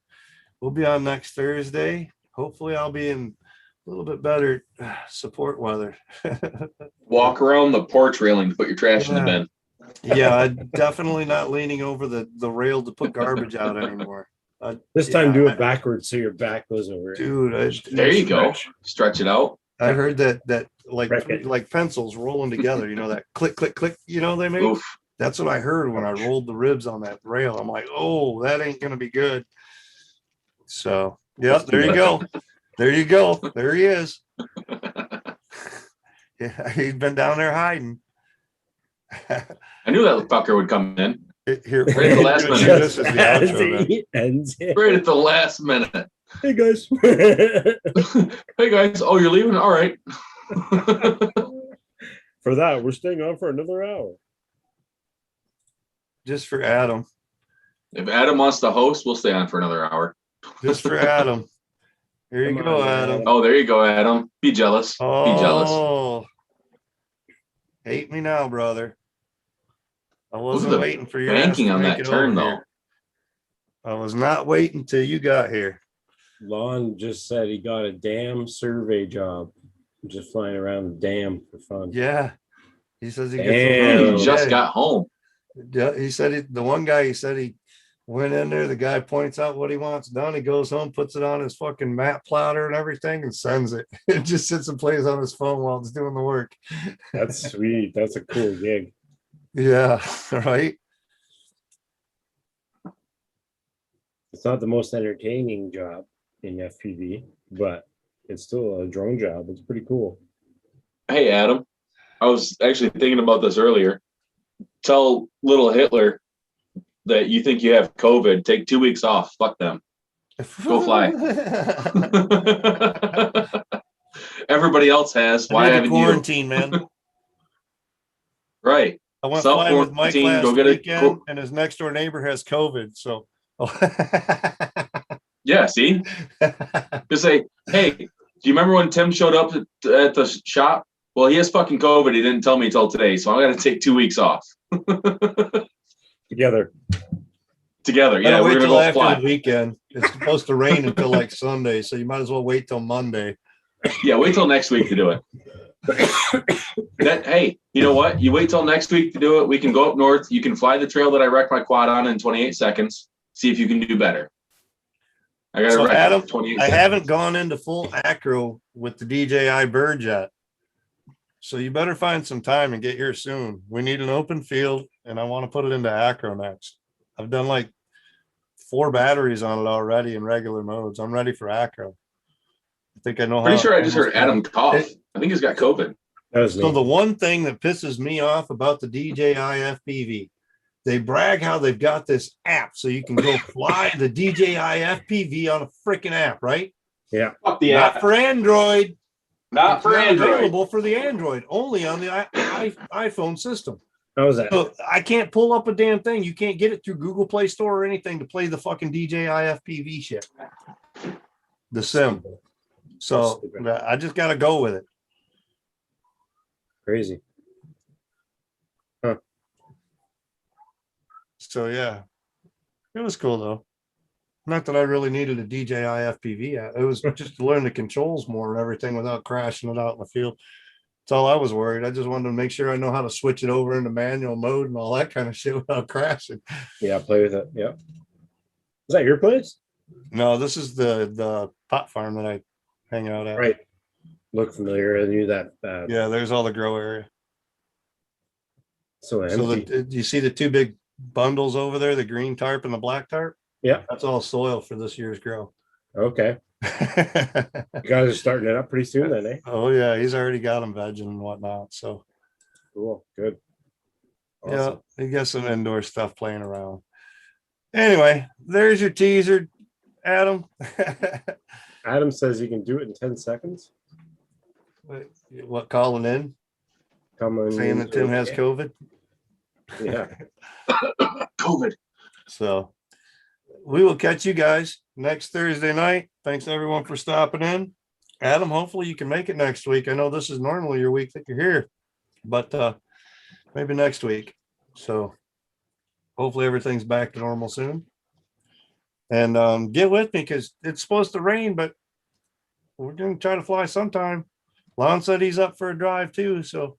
We'll be on next Thursday. Hopefully I'll be in a little bit better support weather. Walk around the porch railing to put your trash in the bin. Yeah, I'm definitely not leaning over the rail to put garbage out anymore. This time do it backwards so your back goes over it. Dude, There you go. Stretch it out. I heard that Wreck it. like pencils rolling together, you know, that click, click, click, you know, they make. Oof. That's what I heard when I rolled the ribs on that rail. I'm like, oh, that ain't gonna be good. So yeah, there you go. There you go. There he is. Yeah, he's been down there hiding. I knew that fucker would come in Here, Right at the last minute. this is the As outro, man. it ends. right at the last minute. Hey guys. Hey guys, oh, you're leaving? All right. For that, we're staying on for another hour. Just for Adam. If Adam wants to host, we'll stay on for another hour. Just for Adam. Here you Come go, on, Adam. Oh, there you go, Adam. Be jealous. Be jealous. Oh, hate me now, brother. I Look at wasn't the waiting for your ass banking to on make that it turn, over though. here. I was not waiting till you got here. Lon just said he got a dam survey job. Just flying around the dam for fun. Yeah, he says he Damn. gets And over he every just day. got home. Yeah, he said the one guy he said he Went in there, the guy points out what he wants done. He goes home, puts it on his fucking map plotter and everything, and sends it. It just sits and plays on his phone while it's doing the work. That's sweet. That's a cool gig. Yeah, right. It's not the most entertaining job in FPV, but it's still a drone job. It's pretty cool. Hey, Adam, I was actually thinking about this earlier. Tell little Hitler that you think you have COVID. Take 2 weeks off. Fuck them. Go fly. Everybody else has. Why haven't quarantine, man? Right. I went flying with Mike last go get weekend, and his next door neighbor has COVID. So, yeah. See, just say, hey, do you remember when Tim showed up at the shop? Well, he has fucking COVID. He didn't tell me till today, so I got to take 2 weeks off. Together. Yeah, we're gonna go after fly. the weekend. It's supposed to rain until like Sunday, so you might as well wait till Monday. Yeah, wait till next week to do it. Hey, you know what? You wait till next week to do it. We can go up north. You can fly the trail that I wrecked my quad on in 28 seconds. See if you can do better. I got So Adam, 28 I seconds. haven't gone into full acro with the DJI bird yet. So you better find some time and get here soon. We need an open field, and I want to put it into acro next. I've done like 4 batteries on it already in regular modes. I'm ready for acro. I think I know. Pretty sure I just heard Adam cough. I think he's got COVID. So the one thing that pisses me off about the DJI FPV, they brag how they've got this app so you can go fly the DJI FPV on a freaking app, right? Yeah. Fuck the Not app. for Android. Not It's for Android. available for the Android, only on the iPhone system. How was that? So I can't pull up a damn thing. You can't get it through Google Play Store or anything to play the fucking DJI FPV shit. The sim. So I just got to go with it. Crazy. So yeah, it was cool though. Not that I really needed a DJI FPV. It was just to learn the controls more and everything without crashing it out in the field. That's all I was worried. I just wanted to make sure I know how to switch it over into manual mode and all that kind of shit without crashing. Yeah, play with it. Yeah. Is that your place? No, this is the pot farm that I hang out at. Right. Look familiar. I knew that. Yeah, there's all the grow area. So So empty. you see the 2 big bundles over there, the green tarp and the black tarp? Yeah. That's all soil for this year's grow. Okay. You guys are starting it up pretty soon then, eh? Oh yeah, he's already got them vegging and whatnot. So Cool. Good. yeah, he got some indoor stuff playing around. Anyway, there's your teaser, Adam. Adam says you can do it in 10 seconds. What, calling in? Coming Saying that Tim has COVID? Yeah. COVID. So we will catch you guys next Thursday night. Thanks everyone for stopping in. Adam, hopefully you can make it next week. I know this is normally your week that you're here, but maybe next week. So hopefully everything's back to normal soon. And get with me because it's supposed to rain, but we're going to try to fly sometime. Lon said he's up for a drive too. So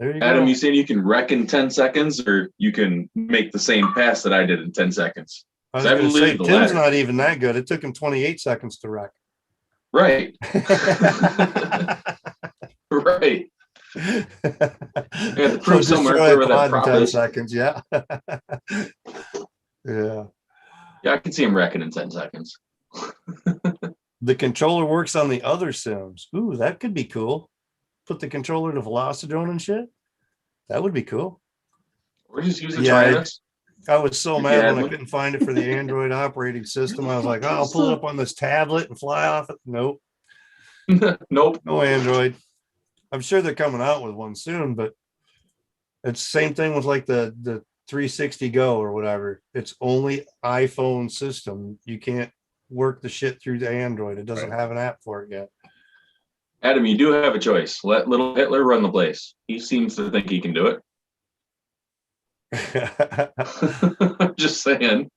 there you Adam, go. you saying you can wreck in 10 seconds or you can make the same pass that I did in 10 seconds? I was I going to say, believe the Tim's latter. not even that good. It took him 28 seconds to wreck. Right. Right. Yeah, to prove somewhere wherever that prop 10 is. seconds. Yeah. Yeah. Yeah, I can see him wrecking in 10 seconds. The controller works on the other sims. Ooh, that could be cool. Put the controller to Velocidrone and shit. That would be cool. We're just using Yeah, Triumphs. I was so If you mad had when I one. couldn't find it for the Android operating system. I was like, oh, I'll pull it up on this tablet and fly off it. Nope, Nope. no Android. I'm sure they're coming out with one soon, but it's the same thing with like the 360 Go or whatever. It's only iPhone system. You can't work the shit through the Android. It doesn't have an app for it yet. Adam, you do have a choice. Let little Hitler run the place. He seems to think he can do it. Just saying.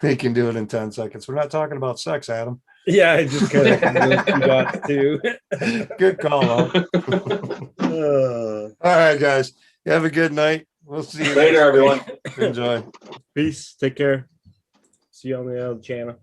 He can do it in 10 seconds. We're not talking about sex, Adam. Yeah, I just kind of two dots too. Good call. Huh? All right, guys. Have a good night. We'll see you Later, everyone. Enjoy. Peace. Take care. See you on the other channel.